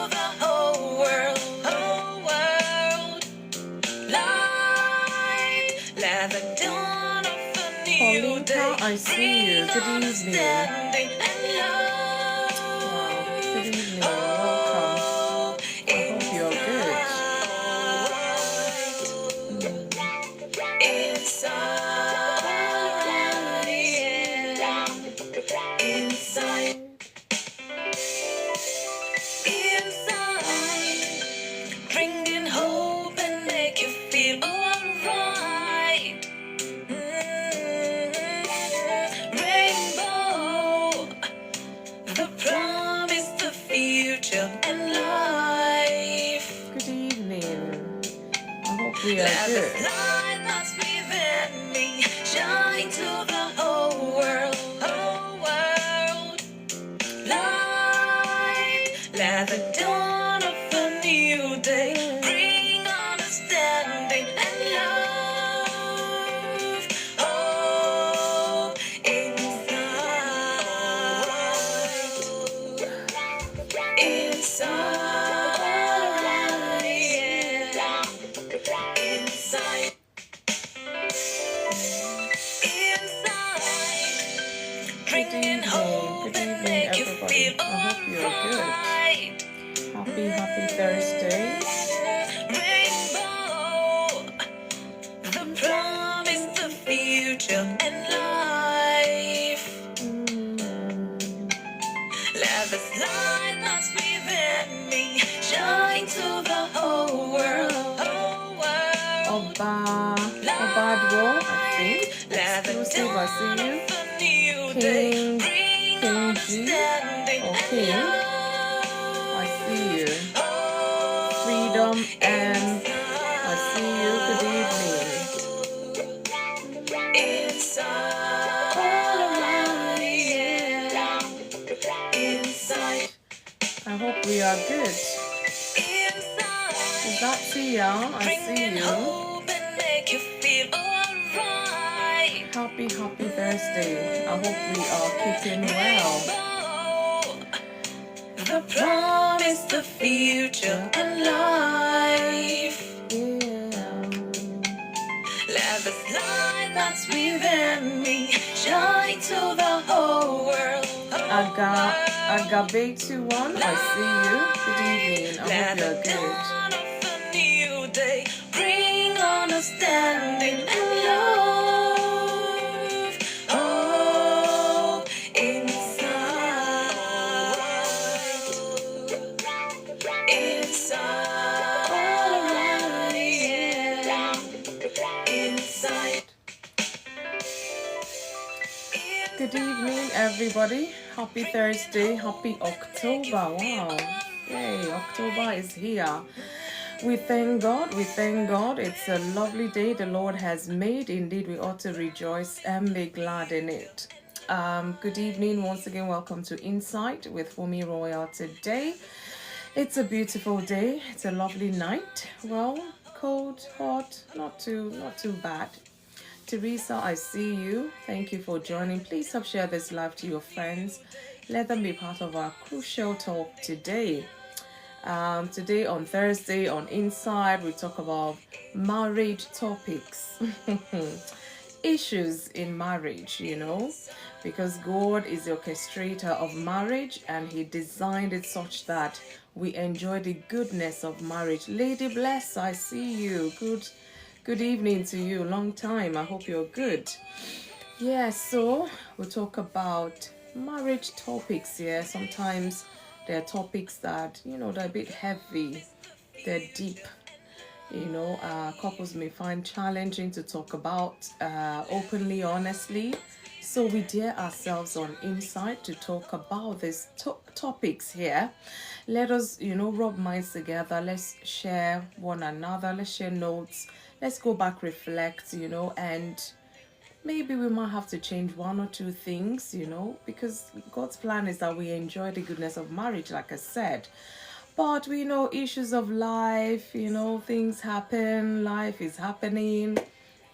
the whole world, whole world. Light, let the dawn of a new day. I see you. Good evening. Understanding and love. Wow. Good evening. Welcome. I hope you're good. Inside, yeah. Inside, inside, bringing hope and make you feel alright. Rainbow, the promise, the future, and life. Good evening. I hope we are Let the good. light that's within me shine to the whole world, whole world. Light, let the dawn of a new day bring understanding and love. Oh, inside, inside, yeah. Inside, inside, bringing hope and make you feel alright. Happy Thursday. Rainbow, the promise, the future, and life. Let this light that's within me shine to the whole world, whole world. Obadwo, I think. Exclusive, I see you. King G, or King, I see you. Freedom and I see you. Good evening. Inside, I hope we are good. Is that Tia? I see you. Happy Thursday. I hope we are keeping well. The promise, the future, and life. Yeah. Let the light that's within me shine to the whole world. Agabe21, I see you. Good evening. I hope you're good. Dawn of a new day, bring understanding and love. Oh, inside, inside, yeah. Inside. Good evening, everybody. Happy Thursday. Happy October. Wow. Yay, October is here. We thank God. We thank God. It's a lovely day the Lord has made. Indeed, we ought to rejoice and be glad in it. Good evening. Once again, welcome to Insight with FunmiRoyal today. It's a beautiful day. It's a lovely night. Well, cold, hot, not too bad. Teresa, I see you. Thank you for joining. Please help share this live to your friends. Let them be part of our crucial talk today. Today on Thursday on Inside, we talk about marriage topics. Issues in marriage, because God is the orchestrator of marriage and He designed it such that we enjoy the goodness of marriage. Lady Bless, I see you. Good evening to you. Long time. I hope you're good. Yeah, so we'll talk about marriage topics here. Sometimes there are topics that, they're a bit heavy. They're deep. Couples may find challenging to talk about openly, honestly. So we dare ourselves on Insight to talk about these topics here. Let us, rub minds together. Let's share one another. Let's share notes. Let's go back, reflect, and maybe we might have to change one or two things, because God's plan is that we enjoy the goodness of marriage, like I said. But we know issues of life, things happen, life is happening,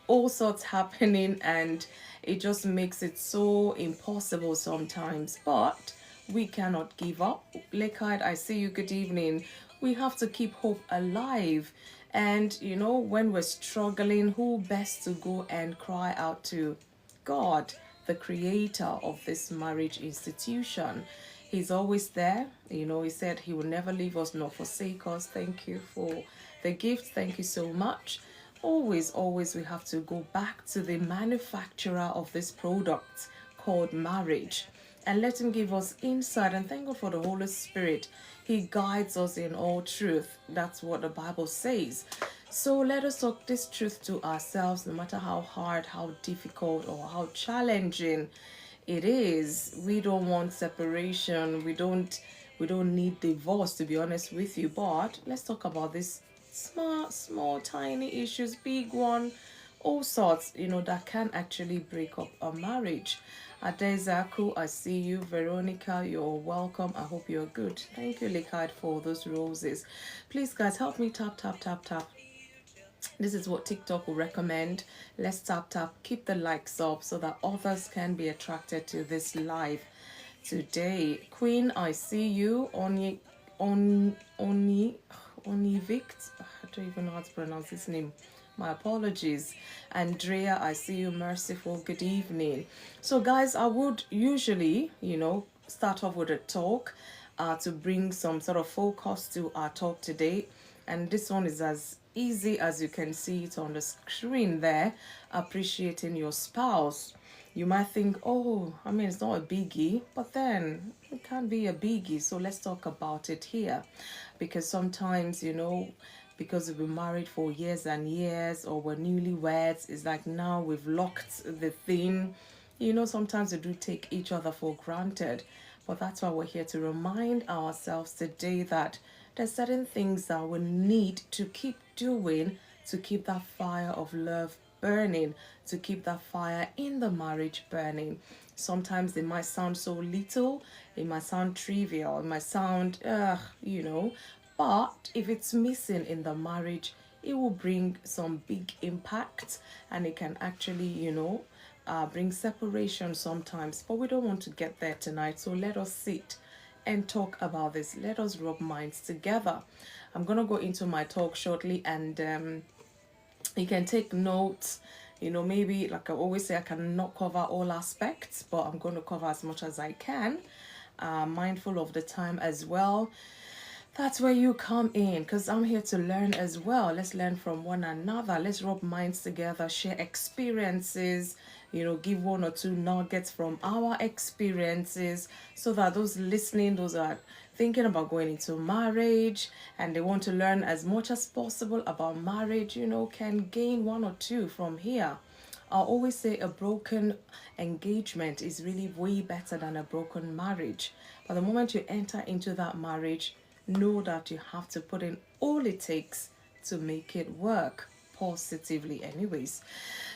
all sorts happening, and it just makes it so impossible sometimes. But We cannot give up. Lekite, I see you. Good evening. We have to keep hope alive. And, when we're struggling, who best to go and cry out to? God, the creator of this marriage institution. He's always there. He said he will never leave us nor forsake us. Thank you for the gift. Thank you so much. Always, we have to go back to the manufacturer of this product called marriage and let him give us insight. And thank God for the Holy Spirit. He guides us in all truth. That's what the Bible says. So let us talk this truth to ourselves, no matter how hard, how difficult, or how challenging it is. We don't want separation. We don't need divorce, to be honest with you. But let's talk about this small, tiny issues, big one, all sorts, that can actually break up a marriage. Adezaku, I see you. Veronica, you're welcome. I hope you're good. Thank you, Lekite, for those roses. Please, guys, help me tap. This is what TikTok will recommend. Let's tap. Keep the likes up so that others can be attracted to this live today. Queen, I see you. Onivict. I don't even know how to pronounce this name. My apologies. Andrea, I see you. Merciful, good evening. So guys, I would usually, start off with a talk to bring some sort of focus to our talk today. And this one is as easy as you can see it on the screen there. Appreciating your spouse. You might think, it's not a biggie, but then it can be a biggie. So let's talk about it here. Because sometimes, because we've been married for years and years, or we're newlyweds, it's like now we've locked the thing. Sometimes we do take each other for granted. But that's why we're here to remind ourselves today that there's certain things that we need to keep doing to keep that fire of love burning, to keep that fire in the marriage burning. Sometimes it might sound so little, it might sound trivial, it might sound, but if it's missing in the marriage, it will bring some big impact, and it can actually, bring separation sometimes. But we don't want to get there tonight, so let us sit and talk about this. Let us rub minds together. I'm going to go into my talk shortly, and you can take notes. Maybe, like I always say, I cannot cover all aspects, but I'm going to cover as much as I can. Mindful of the time as well. That's where you come in, because I'm here to learn as well. Let's learn from one another. Let's rub minds together, share experiences, give one or two nuggets from our experiences, so that those listening, those are thinking about going into marriage and they want to learn as much as possible about marriage, can gain one or two from here. I always say a broken engagement is really way better than a broken marriage. But the moment you enter into that marriage, know that you have to put in all it takes to make it work positively anyways.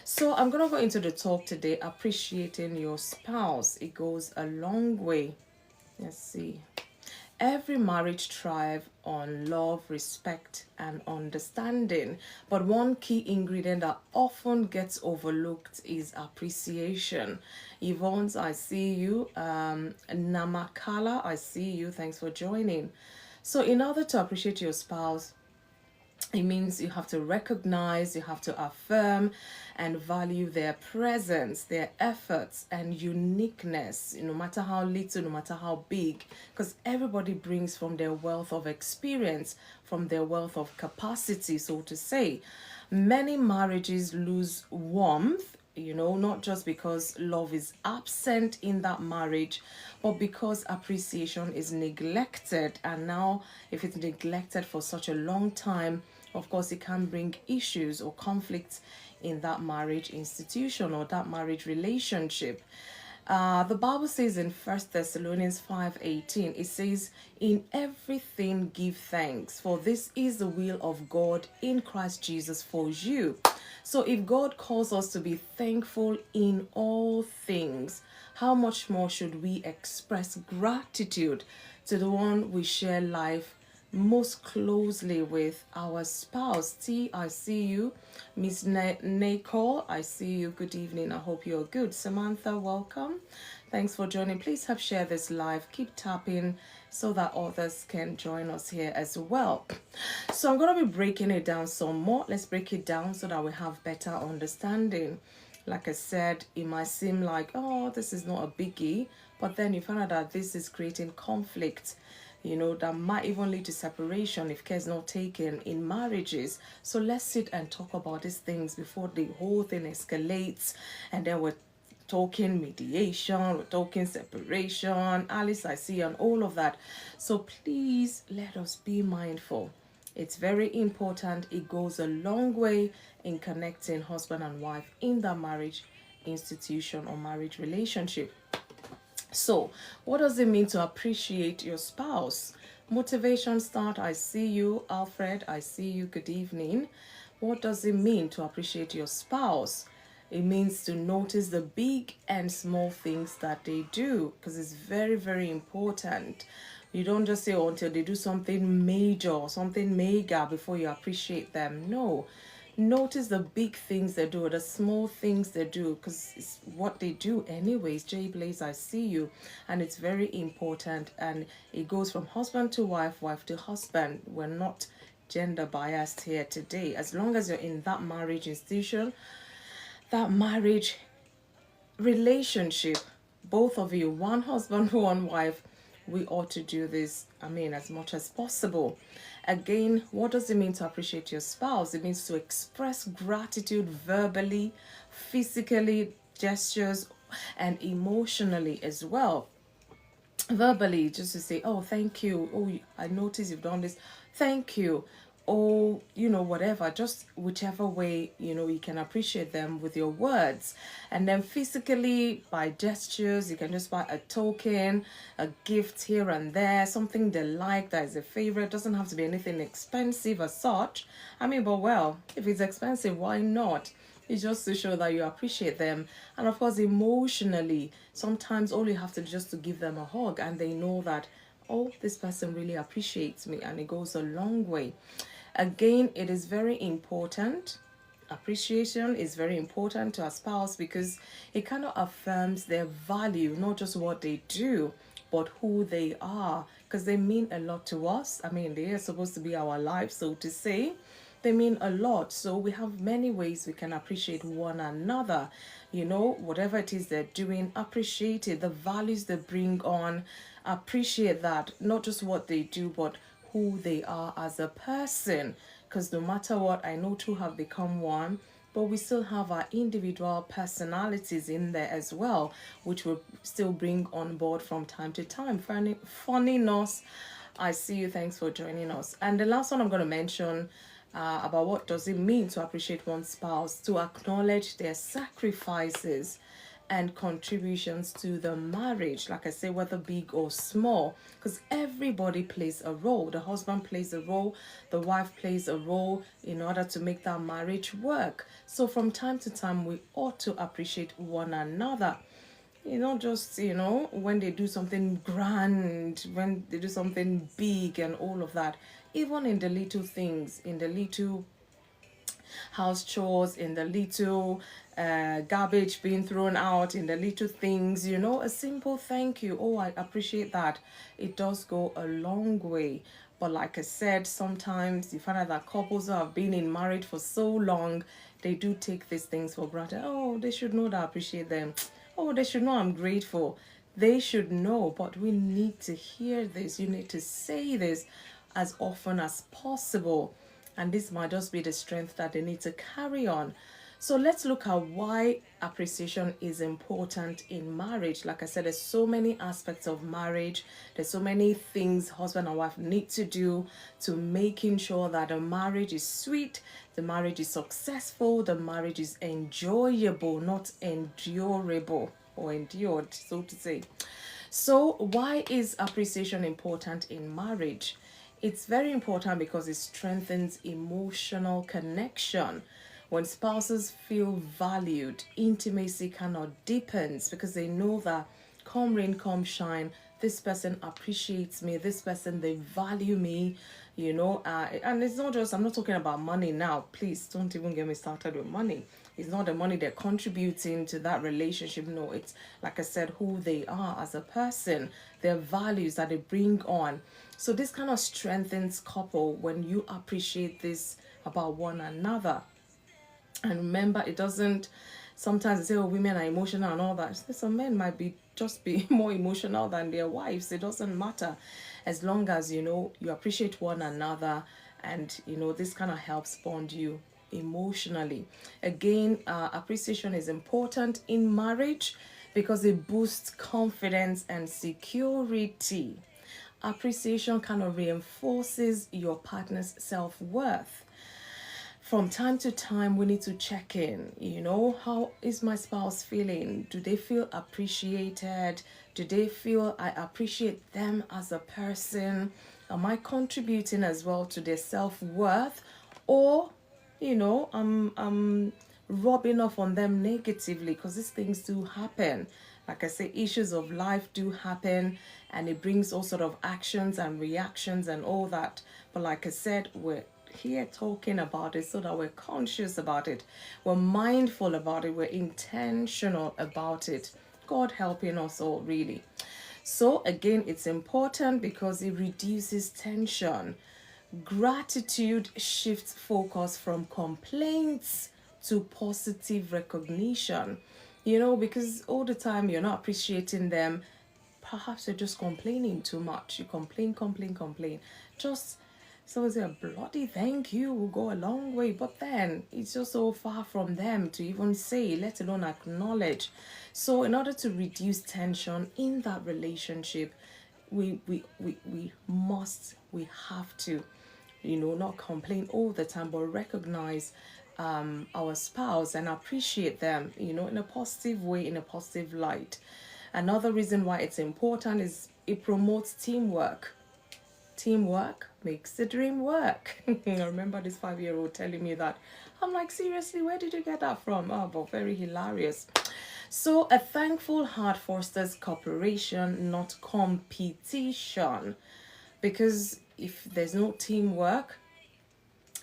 So I'm going to go into the talk today, appreciating your spouse. It goes a long way. Let's see. Every marriage thrives on love, respect, and understanding. But one key ingredient that often gets overlooked is appreciation. Yvonne, I see you. Namakala, I see you. Thanks for joining. So in order to appreciate your spouse, it means you have to recognize, you have to affirm and value their presence, their efforts and uniqueness, no matter how little, no matter how big, because everybody brings from their wealth of experience, from their wealth of capacity, so to say. Many marriages lose warmth, not just because love is absent in that marriage, but because appreciation is neglected. And now, if it's neglected for such a long time, of course, it can bring issues or conflicts in that marriage institution or that marriage relationship. The Bible says in 1 Thessalonians 5:18, it says, "In everything give thanks, for this is the will of God in Christ Jesus for you." So if God calls us to be thankful in all things, how much more should we express gratitude to the one we share life most closely with our spouse. T, I see you. Miss Nicole, I see you. Good evening. I hope you're good. Samantha, welcome. Thanks for joining. Please help share this live. Keep tapping so that others can join us here as well. So I'm going to be breaking it down some more. Let's break it down so that we have better understanding. Like I said, it might seem like, oh, this is not a biggie, but then you find out that this is creating conflict, that might even lead to separation if care is not taken in marriages. So let's sit and talk about these things before the whole thing escalates, and then we're talking mediation, we're talking separation, Alice, I see, and all of that. So please let us be mindful. It's very important. It goes a long way in connecting husband and wife in the marriage institution or marriage relationship. So, what does it mean to appreciate your spouse? Motivation start, I see you. Alfred, I see you. Good evening. What does it mean to appreciate your spouse? It means to notice the big and small things that they do, because it's very, very important. You don't just say, oh, until they do something major or something mega before you appreciate them. No. Notice the big things they do, the small things they do, because it's what they do anyways. Jay Blaze, I see you. And it's very important. And it goes from husband to wife, wife to husband. We're not gender biased here today. As long as you're in that marriage institution, that marriage relationship, both of you, one husband, one wife, we ought to do this, as much as possible. Again, what does it mean to appreciate your spouse? It means to express gratitude verbally, physically, gestures, and emotionally as well. Verbally, just to say, oh, thank you. Oh, I noticed you've done this. Thank you. Or, whatever, just whichever way, you can appreciate them with your words. And then physically, by gestures, you can just buy a token, a gift here and there, something they like that is a favorite. Doesn't have to be anything expensive as such. But if it's expensive, why not? It's just to show that you appreciate them. And of course, emotionally, sometimes all you have to do is just to give them a hug, and they know that, oh, this person really appreciates me, and it goes a long way. Again, it is very important. Appreciation is very important to our spouse because it kind of affirms their value, not just what they do, but who they are, because they mean a lot to us. They are supposed to be our life, so to say. They mean a lot. So we have many ways we can appreciate one another. Whatever it is they're doing, appreciate it. The values they bring on, appreciate that. Not just what they do, but who they are as a person. Because no matter what, I know two have become one, but we still have our individual personalities in there as well, which will still bring on board from time to time. Funniness, I see you. Thanks for joining us. And the last one I'm going to mention about what does it mean to appreciate one's spouse, to acknowledge their sacrifices and contributions to the marriage, like I say, whether big or small, because everybody plays a role. The husband plays a role, the wife plays a role in order to make that marriage work. So from time to time, we ought to appreciate one another. Just, when they do something grand, when they do something big and all of that, even in the little things, in the little house chores, in the little garbage being thrown out, in the little things, a simple thank you. Oh, I appreciate that. It does go a long way. But like I said, sometimes you find out that couples who have been in marriage for so long, they do take these things for granted. Oh, they should know that I appreciate them. Oh, they should know I'm grateful. They should know, but we need to hear this. You need to say this as often as possible. And this might just be the strength that they need to carry on. So let's look at why appreciation is important in marriage. Like I said, there's so many aspects of marriage. There's so many things husband and wife need to do to making sure that the marriage is sweet, the marriage is successful, the marriage is enjoyable, not endurable or endured, so to say. So why is appreciation important in marriage? It's very important because it strengthens emotional connection. When spouses feel valued, intimacy kind of deepens because they know that come rain, come shine, this person appreciates me, this person, they value me, and it's not just, I'm not talking about money now, please don't even get me started with money. It's not the money they're contributing to that relationship. No, it's, like I said, who they are as a person, their values that they bring on. So this kind of strengthens couple when you appreciate this about one another. And remember, it doesn't, sometimes they say, oh, women are emotional and all that. Some men might be more emotional than their wives. It doesn't matter, as long as you appreciate one another, and this kind of helps bond you emotionally. Again, appreciation is important in marriage because it boosts confidence and security. Appreciation kind of reinforces your partner's self-worth. From time to time, we need to check in. How is my spouse feeling? Do they feel appreciated? Do they feel I appreciate them as a person? Am I contributing as well to their self-worth? Or, I'm rubbing off on them negatively, because these things do happen. Like I say, issues of life do happen, and it brings all sort of actions and reactions and all that. But like I said, we're here talking about it so that we're conscious about it, we're mindful about it, we're intentional about it. God helping us all, really. So again, it's important because it reduces tension. Gratitude shifts focus from complaints to positive recognition. Because all the time you're not appreciating them, perhaps you're just complaining too much. You complain. Just so say a bloody thank you will go a long way, but then it's just so far from them to even say, let alone acknowledge. So in order to reduce tension in that relationship, we have to, not complain all the time, but recognize our spouse and appreciate them, in a positive way, in a positive light. Another reason why it's important is it promotes teamwork. Teamwork makes the dream work. I remember this 5-year-old telling me that. I'm like, seriously, where did you get that from? Oh, but very hilarious. So a thankful heart fosters cooperation, not competition. Because if there's no teamwork,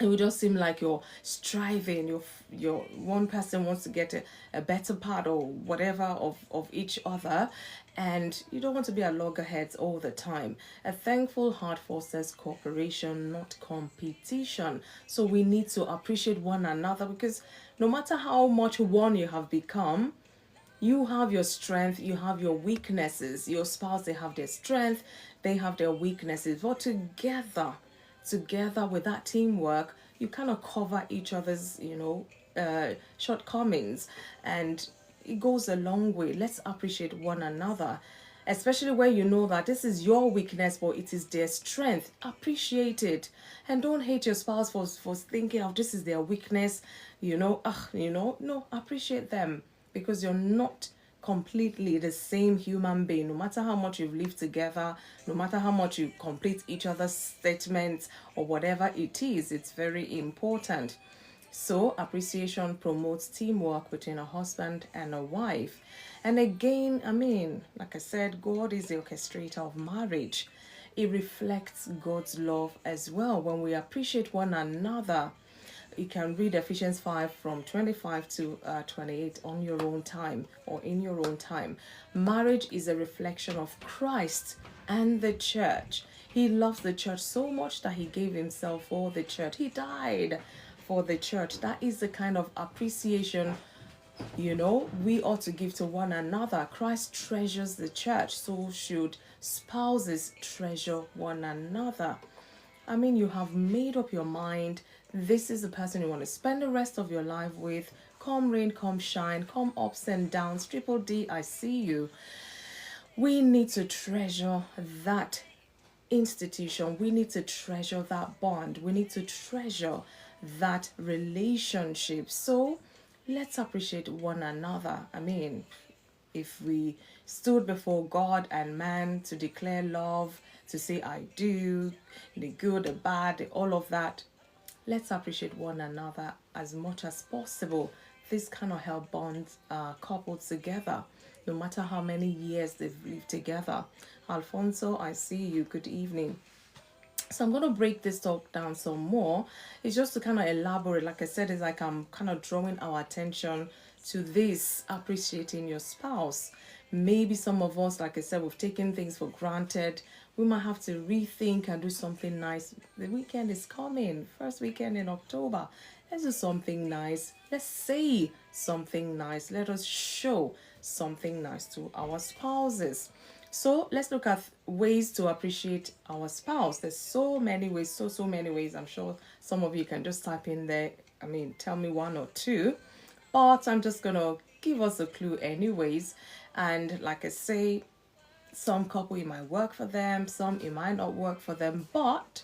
it would just seem like you're striving, your one person wants to get a better part or whatever of each other, and you don't want to be at loggerheads all the time. A thankful heart fosters cooperation, not competition. So we need to appreciate one another, because no matter how much one you have become, you have your strength, you have your weaknesses. Your spouse, they have their strength, they have their weaknesses. But together with that teamwork, you kind of cover each other's, shortcomings, and it goes a long way. Let's appreciate one another, especially when you know that this is your weakness, but it is their strength. Appreciate it, and don't hate your spouse for thinking of this is their weakness. No, appreciate them, because you're not completely the same human being. No matter how much you've lived together, no matter how much you complete each other's statements or whatever it is, it's very important. So appreciation promotes teamwork between a husband and a wife. And again, like I said, God is the orchestrator of marriage. It reflects God's love as well. When we appreciate one another, you can read Ephesians 5 from 25 to 28 on your own time, or in your own time. Marriage is a reflection of Christ and the church. He loves the church so much that he gave himself for the church. He died for the church. That is the kind of appreciation, we ought to give to one another. Christ treasures the church, so should spouses treasure one another. You have made up your mind. This is the person you want to spend the rest of your life with. Come rain, come shine, come ups and downs. Triple D, I see you. We need to treasure that institution. We need to treasure that bond. We need to treasure that relationship. So let's appreciate one another. If we stood before God and man to declare love, to say I do, the good, the bad, all of that, let's appreciate one another as much as possible. This kind of help bond couples together. no matter how many years they've lived together. Alfonso, I see you. Good evening. So I'm going to break this talk down some more. It's just to kind of elaborate. Like I said, it's like I'm kind of drawing our attention to this, appreciating your spouse. Maybe some of us, like I said, we've taken things for granted. We might have to rethink and do something nice. The weekend is coming, first weekend in October. Let's do something nice. Let's say something nice. Let us show something nice to our spouses. So let's look at ways to appreciate our spouse. There's so many ways, so many ways. I'm sure some of you can just type in there. I mean, tell me one or two. But I'm just going to give us a clue anyways. And like I say, some couple, it might work for them. Some, it might not work for them. But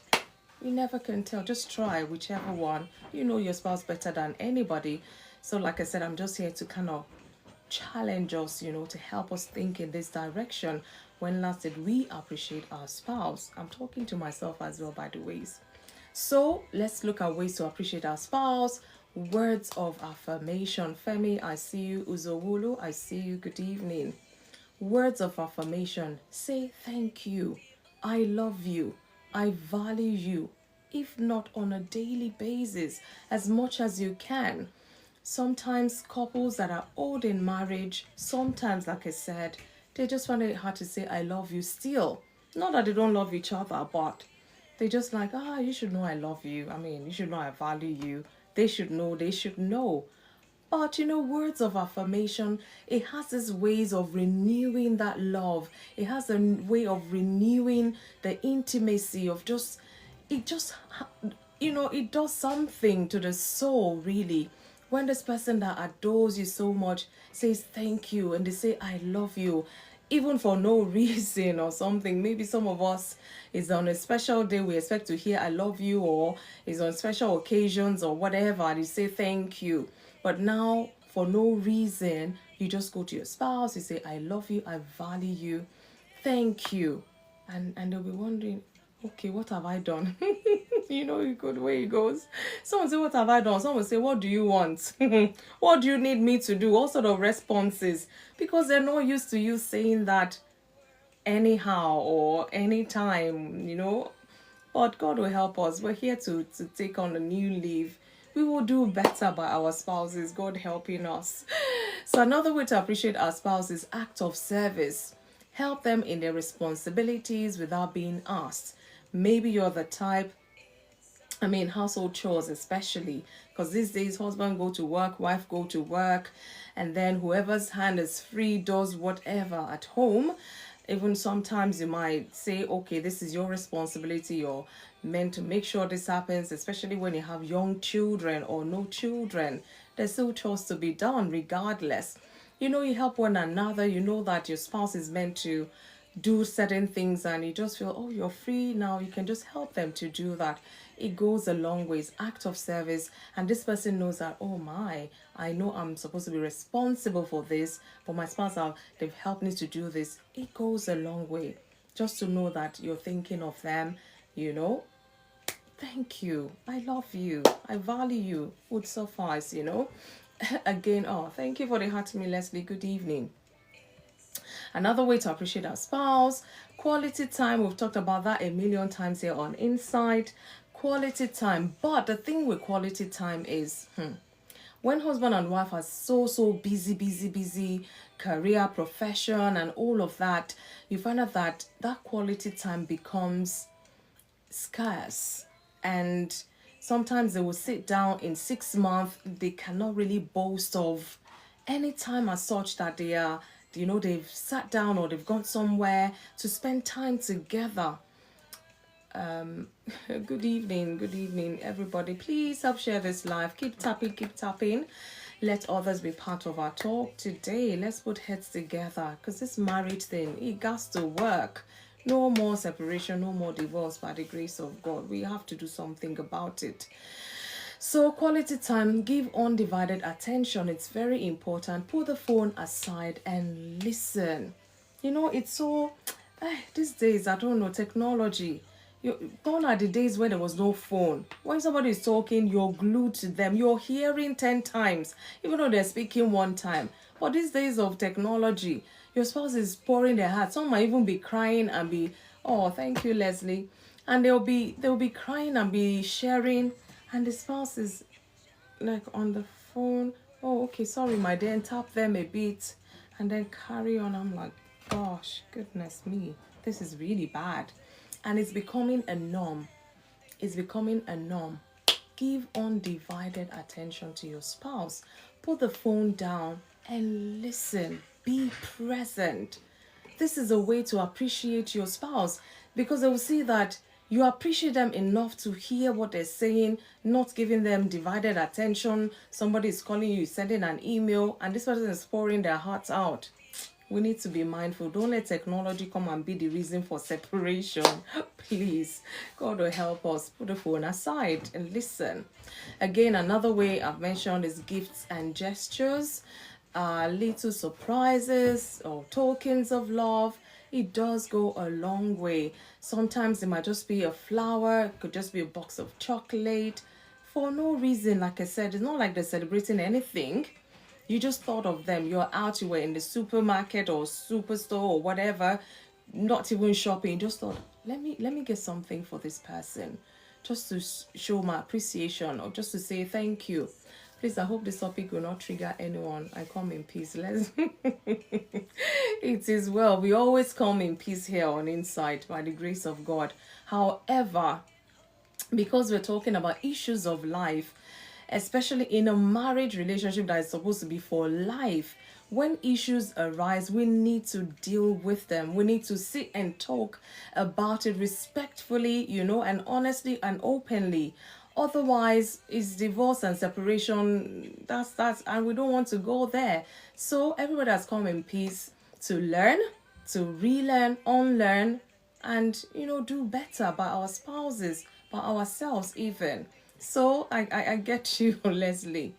you never can tell. Just try whichever one. You know your spouse better than anybody. So like I said, I'm just here to kind of challenge us, to help us think in this direction. When last did we appreciate our spouse? I'm talking to myself as well, by the ways. So let's look at ways to appreciate our spouse. Words of affirmation. Femi, I see you. Uzowulu, I see you. Good evening. Words of affirmation. Say thank you. I love you. I value you. If not on a daily basis, as much as you can. Sometimes couples that are old in marriage, sometimes, like I said, they just find it hard to say I love you still. Not that they don't love each other, but they just like, you should know I love you. I mean, you should know I value you. They should know, they should know. But words of affirmation, it has this ways of renewing that love. It has a way of renewing the intimacy of it does something to the soul, really. When this person that adores you so much says thank you and they say I love you, even for no reason or something. Maybe some of us is on a special day we expect to hear I love you, or is on special occasions or whatever, and you say thank you. But now, for no reason, you just go to your spouse, you say I love you, I value you, thank you. And they'll be wondering, okay, what have I done? You good way it goes. Someone say, what have I done? Someone say, what do you want? What do you need me to do? All sort of responses. Because they're not used to you saying that anyhow or anytime, But God will help us. We're here to take on a new leaf. We will do better by our spouses, God helping us. So another way to appreciate our spouse is act of service. Help them in their responsibilities without being asked. Maybe you're the type, household chores especially, because these days husband go to work, wife go to work, and then whoever's hand is free does whatever at home. Even sometimes you might say, okay, this is your responsibility, you're meant to make sure this happens, especially when you have young children or no children. There's still chores to be done regardless. You help one another. You know that your spouse is meant to do certain things and you just feel, oh, you're free now, you can just help them to do that. It goes a long ways. Act of service, and this person knows that, oh my, I know I'm supposed to be responsible for this, but my spouse, they've helped me to do this. It goes a long way just to know that you're thinking of them. Thank you, I love you, I value you would suffice. Again, thank you for the heart to me, Leslie. Good evening. Another way to appreciate our spouse, quality time. We've talked about that a million times here on Insight. Quality time. But the thing with quality time is, when husband and wife are so busy, career, profession, and all of that, you find out that quality time becomes scarce. And sometimes they will sit down in 6 months. They cannot really boast of any time as such that they are, they've sat down or they've gone somewhere to spend time together. Good evening, everybody. Please help share this live. Keep tapping. Let others be part of our talk today. Let's put heads together, because this marriage thing, it got to work. No more separation, no more divorce by the grace of God. We have to do something about it. So quality time, give undivided attention. It's very important. Put the phone aside and listen. It's so, these days, I don't know, technology. Gone are the days when there was no phone. When somebody is talking, you're glued to them. You're hearing 10 times, even though they're speaking one time. But these days of technology, your spouse is pouring their heart. Some might even be crying and be, oh, thank you, Leslie. And they'll be crying and be sharing, and the spouse is like on the phone. Oh, okay, sorry, my dear, and tap them a bit and then carry on. I'm like, gosh, goodness me, this is really bad. And it's becoming a norm. It's becoming a norm. Give undivided attention to your spouse. Put the phone down and listen. Be present. This is a way to appreciate your spouse, because they will see that you appreciate them enough to hear what they're saying, not giving them divided attention. Somebody is calling you, sending an email, and this person is pouring their hearts out. We need to be mindful. Don't let technology come and be the reason for separation. Please, God will help us. Put the phone aside and listen. Again, another way I've mentioned is gifts and gestures, little surprises or tokens of love. It does go a long way. Sometimes it might just be a flower, it could just be a box of chocolate for no reason. Like I said, it's not like they're celebrating anything. You just thought of them. You're out, you were in the supermarket or superstore or whatever, not even shopping. Just thought, let me get something for this person, just to show my appreciation or just to say thank you. Please, I hope this topic will not trigger anyone. I come in peace. Let's. It is well. We always come in peace here on Insight by the grace of God. However, because we're talking about issues of life, especially in a marriage relationship that is supposed to be for life, when issues arise, we need to deal with them. We need to sit and talk about it respectfully, and honestly and openly. Otherwise, it's divorce and separation. That's and we don't want to go there. So everybody has come in peace to learn, to relearn, unlearn, and do better by our spouses, by ourselves even. So I get you, Leslie.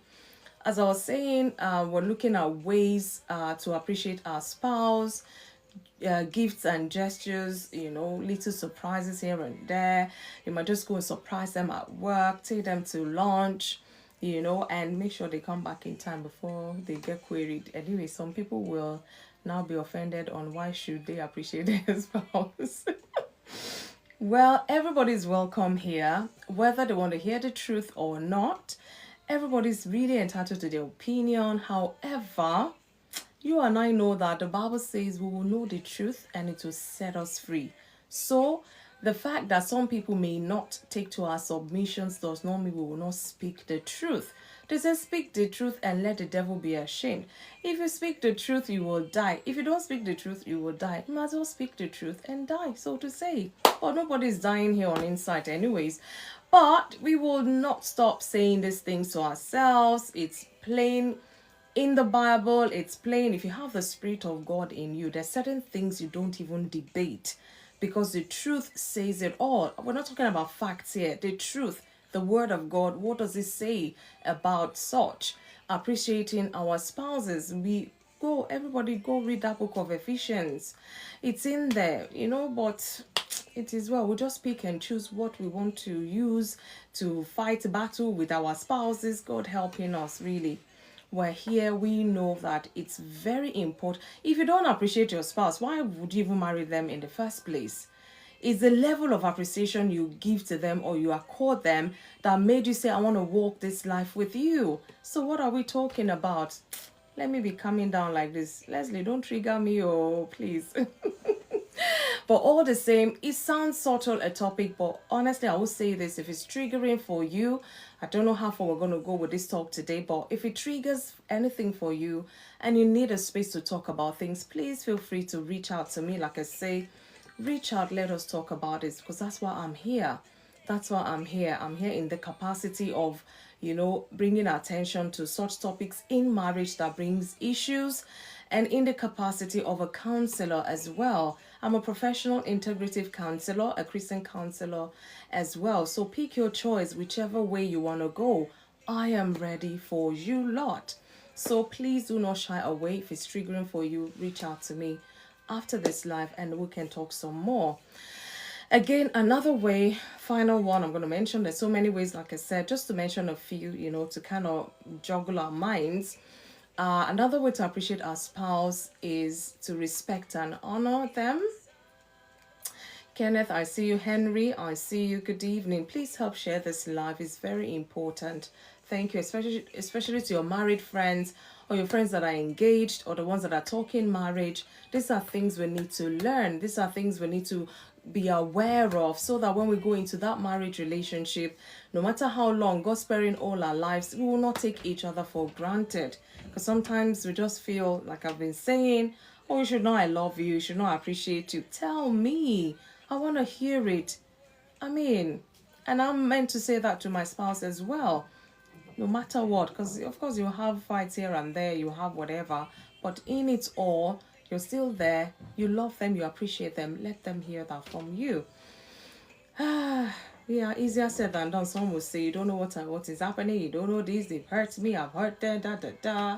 As I was saying, we're looking at ways to appreciate our spouse, gifts and gestures, little surprises here and there. You might just go and surprise them at work, take them to lunch, and make sure they come back in time before they get queried. Anyway, some people will now be offended on why should they appreciate their spouse. Well, everybody's welcome here, whether they want to hear the truth or not. Everybody's really entitled to their opinion. However, you and I know that the Bible says we will know the truth and it will set us free. So the fact that some people may not take to our submissions does not mean we will not speak the truth. They say speak the truth and let the devil be ashamed. If you speak the truth, you will die. If you don't speak the truth, you will die. You might as well speak the truth and die, so to say. But nobody's dying here on Insight anyways. But we will not stop saying these things to ourselves. It's plain in the Bible. It's plain. If you have the Spirit of God in you, there's certain things you don't even debate, because the truth says it all. We're not talking about facts here. The truth, the Word of God, what does it say about such? Appreciating our spouses. Everybody go read that book of Ephesians. It's in there, but it is well. We just pick and choose what we want to use to fight battle with our spouses. God helping us, really. We're here. We know that it's very important. If you don't appreciate your spouse, why would you even marry them in the first place? It's the level of appreciation you give to them or you accord them that made you say, I want to walk this life with you. So what are we talking about? Let me be coming down like this. Leslie, don't trigger me, please. But all the same, it sounds subtle a topic, but honestly, I will say this. If it's triggering for you, I don't know how far we're going to go with this talk today, but if it triggers anything for you and you need a space to talk about things, please feel free to reach out to me. Like I say, reach out, let us talk about it, because that's why I'm here. That's why I'm here. I'm here in the capacity of, bringing attention to such topics in marriage that brings issues, and in the capacity of a counselor as well. I'm a professional integrative counselor, a Christian counselor as well. So pick your choice, whichever way you want to go. I am ready for you lot. So please do not shy away. If it's triggering for you, reach out to me after this live and we can talk some more. Again, another way, final one I'm going to mention, there's so many ways, like I said, just to mention a few, to kind of juggle our minds. Another way to appreciate our spouse is to respect and honor them. Kenneth, I see you. Henry, I see you. Good evening. Please help share this live. It's very important. Thank you, especially to your married friends or your friends that are engaged or the ones that are talking marriage. These are things we need to learn. These are things we need to be aware of so that when we go into that marriage relationship, no matter how long, God sparing all our lives, we will not take each other for granted. Because sometimes we just feel, like I've been saying, oh, you should know I love you, you should know I appreciate you. Tell me. I want to hear it. I mean, and I'm meant to say that to my spouse as well, no matter what, because of course you have fights here and there, you have whatever, but in it all, you're still there, you love them, you appreciate them, let them hear that from you. Yeah, easier said than done. Some will say, you don't know what is happening, you don't know this, they've hurt me, I've hurt them, da da da.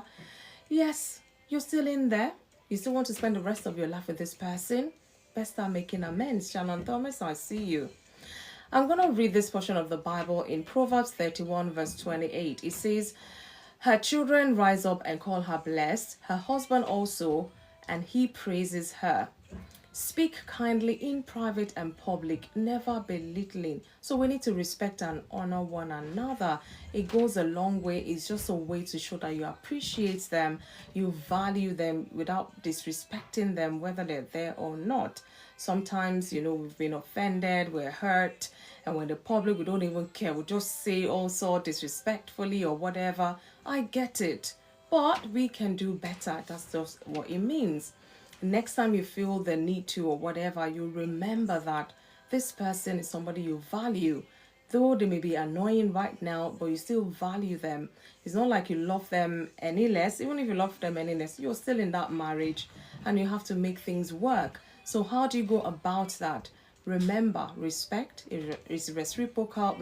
Yes, you're still in there, you still want to spend the rest of your life with this person. Best start making amends. Shannon Thomas, I see you. I'm going to read this portion of the Bible in Proverbs 31 verse 28. It says, her children rise up and call her blessed, her husband also, and he praises her. Speak kindly in private and public, never belittling. So we need to respect and honor one another. It goes a long way. It's just a way to show that you appreciate them, you value them without disrespecting them, whether they're there or not. Sometimes, we've been offended, we're hurt, and when the public, we don't even care. We just say also disrespectfully or whatever. I get it, but we can do better. That's just what it means. Next time you feel the need to or whatever, you remember that this person is somebody you value. Though they may be annoying right now, but you still value them. It's not like you love them any less. Even if you love them any less, you're still in that marriage and you have to make things work. So how do you go about that? Remember, respect is reciprocal,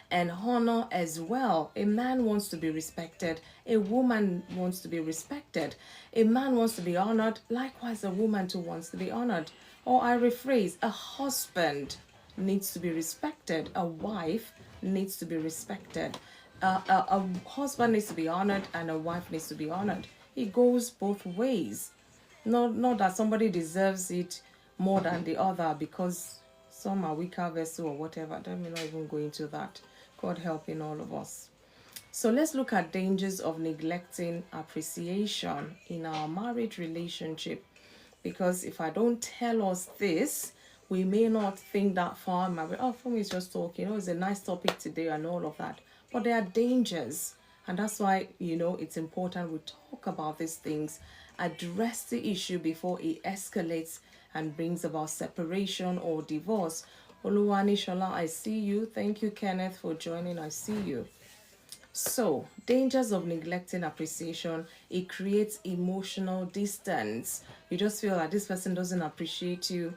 and honor as well. A man wants to be respected. A woman wants to be respected. A man wants to be honored. Likewise, a woman too wants to be honored. Or I rephrase, a husband needs to be respected. A wife needs to be respected. A husband needs to be honored and a wife needs to be honored. It goes both ways. Not that somebody deserves it more than the other because some are weaker vessel or whatever. Let me not even go into that. God helping all of us. So let's look at dangers of neglecting appreciation in our marriage relationship. Because if I don't tell us this, we may not think that far. Fumi is just talking. It's a nice topic today and all of that. But there are dangers. And that's why, it's important we talk about these things, address the issue before it escalates and brings about separation or divorce. Oluwani Shola, I see you. Thank you, Kenneth, for joining. I see you. So, dangers of neglecting appreciation. It creates emotional distance. You just feel like this person doesn't appreciate you,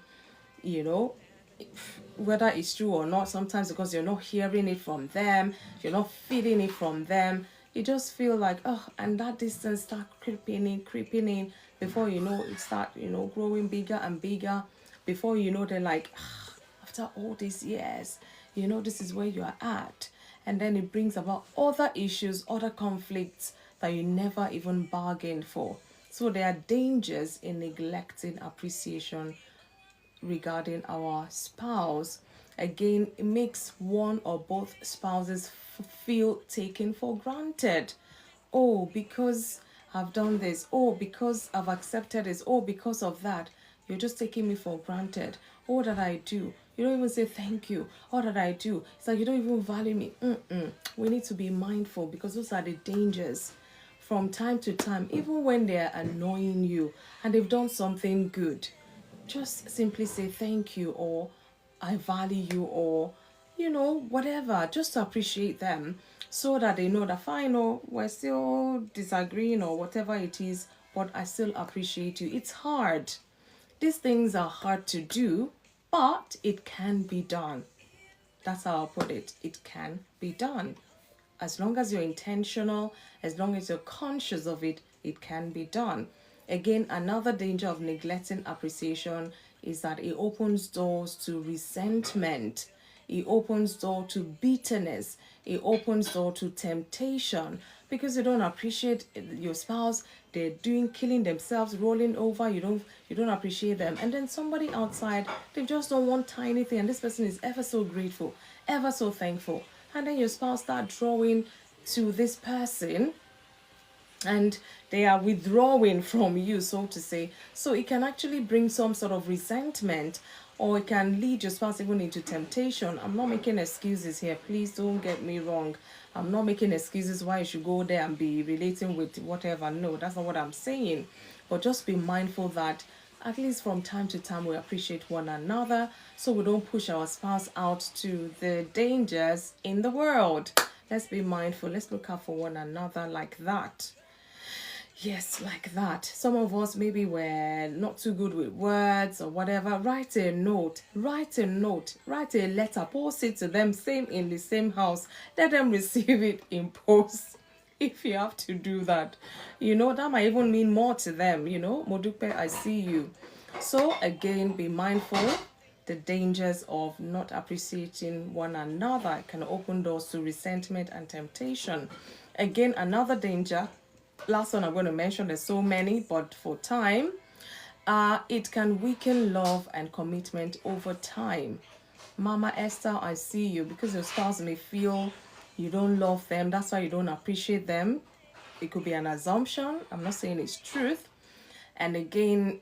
whether it's true or not. Sometimes because you're not hearing it from them, you're not feeling it from them. You just feel like, and that distance start creeping in. Before you know, it start, growing bigger and bigger. Before you know, they're like, after all these years, this is where you are at. And then it brings about other issues, other conflicts that you never even bargained for. So there are dangers in neglecting appreciation regarding our spouse. Again, it makes one or both spouses feel taken for granted. Oh, because I've done this. Oh, because I've accepted this. Oh, because of that. You're just taking me for granted. All that I do, you don't even say thank you. All that I do, it's like you don't even value me. We need to be mindful because those are the dangers. From time to time, even when they're annoying you and they've done something good, just simply say thank you or I value you or, whatever, just to appreciate them so that they know that fine, or we're still disagreeing or whatever it is, but I still appreciate you. It's hard. These things are hard to do, but it can be done. That's how I'll put it. It can be done. As long as you're intentional, as long as you're conscious of it, it can be done. Again, another danger of neglecting appreciation is that it opens doors to resentment. It opens door to bitterness. It opens door to temptation. because you don't appreciate your spouse. They're killing themselves, rolling over. You don't appreciate them. And then somebody outside, they just don't want tiny thing, and this person is ever so grateful, ever so thankful. And then your spouse start drawing to this person, and they are withdrawing from you, so to say. So it can actually bring some sort of resentment, or it can lead your spouse even into temptation. I'm not making excuses here, please don't get me wrong. I'm not making excuses why you should go there and be relating with whatever. No, that's not what I'm saying. But just be mindful that at least from time to time we appreciate one another, so we don't push our spouse out to the dangers in the world. Let's be mindful. Let's look out for one another like that. Yes, like that. Some of us maybe we're not too good with words or whatever. Write a note, write a letter, post it to them, same in the same house. Let them receive it in post if you have to do that. That might even mean more to them. Modupe, I see you. So again, be mindful. The dangers of not appreciating one another can open doors to resentment and temptation. Again, another danger, last one I'm going to mention, there's so many, but for time, it can weaken love and commitment over time. Mama Esther, I see you, because your spouse may feel you don't love them, that's why you don't appreciate them. It could be an assumption. I'm not saying it's truth. And again,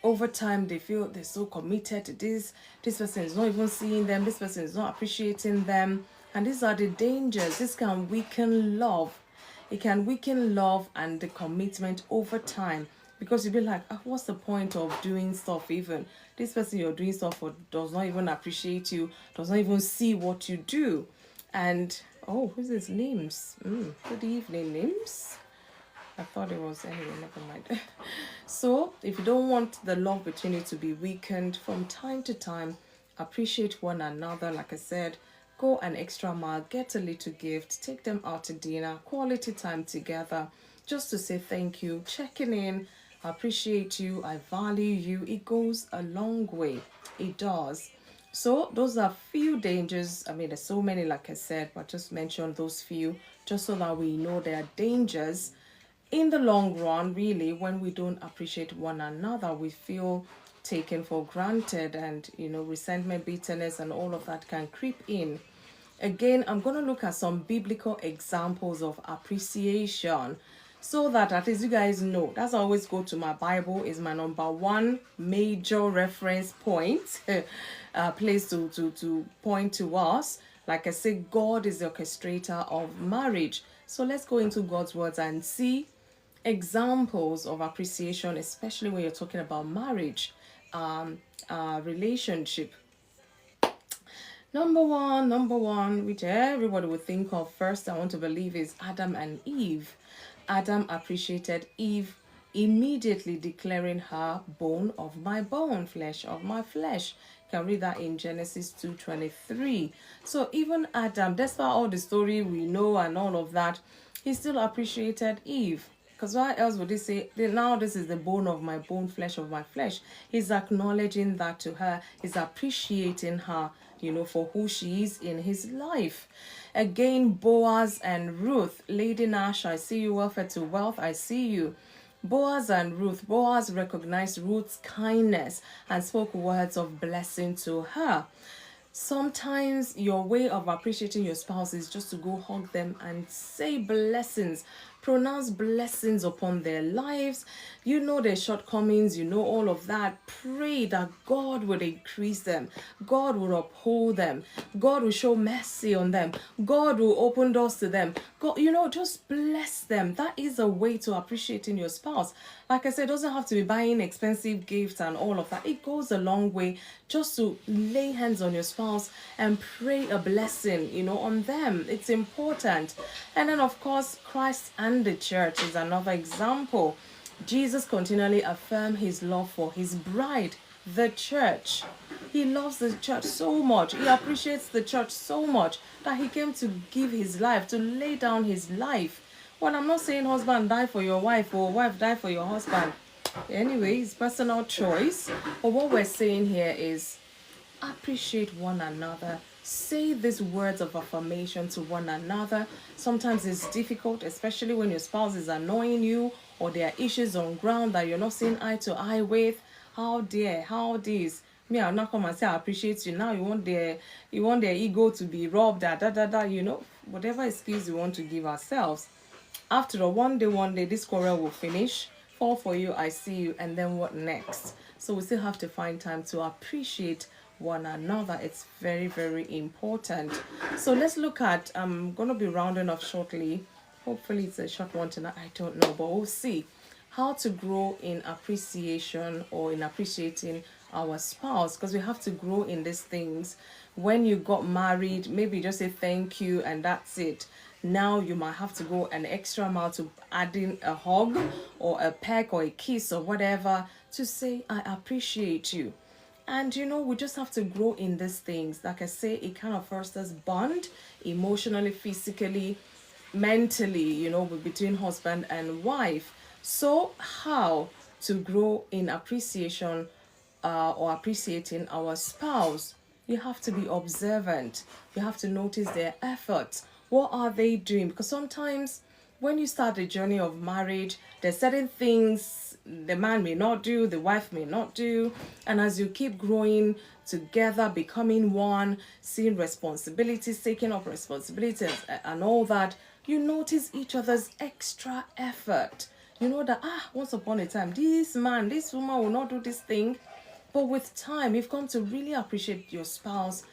over time they feel they're so committed to this person is not even seeing them, this person is not appreciating them, and these are the dangers. This can weaken love. It can weaken love and the commitment over time, because you'll be like, what's the point of doing stuff? Even this person you're doing stuff for does not even appreciate you, does not even see what you do. And who's this? Nims. Good evening, Nims. I thought it was, anyway, never mind. So if you don't want the love between you to be weakened, from time to time, appreciate one another. Like I said, go an extra mile, get a little gift, take them out to dinner, quality time together, just to say thank you, checking in, appreciate you, I value you. It goes a long way. It does. So those are few dangers. I mean, there's so many, like I said, but just mention those few, just so that we know there are dangers in the long run. Really, when we don't appreciate one another, we feel taken for granted, and resentment, bitterness, and all of that can creep in. Again, I'm going to look at some biblical examples of appreciation, so that at least you guys know. That's always go to my Bible, is my number one major reference point, place to point to us. Like I say, God is the orchestrator of marriage. So let's go into God's words and see examples of appreciation, especially when you're talking about marriage, relationship. Number one, which everybody would think of first, I want to believe, is Adam and Eve. Adam appreciated Eve, immediately declaring her bone of my bone, flesh of my flesh. You can read that in Genesis 2:23. So even Adam, despite all the story we know and all of that, he still appreciated Eve. Because why else would he say, now this is the bone of my bone, flesh of my flesh? He's acknowledging that to her. He's appreciating her, for who she is in his life. Again, Boaz and Ruth. Lady Nash, I see you. Welfare to wealth, I see you. Boaz and Ruth. Boaz recognized Ruth's kindness and spoke words of blessing to her. Sometimes your way of appreciating your spouse is just to go hug them and say blessings. Pronounce blessings upon their lives. You know their shortcomings, all of that. Pray that God would increase them. God will uphold them. God will show mercy on them. God will open doors to them. God, just bless them. That is a way to appreciating your spouse. Like I said, it doesn't have to be buying expensive gifts and all of that. It goes a long way just to lay hands on your spouse and pray a blessing, on them. It's important. And then, of course, Christ and the church is another example. Jesus continually affirmed his love for his bride, the church. He loves the church so much. He appreciates the church so much that he came to give his life, to lay down his life. Well, I'm not saying husband die for your wife or wife die for your husband. Anyway, it's personal choice. But what we're saying here is appreciate one another Say these words of affirmation to one another. Sometimes it's difficult, especially when your spouse is annoying you or there are issues on ground that you're not seeing eye to eye with. How dare, how this? Me, I'll not come and say I appreciate you. Now you want their ego to be rubbed, whatever excuse we want to give ourselves. After all, one day, this quarrel will finish. Fall for you, I see you, and then what next? So we still have to find time to appreciate one another. It's very, very important. So let's look at, I'm going to be rounding off shortly. Hopefully it's a short one tonight. I don't know, but we'll see how to grow in appreciation or in appreciating our spouse, because we have to grow in these things. When you got married, maybe just say thank you and that's it. Now you might have to go an extra mile to add in a hug or a peck or a kiss or whatever to say I appreciate you. And we just have to grow in these things. Like I say, it kind of fosters bond emotionally, physically, mentally, between husband and wife. So how to grow in appreciation or appreciating our spouse? You have to be observant. You have to notice their efforts. What are they doing? Because sometimes when you start the journey of marriage, there's certain things the man may not do, the wife may not do. And as you keep growing together, becoming one, seeing responsibilities, taking up responsibilities and all that, you notice each other's extra effort. You know that, once upon a time, this man, this woman will not do this thing. But with time, you've come to really appreciate your spouse.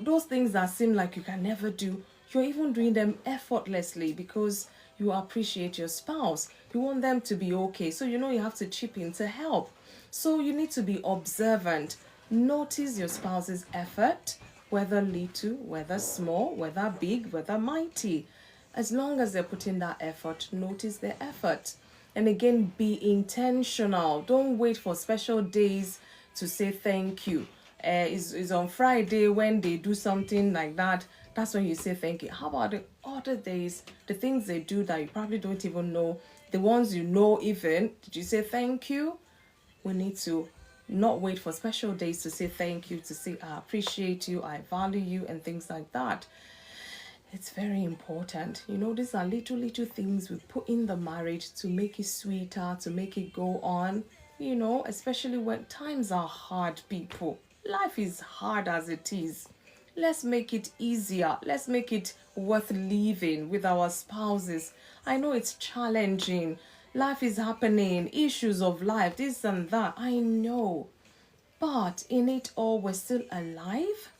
Those things that seem like you can never do, you're even doing them effortlessly because you appreciate your spouse. You want them to be okay. So you have to chip in to help. So you need to be observant. Notice your spouse's effort, whether little, whether small, whether big, whether mighty. As long as they're putting that effort, notice their effort. And again, be intentional. Don't wait for special days to say thank you. It's on Friday when they do something like that. That's when you say thank you. How about the other days, the things they do that you probably don't even know, the ones you know even, did you say thank you? We need to not wait for special days to say thank you, to say I appreciate you, I value you, and things like that. It's very important. These are little things we put in the marriage to make it sweeter, to make it go on, especially when times are hard, people. Life is hard as it is. Let's make it easier. Let's make it worth living with our spouses. I know it's challenging. Life is happening, issues of life, this and that. I know. But in it all, we're still alive.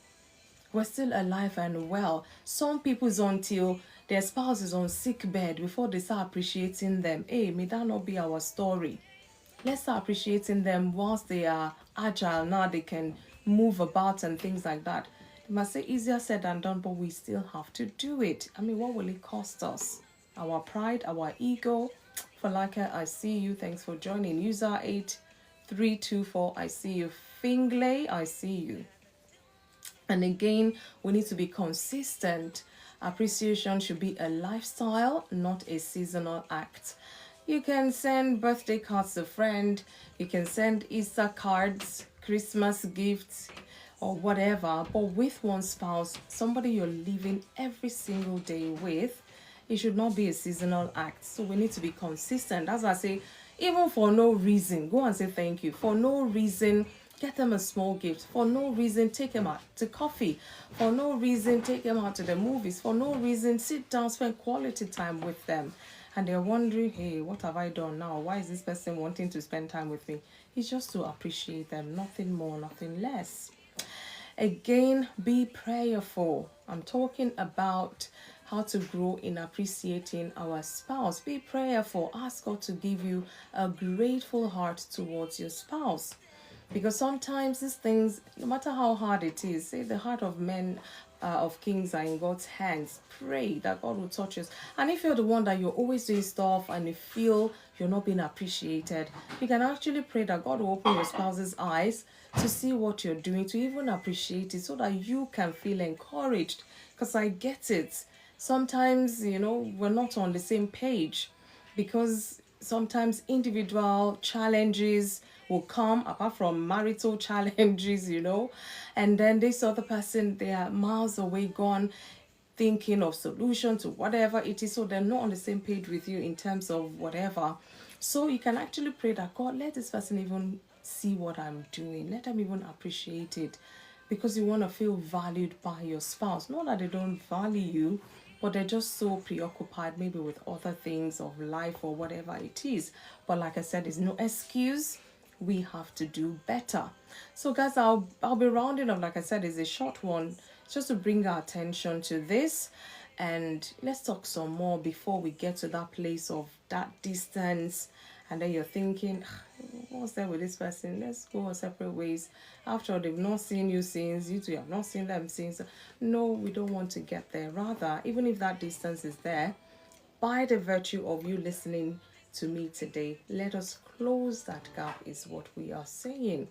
We're still alive and well. Some people's until their spouse is on sick bed before they start appreciating them. Hey, may that not be our story? Let's start appreciating them whilst they are agile. Now they can move about and things like that. They must say easier said than done, but we still have to do it. I mean, what will it cost us? Our pride, our ego. Falaka, I see you. Thanks for joining. User 8324, I see you. Finglay, I see you. And again, we need to be consistent. Appreciation should be a lifestyle, not a seasonal act. You can send birthday cards to a friend. You can send Easter cards, Christmas gifts, or whatever. But with one spouse, somebody you're living every single day with, it should not be a seasonal act. So we need to be consistent. As I say, even for no reason, go and say thank you. For no reason, get them a small gift. For no reason, take them out to coffee. For no reason, take them out to the movies. For no reason, sit down, spend quality time with them. And they're wondering, hey, what have I done now? Why is this person wanting to spend time with me? It's just to appreciate them. Nothing more, nothing less. Again, be prayerful. I'm talking about how to grow in appreciating our spouse. Be prayerful. Ask God to give you a grateful heart towards your spouse. Because sometimes these things, no matter how hard it is, say the heart of men, of kings are in God's hands. Pray that God will touch us. And if you're the one that you're always doing stuff and you feel you're not being appreciated, you can actually pray that God will open your spouse's eyes to see what you're doing, to even appreciate it, so that you can feel encouraged. Because I get it. Sometimes, we're not on the same page, because sometimes individual challenges will come apart from marital challenges, and then this other person, they are miles away gone, thinking of solution to whatever it is, so they're not on the same page with you in terms of whatever. So you can actually pray that, God, let this person even see what I'm doing, let them even appreciate it, because you want to feel valued by your spouse. Not that they don't value you, but they're just so preoccupied maybe with other things of life or whatever it is. But like I said, there's no excuse. We have to do better. So guys, I'll be rounding up. Like I said, it's a short one, just to bring our attention to this. And let's talk some more before we get to that place of that distance. And then you're thinking, what's there with this person? Let's go our separate ways. After all, they've not seen you since, you two have not seen them since. No, we don't want to get there. Rather, even if that distance is there, by the virtue of you listening to me today, let us close that gap, is what we are saying.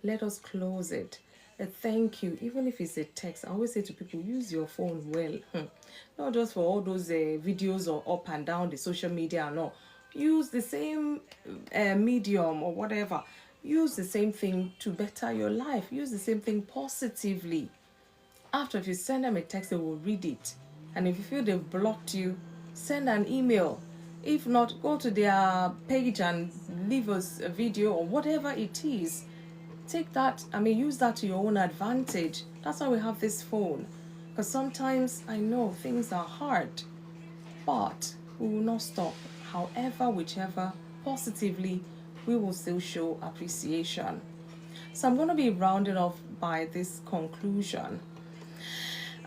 Let us close it. A thank you, even if it's a text. I always say to people, use your phone well. Not just for all those videos or up and down the social media and all. Use the same medium or whatever. Use the same thing to better your life. Use the same thing positively. After, if you send them a text, they will read it. And if you feel they've blocked you, send an email. If not, go to their page and leave us a video or whatever it is. Take that, use that to your own advantage. That's why we have this phone. Because sometimes, I know things are hard, but we will not stop. However, whichever, positively, we will still show appreciation. So I'm going to be rounded off by this conclusion.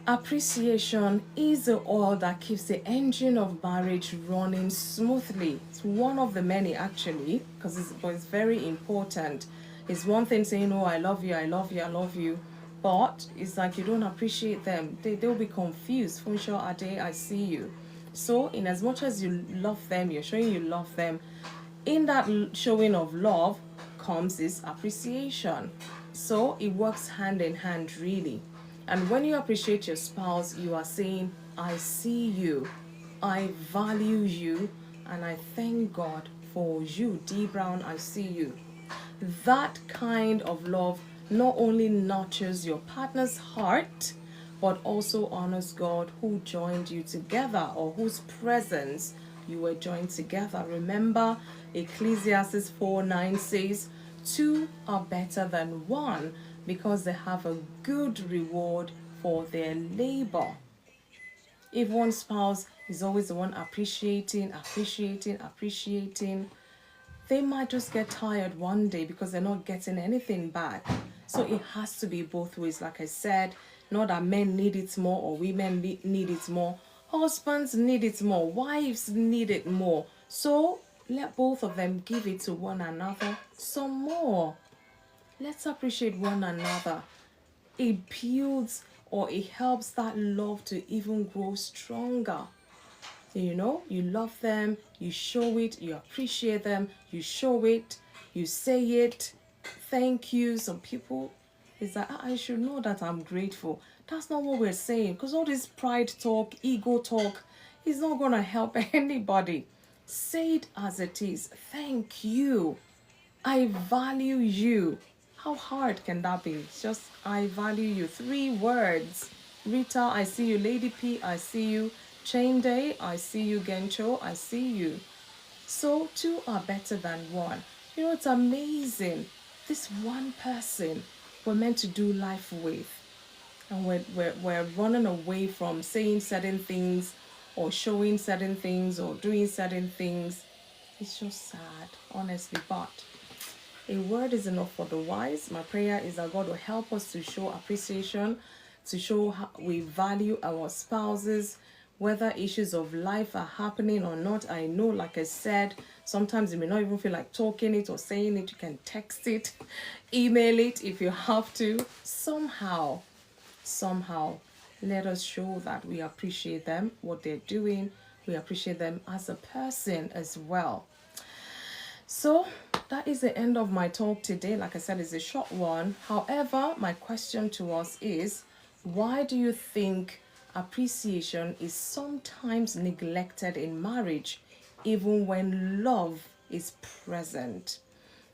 Appreciation is the oil that keeps the engine of marriage running smoothly. It's one of the many, actually, because it's very important. It's one thing saying, oh, I love you, I love you, I love you. But it's like you don't appreciate them. They'll be confused. Funsho Ade, I see you. So in as much as you love them, you're showing you love them, in that showing of love comes this appreciation. So it works hand in hand, really. And when you appreciate your spouse, you are saying, I see you, I value you, and I thank God for you. D Brown, I see you. That kind of love not only nurtures your partner's heart, but also honors God who joined you together, or whose presence you were joined together. Remember, Ecclesiastes 4:9 says, two are better than one because they have a good reward for their labor. If one spouse is always the one appreciating, they might just get tired one day because they're not getting anything back. So it has to be both ways. Like I said, not that men need it more or women need it more. Husbands need it more. Wives need it more. So let both of them give it to one another some more. Let's appreciate one another. It builds, or it helps that love to even grow stronger. You love them, you show it, you appreciate them, you show it, you say it, thank you. Some people, it's like, I should know that I'm grateful. That's not what we're saying, because all this pride talk, ego talk is not going to help anybody. Say it as it is. Thank you. I value you. How hard can that be? It's just, I value you. 3 words. Rita, I see you. Lady P, I see you. Chain Day, I see you. Gencho, I see you. So 2 are better than 1. It's amazing. This one person we're meant to do life with. And we're running away from saying certain things or showing certain things or doing certain things. It's just sad, honestly. But a word is enough for the wise. My prayer is that God will help us to show appreciation, to show how we value our spouses, whether issues of life are happening or not. I know, like I said, sometimes you may not even feel like talking it or saying it. You can text it, email it if you have to. Somehow, let us show that we appreciate them, what they're doing. We appreciate them as a person as well. So that is the end of my talk today. Like I said, it's a short one. However, my question to us is, why do you think appreciation is sometimes neglected in marriage, even when love is present?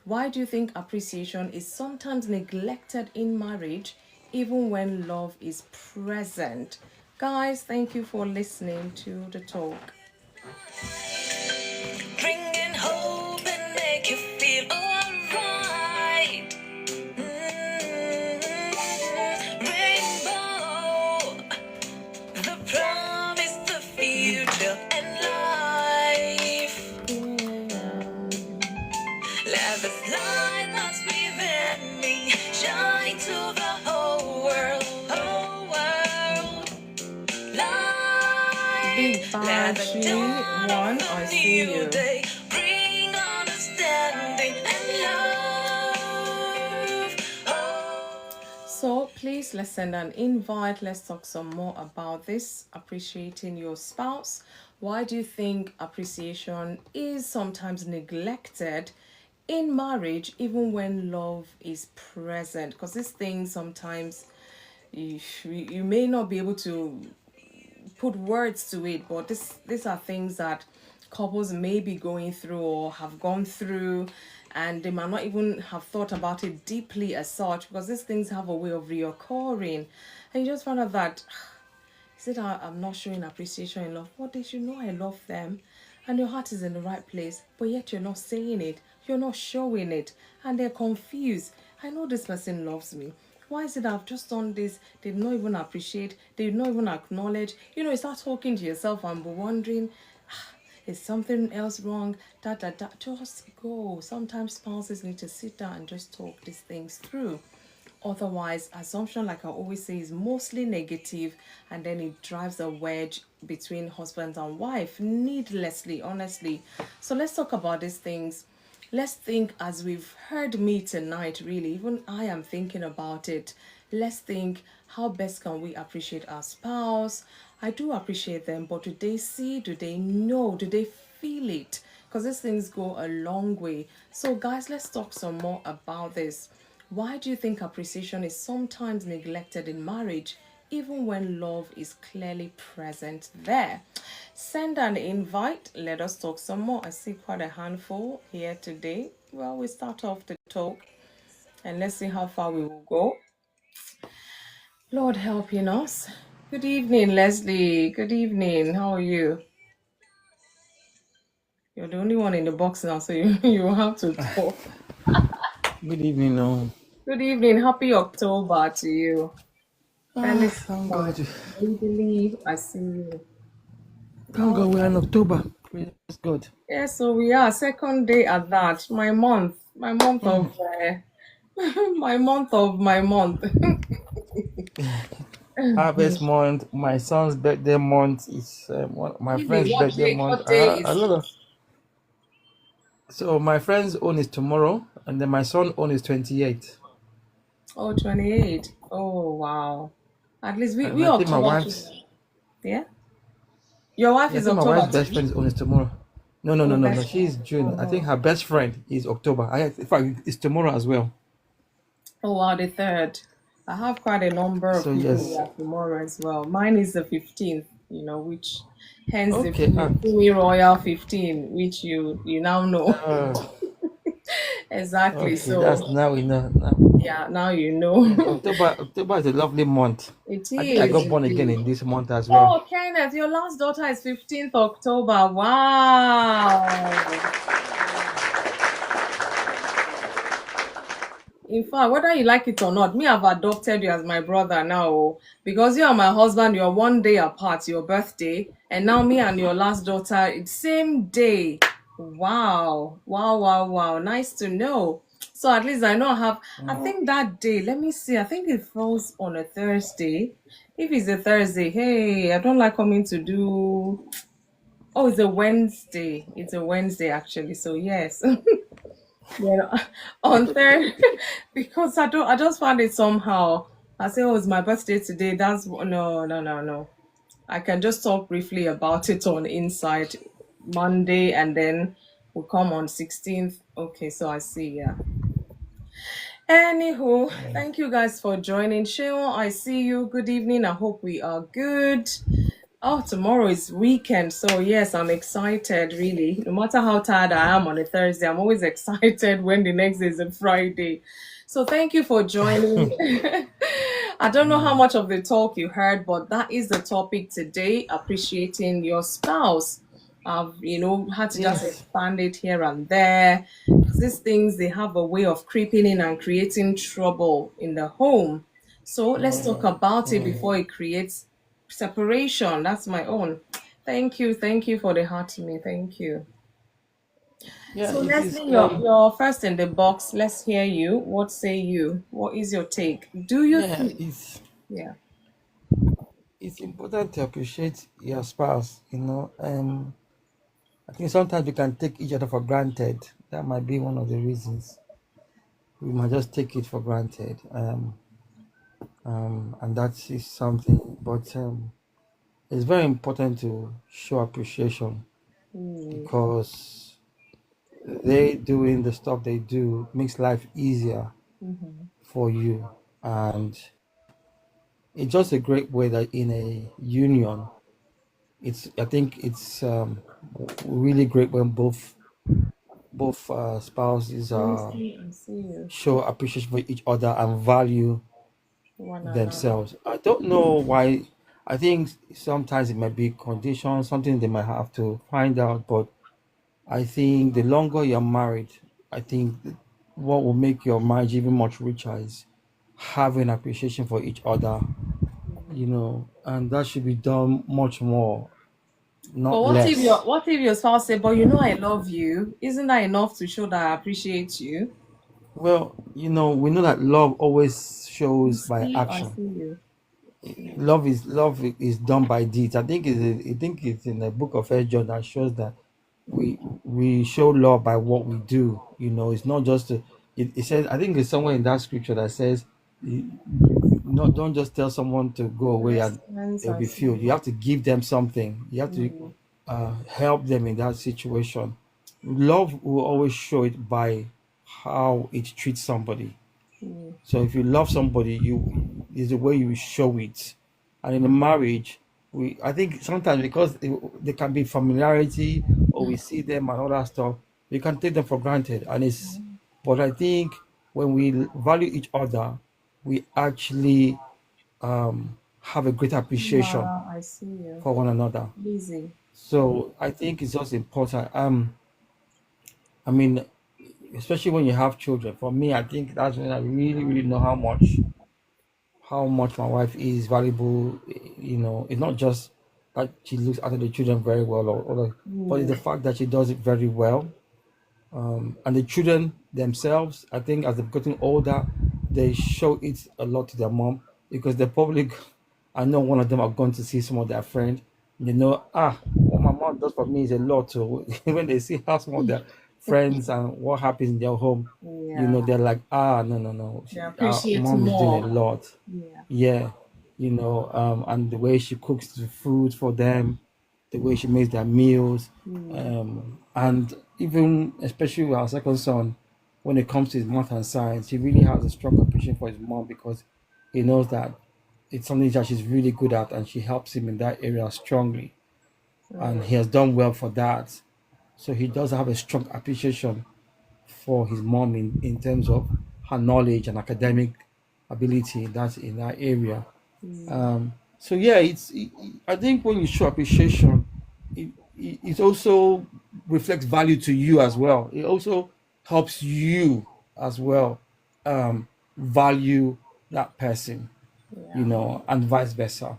Why do you think appreciation is sometimes neglected in marriage, even when love is present? Guys, thank you for listening to the talk. Bringing hope and make you feel alright. Rainbow, the promise, the future, and life. Let this light that's within me shine to the whole world, whole world. Light, Big let the Banshee dawn one, of I a see new you. day bring understanding and love. So please, let's send an invite. Let's talk some more about this, appreciating your spouse. Why do you think appreciation is sometimes neglected in marriage, even when love is present? Because this thing sometimes you may not be able to put words to it, but these are things that couples may be going through or have gone through, and they might not even have thought about it deeply as such, because these things have a way of reoccurring, and you just find out that is it I'm not showing appreciation in love. What did you know? I love them, and your heart is in the right place, but yet you're not saying it, you're not showing it, and they're confused. I know this person loves me. Why is it I've just done this? They did not even appreciate, they did not even acknowledge. You start talking to yourself and be wondering, is something else wrong? Just go. Sometimes spouses need to sit down and just talk these things through. Otherwise, assumption, like I always say, is mostly negative, and then it drives a wedge between husband and wife needlessly, honestly. So let's talk about these things. Let's think, as we've heard me tonight, really, even I am thinking about it. Let's think, how best can we appreciate our spouse? I do appreciate them, but do they see? Do they know? Do they feel it? Because these things go a long way. So, guys, let's talk some more about this. Why do you think appreciation is sometimes neglected in marriage, even when love is clearly present there? Send an invite. Let us talk some more. I see quite a handful here today. Well, we start off the talk and let's see how far we will go. Lord helping us. Good evening, Leslie. Good evening. How are you? You're the only one in the box now, so you will have to talk. Good evening. Good evening. Happy October to you. Feliz Thank God. believe I see you. Thank God we're in October. Praise God. Yeah, so we are second day at that. My month of my month. Harvest month. My son's birthday month is my Really, friend's what birthday day? month. What day A is lot it? of. So my friend's own is tomorrow, and then my son's own is 28th. Oh, 28. Oh, wow. At least we And we I think my October wife's. too. Yeah. Your wife Yeah, I is think my wife's October best too. friend's own is tomorrow. No, no, no, Oh, no, no. best friend. She's June. I think Oh, her best friend is October. In fact, it's tomorrow as well. oh wow, the third. I have quite a number of So people yes. who are tomorrow as well. Mine is the 15th, which hence the Okay. FunmiRoyal 15, which you now know. Uh, Exactly. okay. So That's now we know. Now. yeah, now you know. Yes, October is a lovely month. It I think I is got born again indeed. in this month as well. Oh, Kenneth, your last daughter is 15th October. Wow. In fact, whether you like it or not, me, I've adopted you as my brother now. Because you and my husband, you're one day apart, your birthday. And now me and your last daughter, it's same day. Wow. Wow, wow, wow. Nice to know. So at least I know I think that day, let me see, I think it falls on a Thursday. If it's a Thursday, hey, I don't like coming to do. Oh, it's a Wednesday. It's a Wednesday, actually. So yes. On third, because I just found it somehow. I say, oh, it's my birthday today. That's no, no, no, no. I can just talk briefly about it on Inside Monday, and then we'll come on 16th. Okay, so I see, yeah. Anywho, thank you guys for joining. Sheon, I see you. Good evening. I hope we are good. Oh, tomorrow is weekend, so yes, I'm excited really. No matter how tired I am on a Thursday, I'm always excited when the next day is a Friday. So thank you for joining. I don't know how Mm. much of the talk you heard, but that is the topic today, appreciating your spouse. I've, had to just Yes. expand it here and there because these things, they have a way of creeping in and creating trouble in the home. So let's talk about it Mm. before it creates separation. That's my own. Thank you. Thank you for the heart to me. Thank you. Yeah, So it is. Leslie, you're first in the box. Let's hear you. What say you? What is your take? Do you Yeah, think? Yeah. it's important to appreciate your spouse. I think sometimes we can take each other for granted. That might be one of the reasons we might just take it for granted. And that is something. But it's very important to show appreciation Mm, because they doing the stuff they do makes life easier mhm, for you, and it's just a great way that in a union, I think it's really great when both spouses I see you. show appreciation for each other and value One another. themselves. I don't know why. I think sometimes it might be conditions, something they might have to find out. But I think the longer you're married, I think what will make your marriage even much richer is having appreciation for each other, and that should be done much more, But not less. what if your spouse say, "But I love you"? Isn't that enough to show that I appreciate you? Well, we know that love always You shows by see, I action. see you. Yeah. Love is done by deeds. I think it's in the book of First John that shows that we show love by what we do. It's not just it says, I think it's somewhere in that scripture that says, not don't just tell someone to go away Blessed and hands, they'll I be see filled. You you. have to give them something. You have to Mm, help them in that situation. Love will always show it by how it treats somebody. mm, So if you love somebody, you is the way you show it. And in a marriage, we I think sometimes because there can be familiarity, or we see them and all that stuff, we can take them for granted. But I think when we value each other, we actually have a great appreciation I see you. for one another. Busy. So I think it's just important. I mean, especially when you have children. For me, I think that's when I really, really know how much my wife is valuable. It's not just that she looks after the children very well, but it's Mm, the fact that she does it very well. And the children themselves, I think, as they've gotten older, they show it a lot to their mom because they probably, I know one of them are going to see some of their friends. What my mom does for me is a lot. So when they see how some of their friends and what happens in their home, yeah. they're like, no, no, no, They our appreciate mom is doing a more. lot. Yeah. Yeah, and the way she cooks the food for them, the way she makes their meals, Mm, and even especially with our second son, when it comes to his math and science, he really has a strong appreciation for his mom because he knows that it's something that she's really good at, and she helps him in that area strongly, and mm, he has done well for that. So he does have a strong appreciation for his mom in terms of her knowledge and academic ability that's in that area. mm, So yeah, I think when you show appreciation, it also reflects value to you as well. It also helps you as well value that person, yeah. and vice versa.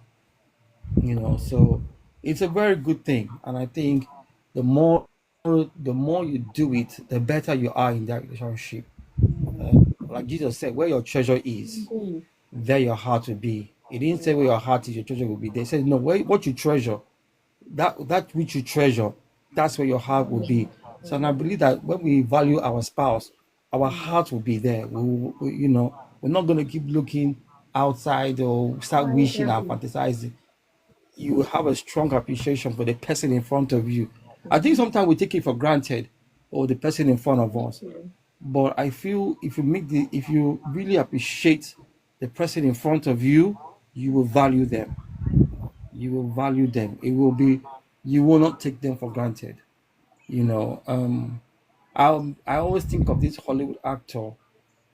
So it's a very good thing, and I think the more the more you do it, the better you are in that relationship. Like Jesus said, where your treasure is, Indeed. there your heart will be. He didn't say where Yeah. your heart is, your treasure will be. They said, no, what you treasure, that which you treasure, that's where your heart will be. So, and I believe that when we value our spouse, our heart will be there. We're not going to keep looking outside or start I wishing get and you. fantasizing. You will have a strong appreciation for the person in front of you. I think sometimes we take it for granted, or the person in front of us. Okay. But I feel if you really appreciate the person in front of you, you will value them. you will value them. It will be, you will not take them for granted. You know, I always think of this Hollywood actor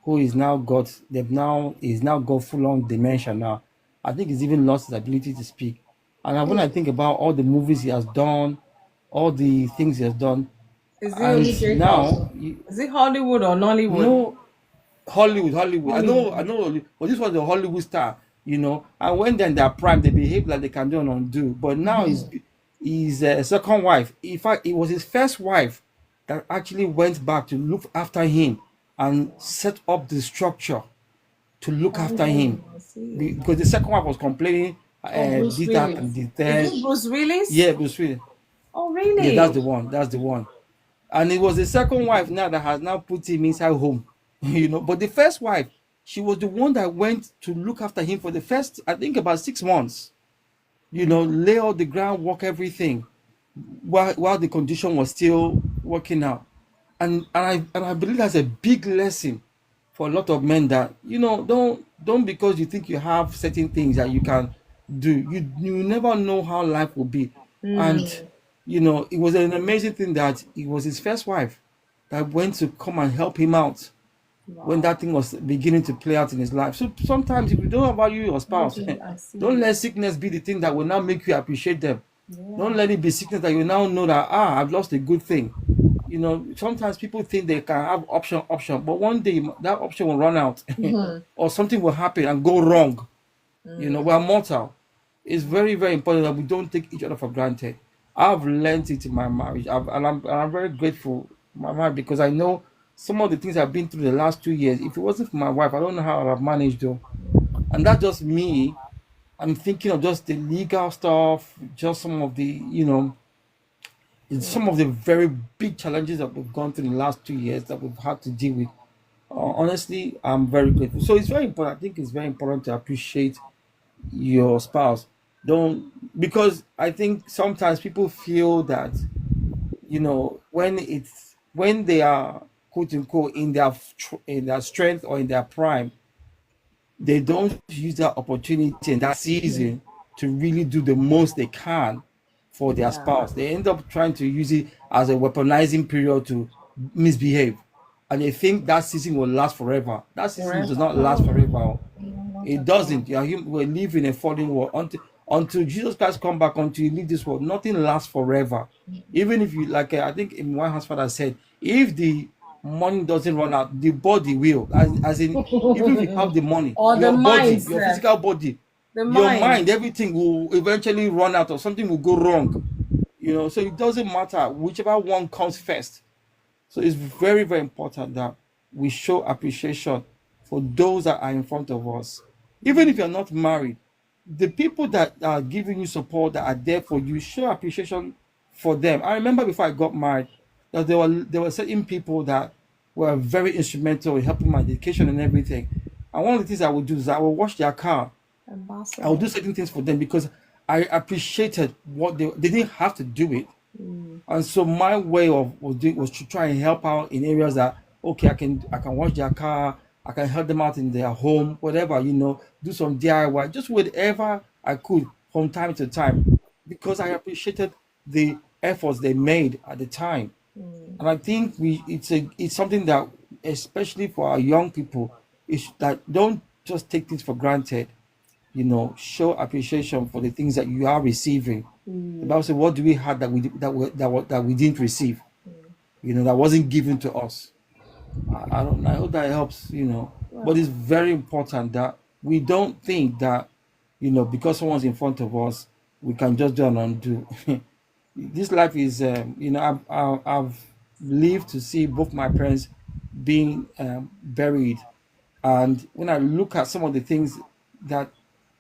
who is now got, they've now is now got full on dementia now. I think he's even lost his ability to speak. And when I think about all the movies he has done, all the things he has done, Is he and only Jacob? now Is it Hollywood or Nollywood? no, Hollywood. I Hollywood. know, but this was the Hollywood star, you know. And when they're in their prime, they behave like they can do and undo. But now he's a second wife. In fact, it was his first wife that actually went back to look after him and set up the structure to look after him. Oh, I see. Because the second wife was complaining, Oh, Bruce did that Willis. and did Is that. it Bruce Willis? Yeah, Bruce Willis. Oh, Yeah, really? that's the one. That's the one. And it was the second wife now that has now put him inside home, you know. But the first wife, she was the one that went to look after him for the first, I think, about 6 months. You know, lay all the groundwork, everything, while the condition was still working out. And I believe that's a big lesson for a lot of men, that don't because you think you have certain things that you can do, you never know how life will be. And it was an amazing thing that it was his first wife that went to come and help him out when Wow. that thing was beginning to play out in his life. So sometimes if you don't value your spouse, Okay, I don't see. let sickness be the thing that will now make you appreciate them. Don't Yeah. let it be sickness that you now know that, I've lost a good thing. Sometimes people think they can have option, but one day that option will run out, or something will happen and go wrong. We're mortal. It's very, very important that we don't take each other for granted. I've learned it in my marriage, and I'm very grateful for my marriage, because I know some of the things I've been through the last 2 years. If it wasn't for my wife, I don't know how I'd have managed though. And that's just me. I'm thinking of just the legal stuff, just some of some of the very big challenges that we've gone through in the last 2 years that we've had to deal with. Honestly, I'm very grateful. So it's very important. I think it's very important to appreciate your spouse. Don't, because I think sometimes people feel that when they are quote unquote in their strength or in their prime, they don't use that opportunity and that season to really do the most they can for their Yeah. spouse. They end up trying to use it as a weaponizing period to misbehave. And they think that season will last forever. That season does Forever. not last No, forever. no, not It at all. doesn't. We're living in a fallen world until Jesus Christ come back, until you leave this world. Nothing lasts forever. Even if you, like, I think in one house father said, if the money doesn't run out, the body will. As in, even if you have the money, Or the your body, your mindset. physical body, The your mind. mind, everything will eventually run out, or something will go wrong. So it doesn't matter whichever one comes first. So it's very, very important that we show appreciation for those that are in front of us. Even if you're not married, the people that are giving you support, that are there for you, show appreciation for them. I remember before I got married that there were certain people that were very instrumental in helping my education and everything. And one of the things I would do is I would wash their car. I would Ambassador. do certain things for them because I appreciated what they didn't have to do it. And so my way of doing was to try and help out in areas that, okay, I can wash their car, I can help them out in their home, whatever, do some DIY, just whatever I could from time to time, because I appreciated the efforts they made at the time. And I think it's something that, especially for our young people, is that don't just take things for granted. Show appreciation for the things that you are receiving. The Bible says, "What do we have that we didn't receive? That wasn't given to us." I don't. I hope that helps. But it's very important that we don't think that because someone's in front of us, we can just do and undo. This life is, I've lived to see both my parents being buried, and when I look at some of the things that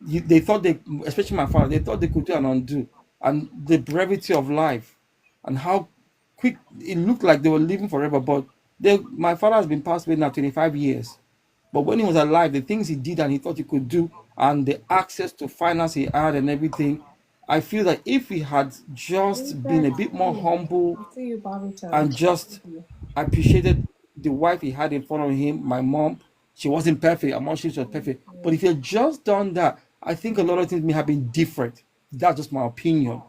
they thought especially my father, they thought they could do and undo, and the brevity of life, and how quick it looked like they were living forever. But my father has been passed away now 25 years. But when he was alive, the things he did and he thought he could do, and the access to finance he had and everything, I feel that if he had just been a bit more humble I see you, Barrington. and just appreciated the wife he had in front of him, my mom. She wasn't perfect. I'm not sure she was perfect. But if he had just done that, I think a lot of things may have been different. That's just my opinion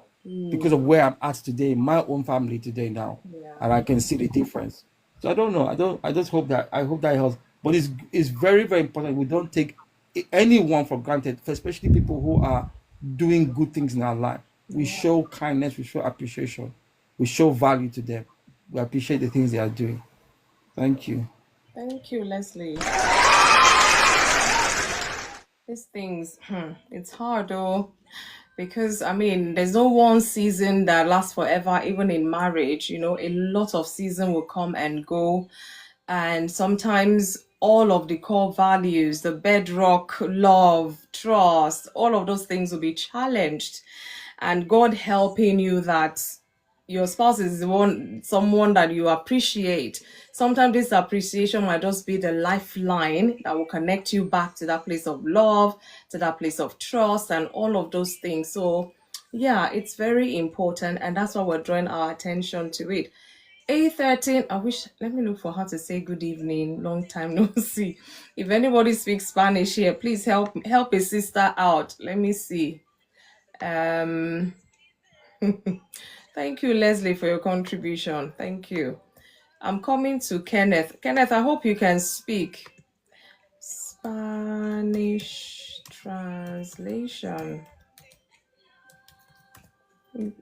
because of where I'm at today, my own family today now, Yeah. and I can see the difference. So I don't know. I don't. I just hope that I hope that helps. But it's very very important. We don't take anyone for granted, especially people who are doing good things in our life. We Yeah. show kindness. We show appreciation. We show value to them. We appreciate the things they are doing. Thank you. Thank you, Leslie. These things, it's hard though, because I mean, there's no one season that lasts forever, even in marriage. You know, a lot of season will come and go, and sometimes all of the core values, the bedrock, love, trust, all of those things will be challenged, and God helping you that your spouse is the one someone that you appreciate. Sometimes this appreciation might just be the lifeline that will connect you back to that place of love, to that place of trust, and all of those things. So yeah, it's very important, and that's why we're drawing our attention to it. A13, I wish, let me look for how to say good evening. Long time no see. If anybody speaks Spanish here, please help a sister out. Let me see. Um Thank you, Leslie, for your contribution. Thank you. I'm coming to Kenneth. Kenneth, I hope you can speak. Spanish translation.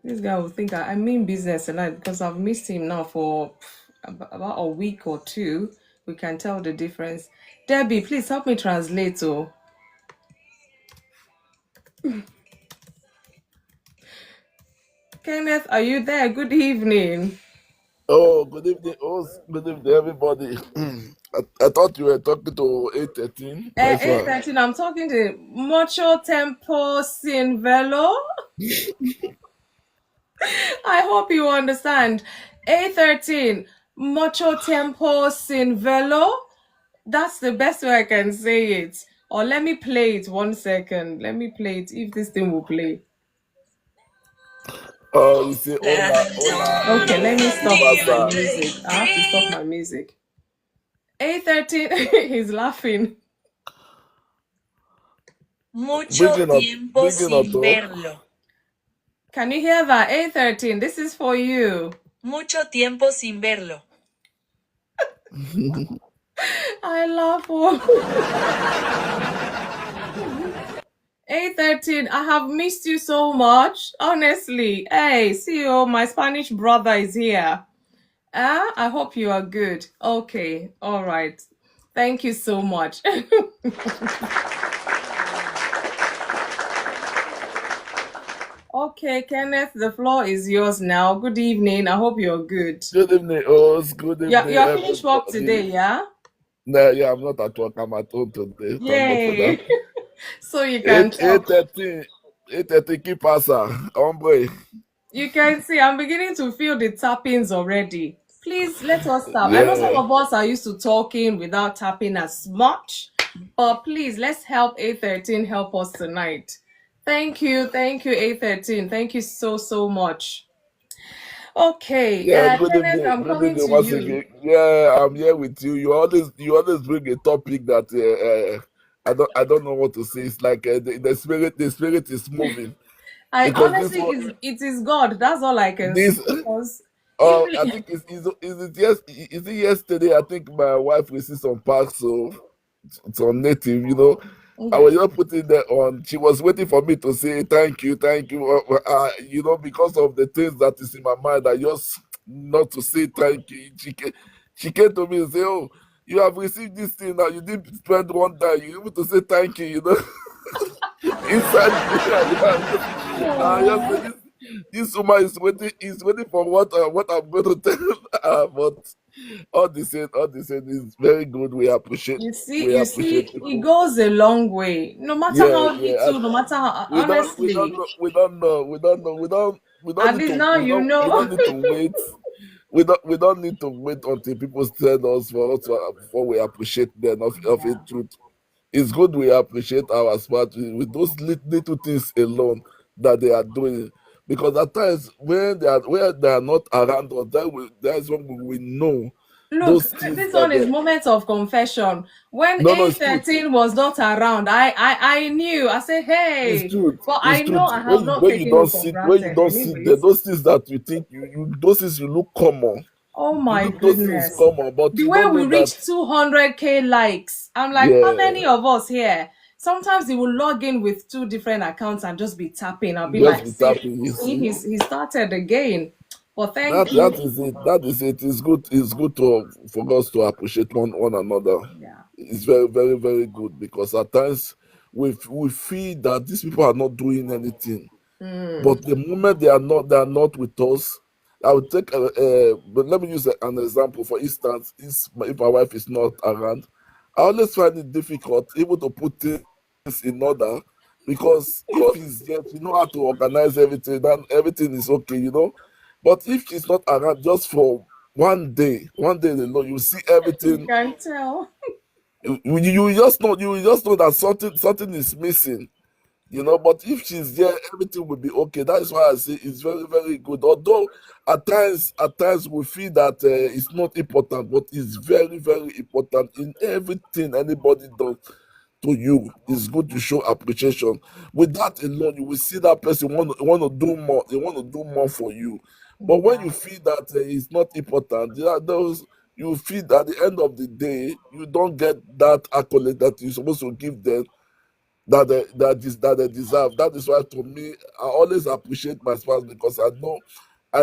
This guy will think I mean business tonight because I've missed him now for about a week or two. We can tell the difference. Debbie, please help me translate. Oh, Kenneth, are you there? Good evening. Oh, good evening. Oh, good evening, everybody. I thought you were talking to 813. That's why. 813, I'm talking to Mucho Tempo Sin Velo. I hope you understand. A13, mucho tiempo sin velo. That's the best way I can say it. Or let me play it 1 second. Let me play it if this thing will play. Oh, you say hola, hola. Okay, let me ¿Qué stop my pasa? music. I have to stop my music. A13, he's laughing. Mucho Bringing up, tiempo bringing up sin talk. verlo. Can you hear that? A13, this is for you. Mucho tiempo sin verlo. I love you. A13, I have missed you so much. Honestly. Hey, see you. My Spanish brother is here. I hope you are good. Okay, all right. Thank you so much. Okay, Kenneth, the floor is yours now. Good evening. I hope you're good. Good evening, host. Good evening, You're finished work today, everybody. yeah? Nah, yeah, I'm not at work. I'm at home today. Thank God for that. Yay. So you can 8, talk. 813. 813, ¿qué pasa? Hombre. You can see I'm beginning to feel the tappings already. Please let us tap. I know some Yeah. of us are used to talking without tapping as much, but please let's help A13 help us tonight. Thank you, A13. Thank you so much. Okay, Yeah, good Kenneth, evening. I'm Good coming evening to once you. again. Yeah, I'm here with you. You always bring a topic that I don't know what to say. It's like the spirit is moving I because this honestly, one it is God. That's all I can say this because even I think is it yesterday? I think my wife received some packs, so some native, I okay, was just putting that on. She was waiting for me to say thank you. Because of the things that is in my mind, I just not to say thank you. She came to me and say, "Oh, you have received this thing now. You didn't spend one time. You able to say thank you, inside me." I just said, this woman is waiting for what I'm going to tell her. But all the same is very good. We appreciate we you appreciate see, it people. goes a long way. No matter Yeah, how yeah. And little, no matter how we don't honestly, know, we don't at need least to now we you don't we don't know. need to wait. We don't need to wait until people tell us for us before we appreciate them of Yeah, it truth. It's good we appreciate our spouse with those little things alone that they are doing. Because at times when they are not around us, that's when we know. Look, Those things this that one is they, moment of confession. When no, no, it's true. A13 was not around, I knew. I said, It's hey, true. but I It's know true. I have not When you taken don't you for sit, when you granted. don't sit there, Anyways, those things that you think you those things you look common. oh You my look those things goodness. common, but The you way don't we know that. reached 200K likes, I'm like, how Yeah, many of us here? Sometimes he will log in with two different accounts and just be tapping. I'll be just like, be see, tapping. You see, see. he started again. But thank That you. is it. That is it. It's good. It's good to for us to appreciate one another. Yeah. It's very very very good because at times we feel that these people are not doing anything, but the moment they are not with us. I would take but let me use an example. For instance, if my wife is not around, I always find it difficult even to put things in order because if he's there, you know how to organize everything, then everything is okay, you know. But if she's not around just for one day alone, you see You everything. can tell. You just know that something is missing, you know. But if she's there, everything will be okay. That is why I say it's very very good. Although at times we feel that it's not important, but it's very very important in everything anybody does to you. It's good to show appreciation. With that alone, you will see that person want to do more. They want to do more for you. But when Yeah. you feel that it's not important, there are those you feel that at the end of the day you don't get that accolade that you're supposed to give them that they deserve. That is why to me, I always appreciate my spouse because I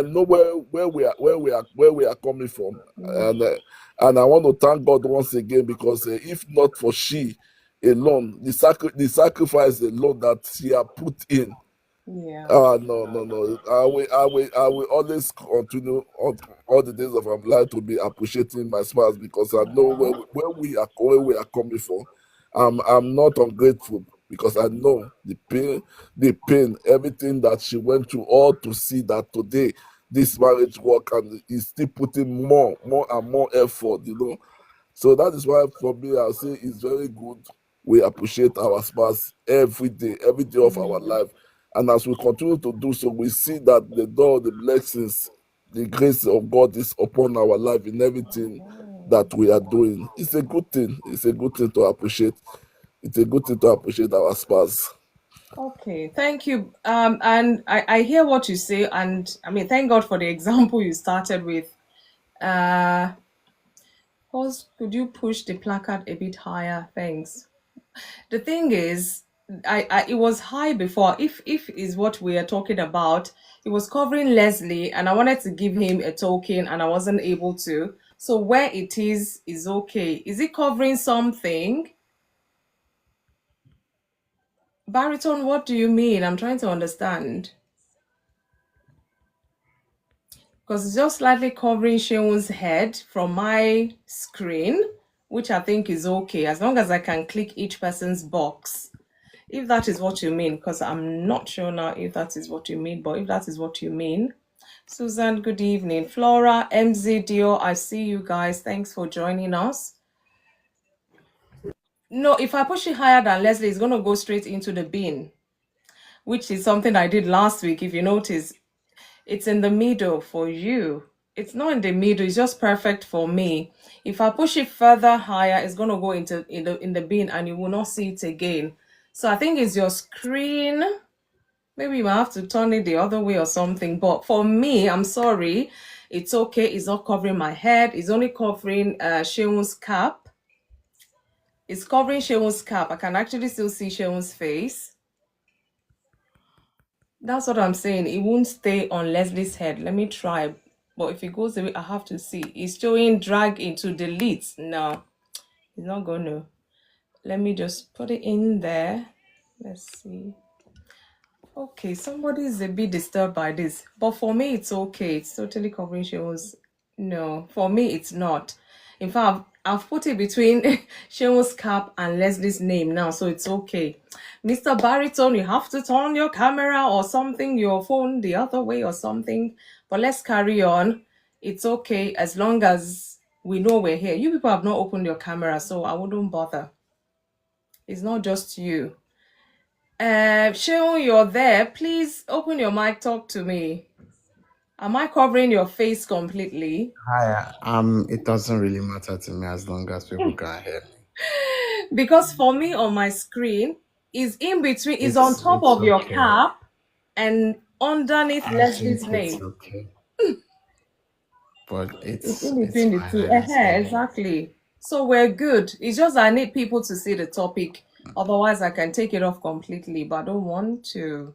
know where we are coming from, Mm, and I want to thank God once again because if not for she alone, the sacrifice alone that she had put in, yeah. no, no, no. I will always continue on all the days of my life to be appreciating my spouse because I know where we are coming from. I'm not ungrateful because I know the pain, everything that she went through, all to see that today this marriage work and is still putting more and more effort, you know. So that is why for me I say it's very good. We appreciate our spouse every day of our life. And as we continue to do so, we see that the door, the blessings, the grace of God is upon our life in everything that we are doing. It's a good thing. It's a good thing to appreciate. It's a good thing to appreciate our spouse. Okay, thank you. And I hear what you say, and I mean, thank God for the example you started with. Uh, Pause, could you push the placard a bit higher? Thanks. The thing is, I it was high before. If is what we are talking about, it was covering Leslie, and I wanted to give him a token, and I wasn't able to. So where it is okay. Is it covering something? Baritone, what do you mean? I'm trying to understand. Because it's just slightly covering Sheun's head from my screen, which I think is okay as long as I can click each person's box. If that is what you mean, because I'm not sure now if that is what you mean, but if that is what you mean. Susan, good evening. Flora, MZ Dio, I see you guys. Thanks for joining us. No, if I push it higher than Leslie, it's going to go straight into the bin, which is something I did last week. If you notice, it's in the middle for you. It's not in the middle, it's just perfect for me. If I push it further higher, it's going to go into in the bin and you will not see it again. So I think it's your screen. Maybe you might have to turn it the other way or something. But for me, I'm sorry. It's okay. It's not covering my head. It's only covering Sheun's cap. It's covering Sheun's cap. I can actually still see Sheun's face. That's what I'm saying. It won't stay on Leslie's head. Let me try. But if it goes away, I have to see. It's showing drag into delete. No, it's not going to. Let me just put it in there. Let's see. Okay, somebody is a bit disturbed by this, but for me it's okay. It's totally covering Sheamus. No, for me it's not. In fact, I've put it between Sheamus cap and Leslie's name now, so it's okay. Mr. Baritone, you have to turn your camera or something, your phone the other way or something. But let's carry on. It's okay as long as we know we're here. You people have not opened your camera, so I wouldn't bother. It's not just you. Sheon, you're there. Please open your mic, talk to me. Am I covering your face completely? Hi, it doesn't really matter to me as long as people can hear me. Because for me on my screen is in between, is on top It's of your okay. cap and underneath I Leslie's think it's name. okay. But It's in it's between the fine. two. I understand. Exactly. So we're good. It's just I need people to see the topic. Otherwise, I can take it off completely, but I don't want to.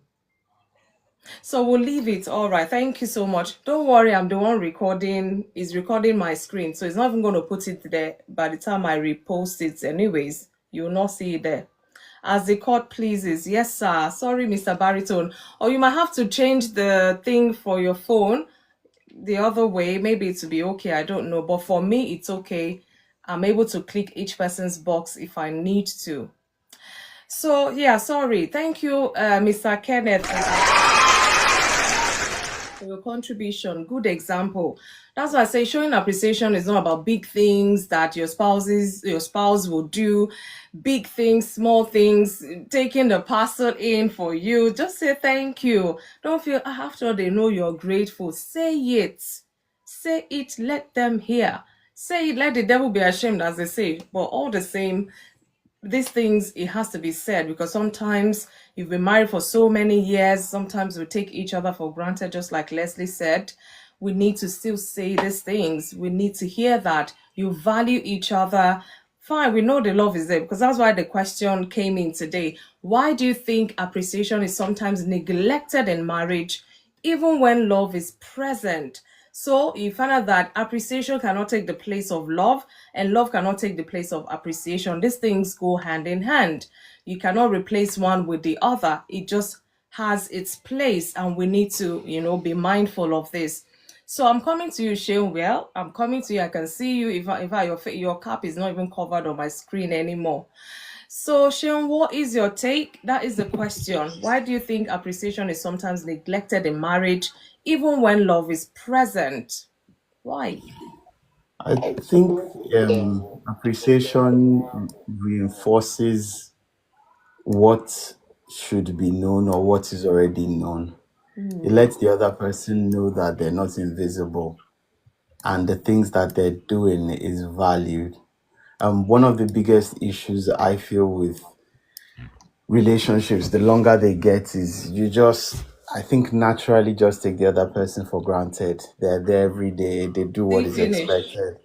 So we'll leave it. All right. Thank you so much. Don't worry, I'm the one recording. Is recording my screen. So it's not even going to put it there by the time I repost it. Anyways, you will not see it there. As the court pleases. Yes, sir. Sorry, Mr. Baritone. Or you might have to change the thing for your phone the other way. Maybe it will be okay. I don't know. But for me, it's okay. I'm able to click each person's box if I need to. So, yeah, sorry. Thank you, Mr. Kenneth, for your contribution. Good example. That's why I say showing appreciation is not about big things that your spouse will do, big things, small things, taking the parcel in for you. Just say thank you. Don't feel after all they know you're grateful. Say it. Say it, let them hear. Say it, let the devil be ashamed, as they say. But all the same, these things, it has to be said, because sometimes you've been married for so many years, sometimes we take each other for granted, just like Leslie said. We need to still say these things. We need to hear that you value each other. Fine, we know the love is there, because that's why the question came in today. Why do you think appreciation is sometimes neglected in marriage even when love is present? So you find out that appreciation cannot take the place of love, and love cannot take the place of appreciation. These things go hand in hand. You cannot replace one with the other. It just has its place, and we need to, be mindful of this. So I'm coming to you, Shane. Well, I'm coming to you. I can see you. If your cap is not even covered on my screen anymore. So, Shane, what is your take? That is the question. Why do you think appreciation is sometimes neglected in marriage, even when love is present? Why? I think appreciation reinforces what should be known or what is already known. It lets the other person know that they're not invisible and the things that they're doing is valued. One of the biggest issues I feel with relationships, the longer they get, is you just, I think, naturally just take the other person for granted. They're there every day, they do what See is finish. expected. See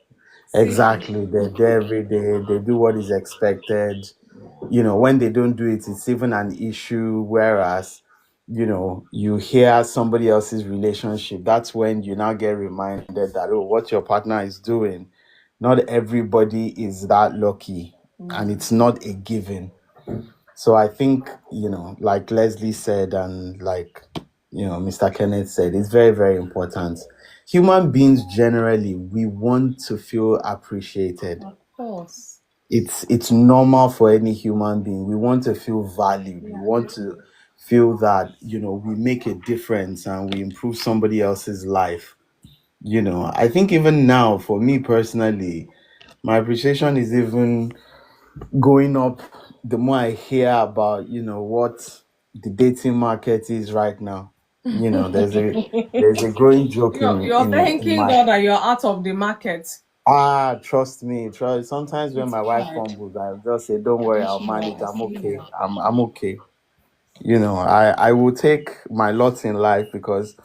finish. Exactly, they're there every day, they do what is expected. When they don't do it, it's even an issue. Whereas, you hear somebody else's relationship, that's when you now get reminded that, oh, what your partner is doing, not everybody is that lucky, and it's not a given. So I think, like Leslie said, and like, Mr. Kenneth said, it's very, very important. Human beings generally, we want to feel appreciated. Of course. It's normal for any human being. We want to feel valued. We Yeah. want to feel that, we make a difference and we improve somebody else's life. I think even now, for me personally, my appreciation is even going up the more I hear about, what the dating market is right now. There's a growing joke You're in thanking my God that you're out of the market. trust me, trust. Sometimes when It's my wife hard. fumbles, I just say, "Don't worry, I'll manage. I'm okay. Yeah. I'm okay." I will take my lot in life because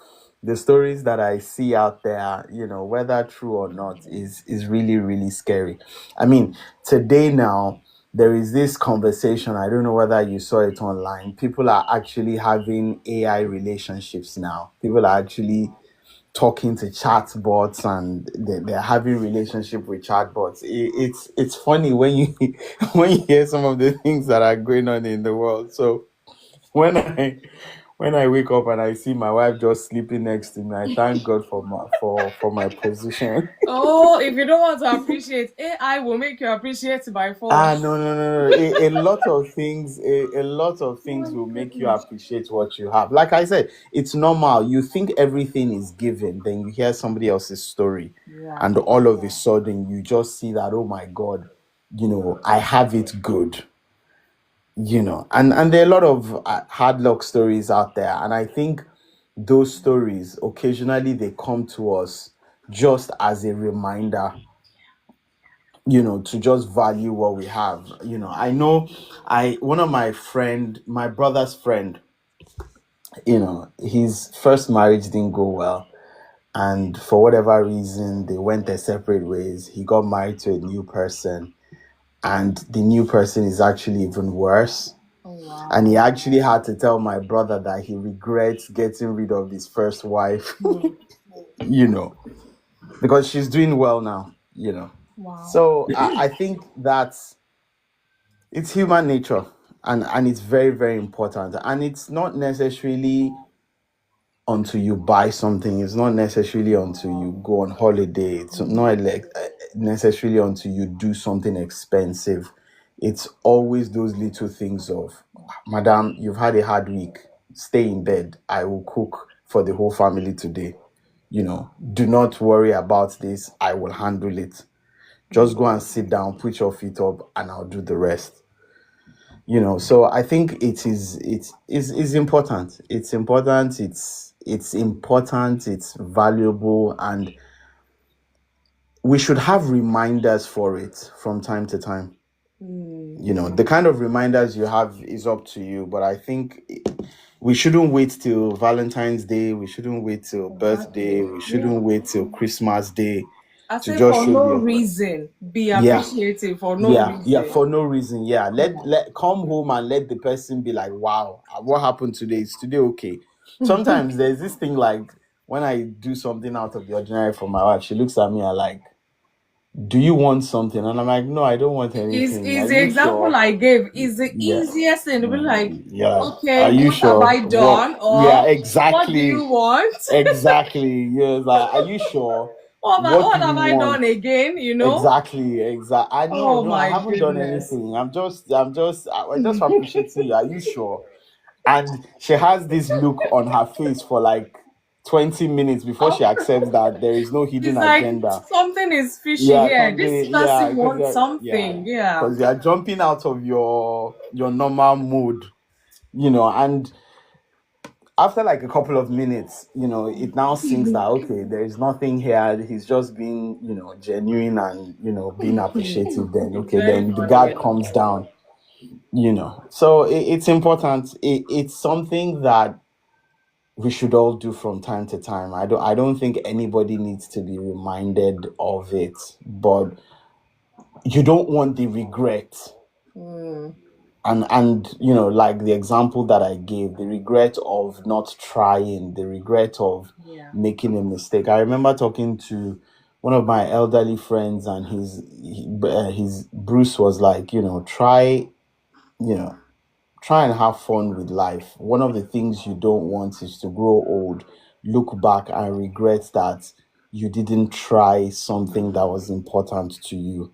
the stories that I see out there, whether true or not, is really, really scary. I mean, today now there is this conversation. I don't know whether you saw it online. People are actually having AI relationships now. People are actually talking to chatbots and they're having relationship with chatbots. It's funny when you when you hear some of the things that are going on in the world. So when I wake up and I see my wife just sleeping next to me, I thank God for my position. Oh, if you don't want to appreciate, AI will make you appreciate by No, force. no, no, no. A lot of things will make you appreciate what you have. Like I said, it's normal. You think everything is given, then you hear somebody else's story, Yeah. and all of a sudden you just see that, oh my God, I have it good. And there are a lot of hard luck stories out there, and I think those stories, occasionally they come to us just as a reminder, to just value what we have. I know one of my brother's friend, his first marriage didn't go well. And for whatever reason, they went their separate ways. He got married to a new person, and the new person is actually even worse. Oh, wow. And he actually had to tell my brother that he regrets getting rid of his first wife, because she's doing well now, Wow. So I think that's it's human nature, and it's very, very important. And it's not necessarily until you buy something, it's not necessarily until you go on holiday, it's not like necessarily until you do something expensive. It's always those little things of, madam, you've had a hard week, stay in bed, I will cook for the whole family today. Do not worry about this, I will handle it. Just go and sit down, put your feet up, and I'll do the rest. So I think it's important. It's important. It's important. It's valuable, and we should have reminders for it from time to time. The kind of reminders you have is up to you, but I think we shouldn't wait till Valentine's Day. We shouldn't wait till birthday. We shouldn't wait till Christmas Day I to say just for show no the reason. Be Yeah. appreciative for no reason. for no reason. Let come home and let the person be like, wow, what happened today? Is today okay? Sometimes there's this thing, like when I do something out of the ordinary for my wife, she looks at me and like, do you want something? And I'm like, no, I don't want anything. Is Are the you example sure? I gave is the Yeah. easiest thing to be like, Yeah. okay, Are you what have sure? I done? Or Yeah, what do exactly. you want? Exactly. Yeah, like, are you sure? What What do have you I want? done again? Exactly. I know, Oh no, I my haven't done goodness. anything. I'm just appreciating you. Are you sure? And she has this look on her face for like 20 minutes before she accepts that there is no hidden It's like agenda. something is fishy Yeah, here. This person because wants something. Yeah. because you're jumping out of your normal mood, and after like a couple of minutes, it now sinks that, okay, there is nothing here. He's just being, genuine and, being appreciative. Then, okay, Very then the funny. guard comes down, So it's important. It's something that we should all do from time to time. I don't think anybody needs to be reminded of it, but you don't want the regret. And like the example that I gave, the regret of not trying, the regret of making a mistake. I remember talking to one of my elderly friends, and his Bruce was like, try and have fun with life. One of the things you don't want is to grow old, look back and regret that you didn't try something that was important to you.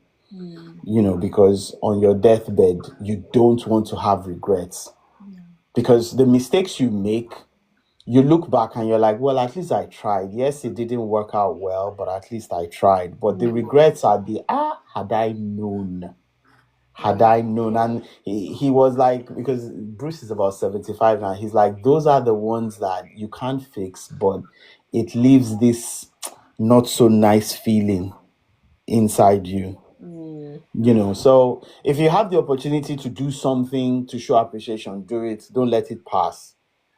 Because on your deathbed, you don't want to have regrets. Because the mistakes you make, you look back and you're like, well, at least I tried. Yes, it didn't work out well, but at least I tried. But the regrets are had I known. Had I known. And he was like, because Bruce is about 75 now, he's like, those are the ones that you can't fix, but it leaves this not so nice feeling inside you. So if you have the opportunity to do something to show appreciation, do it. Don't let it pass,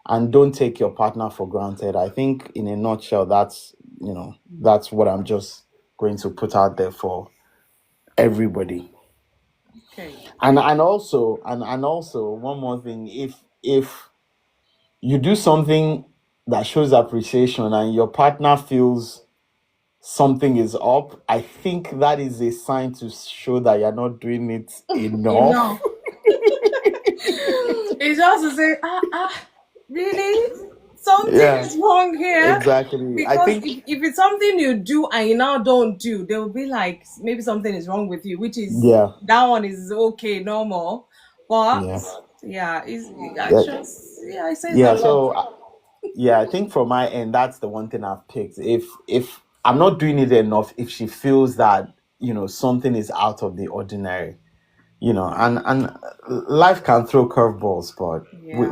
and don't take your partner for granted. I think in a nutshell, that's what I'm just going to put out there for everybody. Okay. And also one more thing, if you do something that shows appreciation and your partner feels something is up, I think that is a sign to show that you're not doing it enough. It's just to say, really? Something is wrong here. Exactly. Because I think if it's something you do and you now don't do, they will be like, maybe something is wrong with you, which is that one is okay, normal. But I say I think from my end, that's the one thing I've picked. If I'm not doing it enough, if she feels that something is out of the ordinary, and life can throw curveballs, but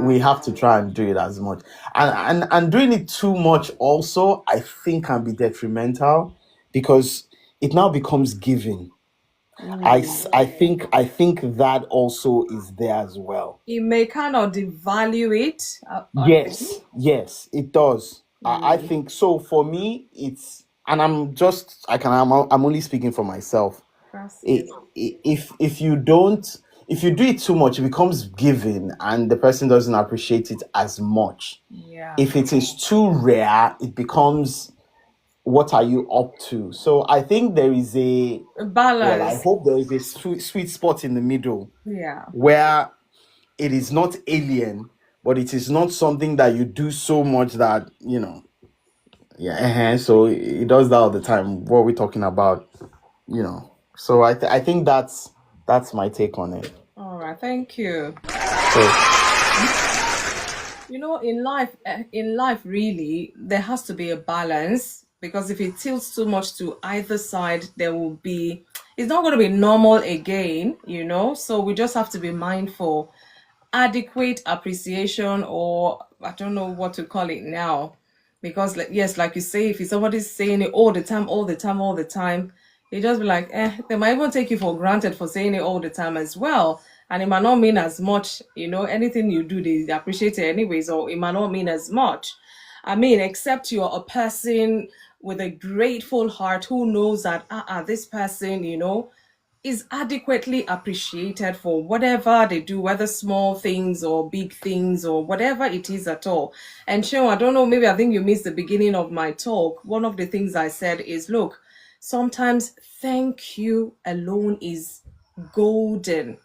we Yeah. have to try and do it as much. And doing it too much also, I think, can be detrimental, because it now becomes giving. I think that also is there as well. It may kind of devalue it, I think. Yes, it does. I think so. For me, it's, and I'm only speaking for myself. Gracias. If you don't, if you do it too much, it becomes giving, and the person doesn't appreciate it as much. Yeah. If it is too rare, it becomes, what are you up to? So I think there is a, well, I Balance. hope there is a sweet spot in the middle, Yeah. where it is not alien, but it is not something that you do so much that, so it does that all the time. What we're talking about, So I think that's my take on it. All right. Thank you. So In life, really, there has to be a balance, because if it tilts too much to either side, it's not going to be normal again. So we just have to be mindful. Adequate appreciation, or I don't know what to call it now, because yes, like you say, if somebody's saying it all the time, all the time, all the time, it just be like, they might even take you for granted for saying it all the time as well, and it might not mean as much. Anything you do, they appreciate it anyways, or it might not mean as much. I mean, except you're a person with a grateful heart who knows that this person, is adequately appreciated for whatever they do, whether small things or big things or whatever it is at all. And Sean, I don't know, maybe I think you missed the beginning of my talk. One of the things I said is, look, sometimes thank you alone is golden.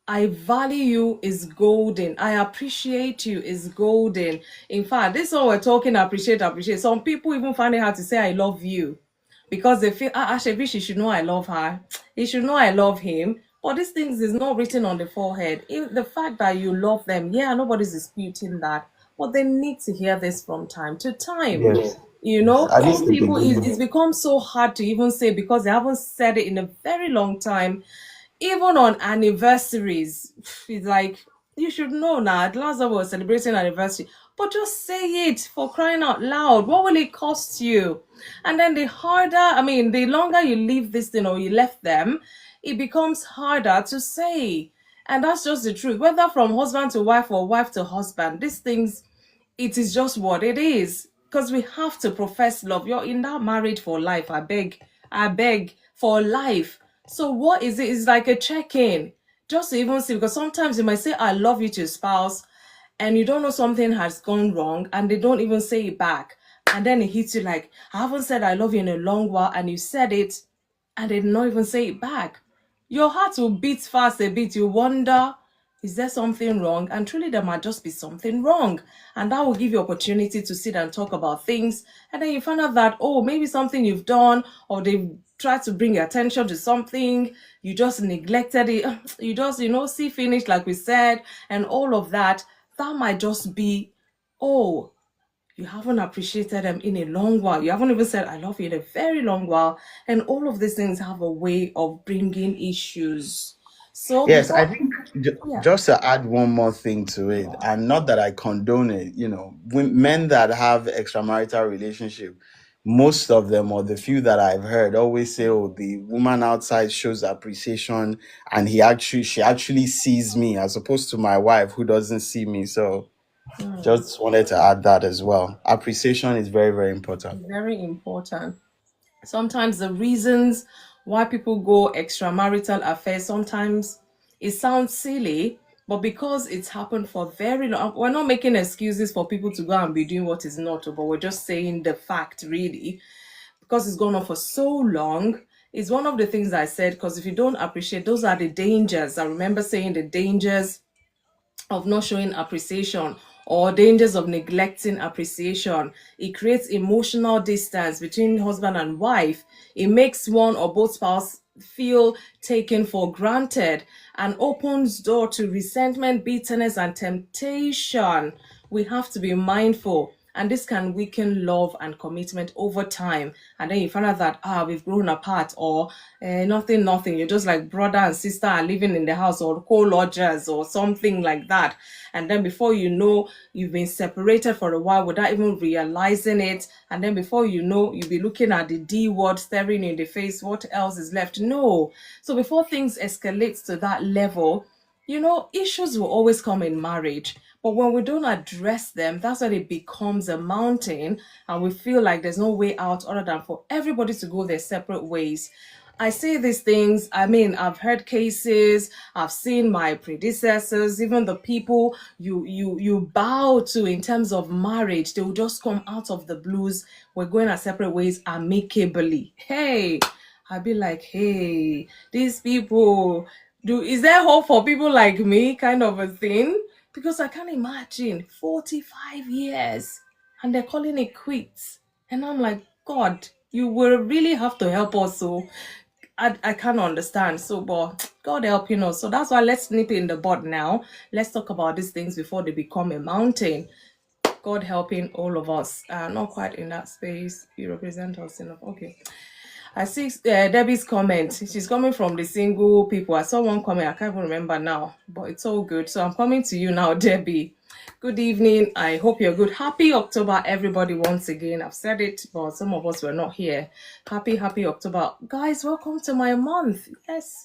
I value you is golden. I appreciate you is golden. In fact, this is what we're talking, appreciate. Some people even find it hard to say I love you, because they feel, Shebi, she should know I love her. He should know I love him. But these things is not written on the forehead. The fact that you love them, yeah, nobody's disputing that. But they need to hear this from time to time. yes, yes. At least Some the people, beginning. it's become so hard to even say, because they haven't said it in a very long time. Even on anniversaries, it's like, you should know now. At last time we were celebrating anniversary, but just say it, for crying out loud. What will it cost you? And then the longer you leave this thing, or you left them, it becomes harder to say. And that's just the truth. Whether from husband to wife or wife to husband, these things, it is just what it is. Because we have to profess love. You're in that marriage for life. I beg for life. So what is it? It's like a check-in. Just to even see, because sometimes you might say I love you to your spouse, and you don't know something has gone wrong, and they don't even say it back. And then it hits you like, I haven't said I love you in a long while, and you said it, and they did not even say it back. Your heart will beat fast a bit. You wonder, is there something wrong? And truly, there might just be something wrong. And that will give you opportunity to sit and talk about things. And then you find out that, maybe something you've done, or they've tried to bring your attention to something, you just neglected it. You just, see finish, like we said, and all of that. That might just be, you haven't appreciated them in a long while. You haven't even said, I love you in a very long while. And all of these things have a way of bringing issues. So Yes, I before, think yeah. just to add one more thing to it, and not that I condone it, men that have extramarital relationship, most of them, or the few that I've heard, always say, "Oh, the woman outside shows appreciation, and she actually sees me, as opposed to my wife who doesn't see me." So, just wanted to add that as well. Appreciation is very, very important. Very important. Sometimes the reasons why people go extramarital affairs, sometimes it sounds silly, but because it's happened for very long, we're not making excuses for people to go and be doing what is not, but we're just saying the fact, really, because it's gone on for so long. Is one of the things I said, because if you don't appreciate, those are the dangers. I remember saying the dangers of not showing appreciation, or dangers of neglecting appreciation. It creates emotional distance between husband and wife. It makes one or both spouse feel taken for granted, and opens door to resentment, bitterness, and temptation. We have to be mindful. and this can weaken love and commitment over time. And then you find out that we've grown apart, or nothing. You're just like brother and sister are living in the house, or co-lodgers or something like that. And then before you know, you've been separated for a while without even realizing it. And then before you know, you'll be looking at the D word staring you in the face. What else is left? No. So before things escalate to that level, issues will always come in marriage. But when we don't address them, that's when it becomes a mountain, and we feel like there's no way out other than for everybody to go their separate ways. I say these things, I mean, I've heard cases, I've seen my predecessors, even the people you bow to in terms of marriage, they will just come out of the blues. We're going our separate ways amicably. Hey, I'd be like, hey, these people, is there hope for people like me, kind of a thing? Because I can't imagine 45 years and they're calling it quits. And I'm like, God, you will really have to help us. So I can't understand. So, but God help, So that's why let's nip it in the bud now. Let's talk about these things before they become a mountain. God helping all of us. Not quite in that space. You represent us enough. Okay. I see Debbie's comment. She's coming from the single people. I saw one comment. I can't even remember now, but it's all good. So I'm coming to you now, Debbie. Good evening. I hope you're good. Happy October, everybody, once again. I've said it, but some of us were not here. Happy October. Guys, welcome to my month. Yes.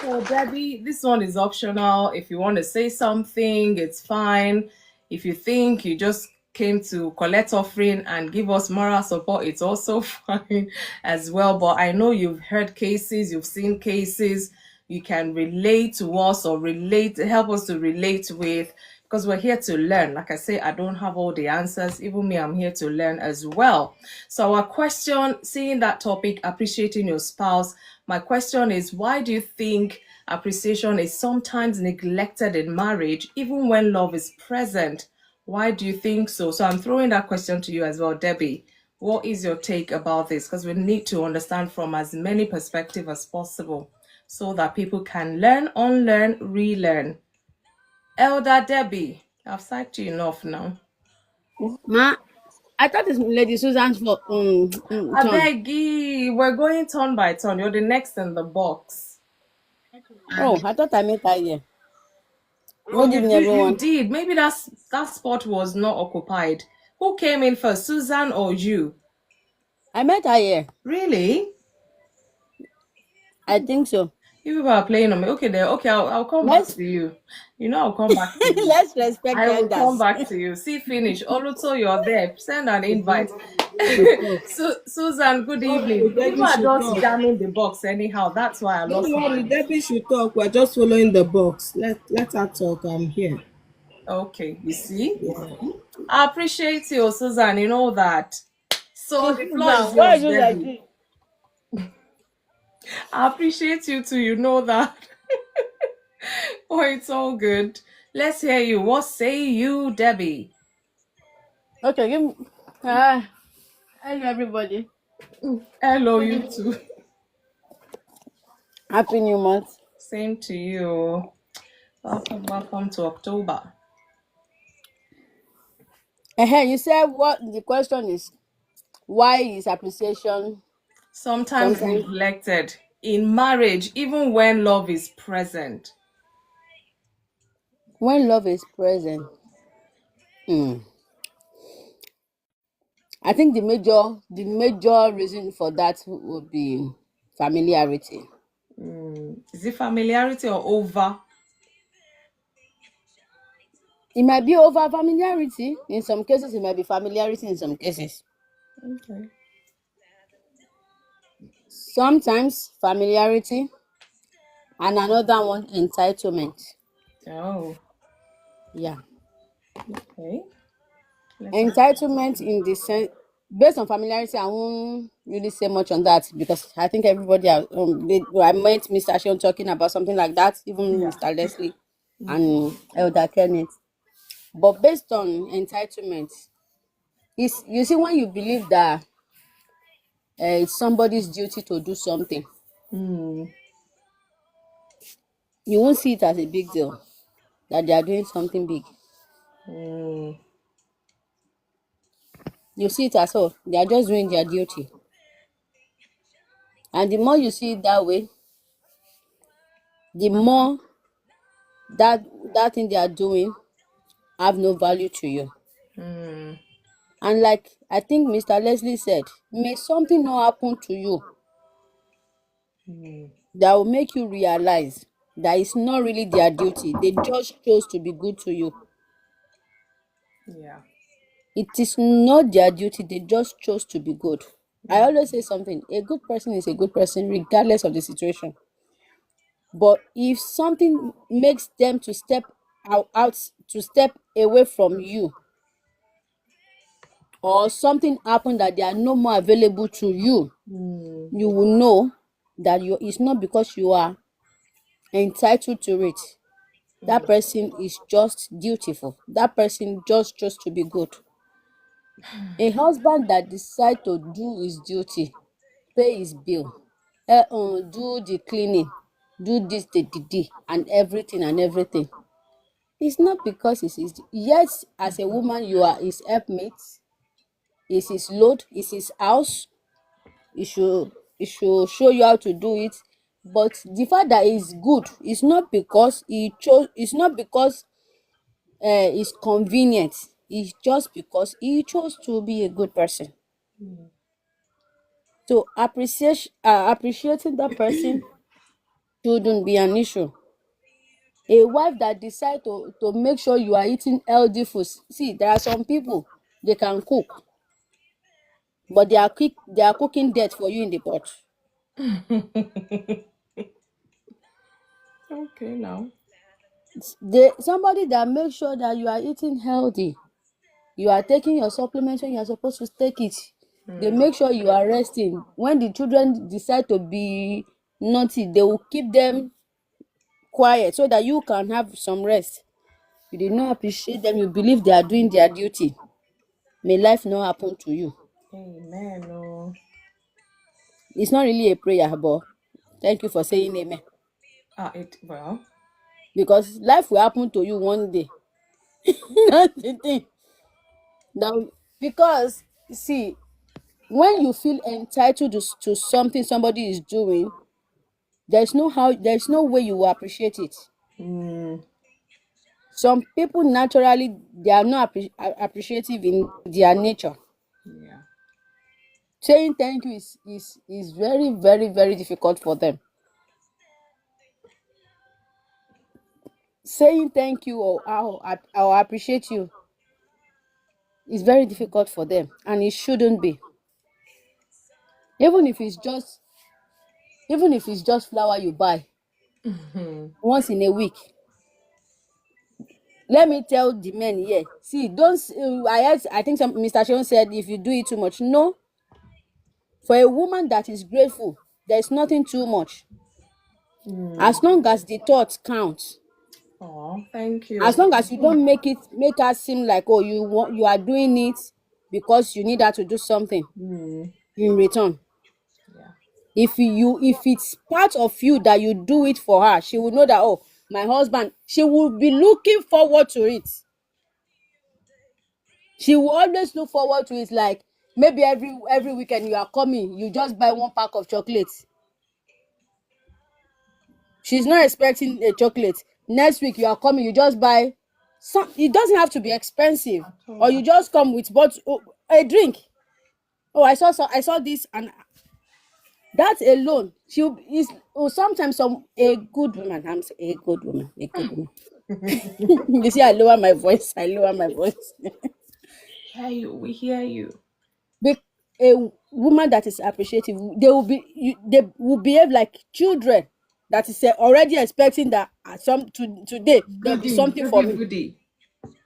So, Debbie, this one is optional. If you want to say something, it's fine. If you think you just came to collect offering and give us moral support, it's also fine as well. But I know you've heard cases, you've seen cases, you can relate to us or help us to relate with, because we're here to learn. Like I say, I don't have all the answers. Even me, I'm here to learn as well. So our question, seeing that topic, appreciating your spouse, my question is, why do you think appreciation is sometimes neglected in marriage, even when love is present? Why do you think so? So I'm throwing that question to you as well, Debbie. What is your take about this? Because we need to understand from as many perspectives as possible so that people can learn, unlearn, relearn. Elder Debbie, I've psyched you enough now. Ma, I thought it's Lady Susan's for I turn. beg you, we're going turn by turn. You're the next in the box. Oh, I thought I met her here. Oh, Good evening, you everyone. did. Maybe that spot was not occupied. Who came in first, Susan or you? I met her here. Really? I think so. You people are playing on me. Okay, there. Okay, I'll come back Let's to you. I'll come back to you. let's respect I will come elders. back to you. See, finish. Oluto, you're there. Send an invite. Should talk. Susan, good Okay, evening. People Debbie are should just talk. jamming the box anyhow. That's why I Don't lost worry, mine. Debbie should talk. We're just following the box. Let her talk. I'm here. Okay, you see? Yeah. I appreciate you, Susan. You know that. So the floor is Susan, why are yours, you like Debbie. this? I appreciate you too. You know that. Oh, it's all good. Let's hear you. What say you, Debbie? Okay, give me. Hello, everybody. Hello, you too. Happy New Month. Same to you. Welcome to October. You said what the question is? Why is appreciation Sometimes sometimes neglected in marriage, even when love is present. when love is present? I think the major reason for that would be familiarity. Is it familiarity or over? It might be over familiarity. In some cases, it might be familiarity in some cases. Okay. Sometimes familiarity and another one entitlement. Oh, Yeah. okay. Let's Entitlement in the sense based on familiarity, I won't really say much on that because I think everybody I met Mr. Sean talking about something like that, even yeah. Mr. Leslie and Elder Kenneth. But based on entitlement, is you see when you believe that it's somebody's duty to do something, Hmm. you won't see it as a big deal. that they are doing something big. You see it as well. They are just doing their duty. And the more you see it that way, the more that thing they are doing have no value to you. And like I think Mr. Leslie said, may something not happen to you that will make you realize that it's not really their duty. They just chose to be good to you. Yeah. It is not their duty. They just chose to be good. I always say something. A good person is a good person regardless of the situation. But if something makes them to step out to step away from you, or something happened that they are no more available to you, you will know that it's not because you are entitled to it. That person is just dutiful. That person just chose to be good. A husband that decide to do his duty, pay his bill, do the cleaning, do this, and everything. It's not because it's his. Yes, as a woman, you are his helpmate. It's his load. It's his house. He should show you how to do it. But the fact that he's good is not because he chose. It's not because it's convenient. It's just because he chose to be a good person. So appreciating that person shouldn't be an issue. A wife that decide to make sure you are eating healthy food. See, there are some people, they can cook, but they are cooking dirt for you in the pot. Okay, now. Somebody that makes sure that you are eating healthy, you are taking your supplements when you are supposed to take it. They make sure you are resting. When the children decide to be naughty, they will keep them quiet so that you can have some rest. You did not appreciate them. You believe they are doing their duty. May life not happen to you. Amen. Oh. It's not really a prayer, but thank you for saying amen. Well. Because life will happen to you one day. That's the thing. Because see, when you feel entitled to something somebody is doing, there's no way you will appreciate it. Some people naturally they are not appreciative in their nature. Yeah. Saying thank you is very, very, very difficult for them. Saying thank you or appreciate you is very difficult for them, and it shouldn't be. Even if it's just flour you buy once in a week. Let me tell the men here. See, don't. I think Mr. Sean said if you do it too much. No, for a woman that is grateful, there's nothing too much. As long as the thoughts count. Oh, thank As you. long as you don't make her seem like, oh, you are doing it because you need her to do something in return. Yeah. If it's part of you that you do it for her, she will know that, oh, my husband, she will be looking forward to it. She will always look forward to it. Like maybe every weekend you are coming, you just buy one pack of chocolates. She's not expecting a chocolate. Next week you are coming, you just buy some. It doesn't have to be expensive, or you just come with a drink. Oh, I saw this, and that alone, sometimes a good woman. A good woman, a good woman. You see, I lower my voice. I lower my voice. Hear you. We hear you. A woman that is appreciative, they will behave like children that is already expecting that today there will be Goody, something for goody, me. goody.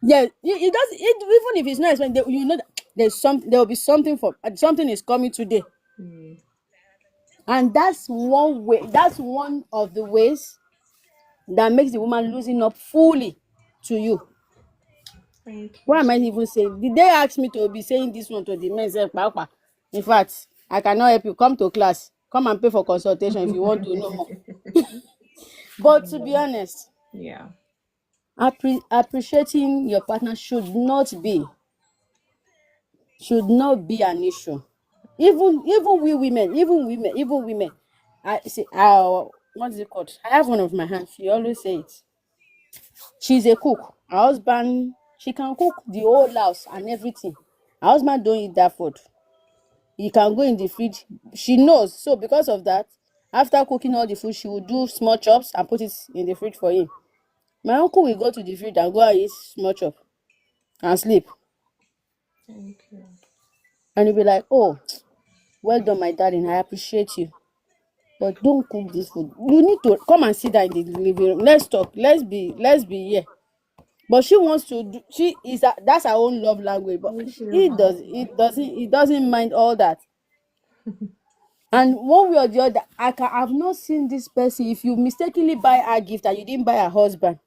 Yeah, it does. Even if it's not expecting, you know that there will be something something is coming today. And that's one way. That's one of the ways that makes the woman losing up fully to you. Thank you. What am I even saying? Did they ask me to be saying this one to the men? Say, Papa, in fact, I cannot help you. Come to class. Come and pay for consultation if you want to know more. But to be honest, Yeah. Appreciating your partner should not be an issue. Even we women, even women. I see. What is it called? I have one of my hands. She always say it. She's a cook. Her husband, she can cook the whole house and everything. Her husband don't eat that food. He can go in the fridge. She knows. So because of that, after cooking all the food, she will do small chops and put it in the fridge for him. My uncle will go to the fridge and go and eat small chop and sleep. Thank you. And he'll be like, oh, well done, my darling. I appreciate you. But don't cook this food. You need to come and sit down in the living room. Let's talk. Let's be here. But she wants to do, that's her own love language. But Thank you. he doesn't mind all that. And one way or the other, I've not seen this person. If you mistakenly buy her gift and you didn't buy her husband,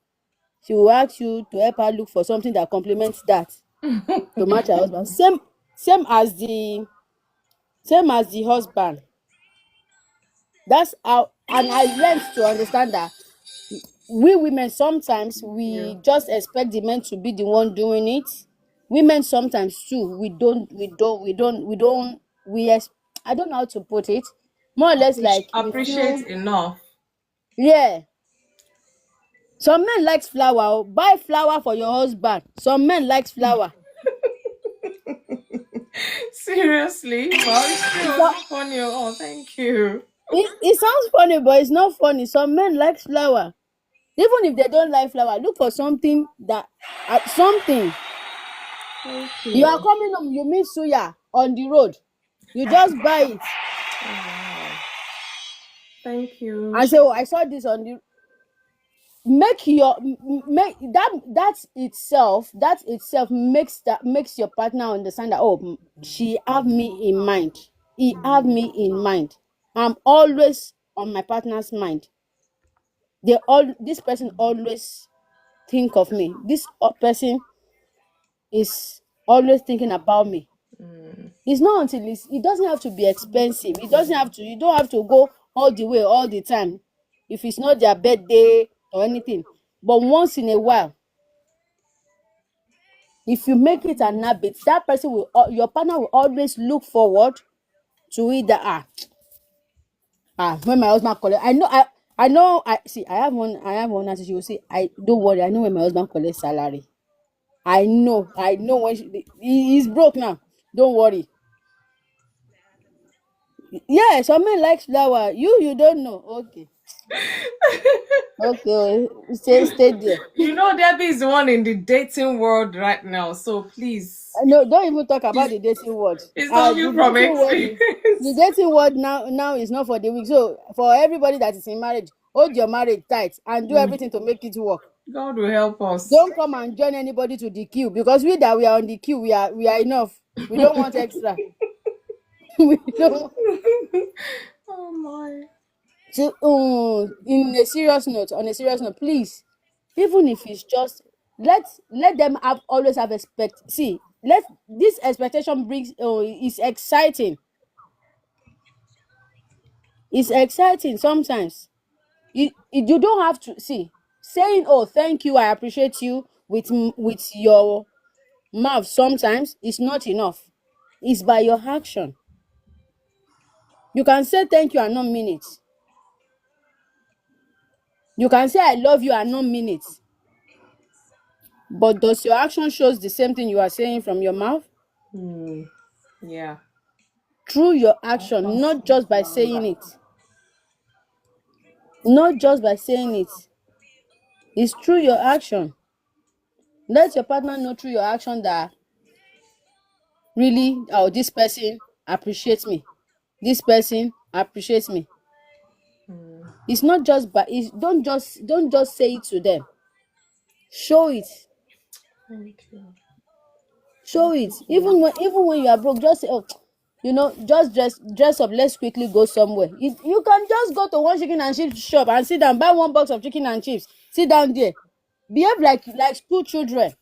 she will ask you to help her look for something that complements that to match her husband. Same as the husband. That's how, and I learned to understand that we women sometimes Yeah. we just expect the men to be the one doing it. Women sometimes too, I don't know how to put it. More or less like we Appreciate feel, enough. yeah. Some men likes flower. Buy flower for your husband. Some men likes flower. Seriously? Well, it's true. It's It's not, not funny. Oh, thank you. it sounds funny, but it's not funny. Some men likes flower. Even if they don't like flower, look for something something. Thank You you. are coming home, you meet suya on the road. You just buy it Oh, wow. Thank you. and say, oh, I saw this on the, make your make that itself makes your partner understand that, oh, she have me in mind. He have me in mind. I'm always on my partner's mind. This person always think of me. This person is always thinking about me. It's not until it doesn't have to be expensive. You don't have to go all the way all the time if it's not their birthday or anything. But once in a while, if you make it an habit, that person your partner will always look forward to it. That when my husband collect, I know I see. I have one auntie. She will say, I don't worry. I know when my husband collects salary. I know when he's broke now. Don't worry. Yeah, some men likes flower. You don't know. Okay. Okay. Stay there. You know, Debbie is the one in the dating world right now. So please, No, don't even talk about he's, the dating word. he's The talking from dating word is the experience. dating word now is not for the weak. So for everybody that is in marriage, hold your marriage tight and do everything to make it work. God will help us. Don't come and join anybody to the queue, because we are on the queue, we are enough. We don't want extra. We don't. Oh my. So, on a serious note, please, even if it's just, let them always have expect. See, let this expectation brings. Oh, it's exciting. It's exciting sometimes. You don't have to see saying, oh, thank you, I appreciate you with your mouth. Sometimes it's not enough. It's by your action. You can say thank you and not mean it. You can say I love you and not mean it. But does your action shows the same thing you are saying from your mouth? Yeah. Through your action, not just by saying it. Not just by saying it. It's through your action. Let your partner know through your action that really, oh, this person appreciates me. This person appreciates me. It's not just by don't just say it to them. Show it. Thank you. Show it. Even when you are broke, just say, oh, just dress up. Let's quickly go somewhere. You can just go to one chicken and chips shop and sit down, buy one box of chicken and chips. Sit down there. Behave like school children.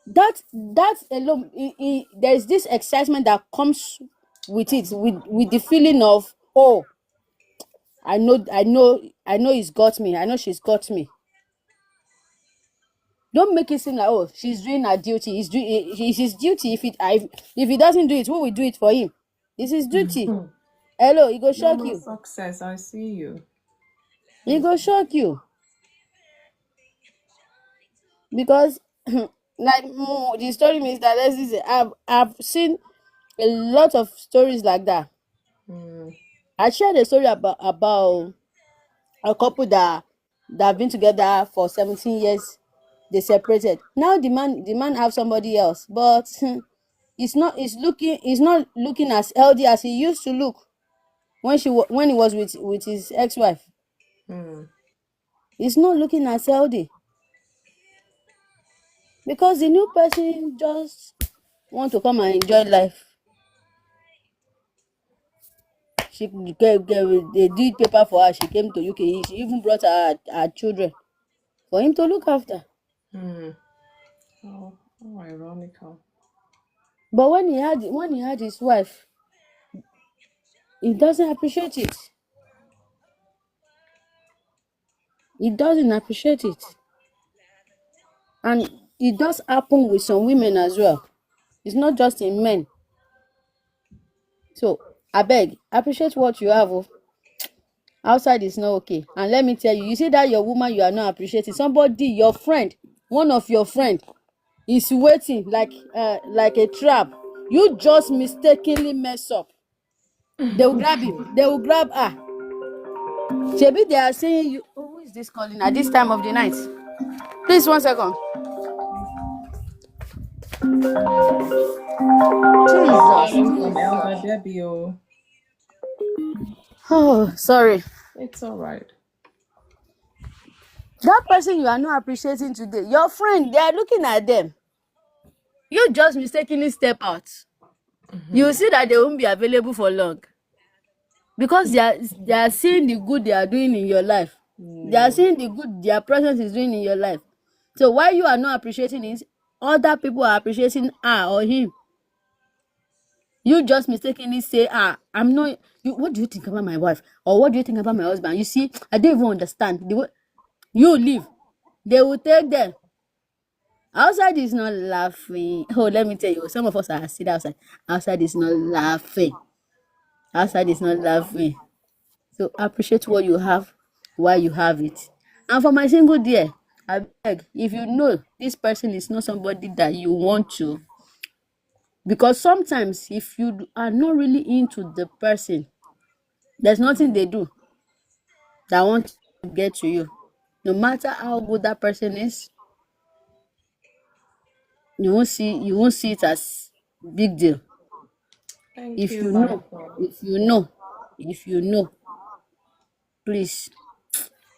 That alone, there is this excitement that comes with it, with the feeling of, oh, I know he's got me. I know she's got me. Don't make it seem like, oh, she's doing her duty. It's his duty. If he doesn't do it, who will do it for him? It's his duty. Hello, he go shock Mama you. success, I see you. He go shock you because, like, the story means that I've seen a lot of stories like that. I shared a story about a couple that have been together for 17 years. They separated. Now the man have somebody else, but he's not looking as healthy as he used to look when he was with his ex-wife. He's not looking as healthy because the new person just want to come and enjoy life. They did paper for her. She came to UK. She even brought her children for him to look after. How ironical. But when he had his wife, he doesn't appreciate it. He doesn't appreciate it. And it does happen with some women as well. It's not just in men. So abeg, appreciate what you have. Oh. Outside is not okay. And let me tell you, you see that your woman you are not appreciating, somebody, your friend, one of your friend is waiting like a trap. You just mistakenly mess up. They will grab him. They will grab her. Shebi they are saying you. Oh, who is this calling at this time of the night? Please, 1 second. Calling from Elder Jesus. Debbie. Oh, sorry. It's all right. That person you are not appreciating today, your friend, they are looking at them. You just mistakenly step out. You will see that they won't be available for long because they are seeing the good they are doing in your life. They are seeing the good their presence is doing in your life. So why you are not appreciating it, other people are appreciating her or him. You just mistakenly say, I'm not. What do you think about my wife? Or what do you think about my husband? You see, I don't even understand. You leave. They will take them. Outside is not laughing. Oh, let me tell you, some of us are sitting outside. Outside is not laughing. Outside is not laughing. So appreciate what you have while you have it. And for my single dear, I beg, if you know this person is not somebody that you want to, because sometimes if you are not really into the person, there's nothing they do that want to get to you. No matter how good that person is, you won't see it as big deal. Thank If you, you my know, God. if you know, please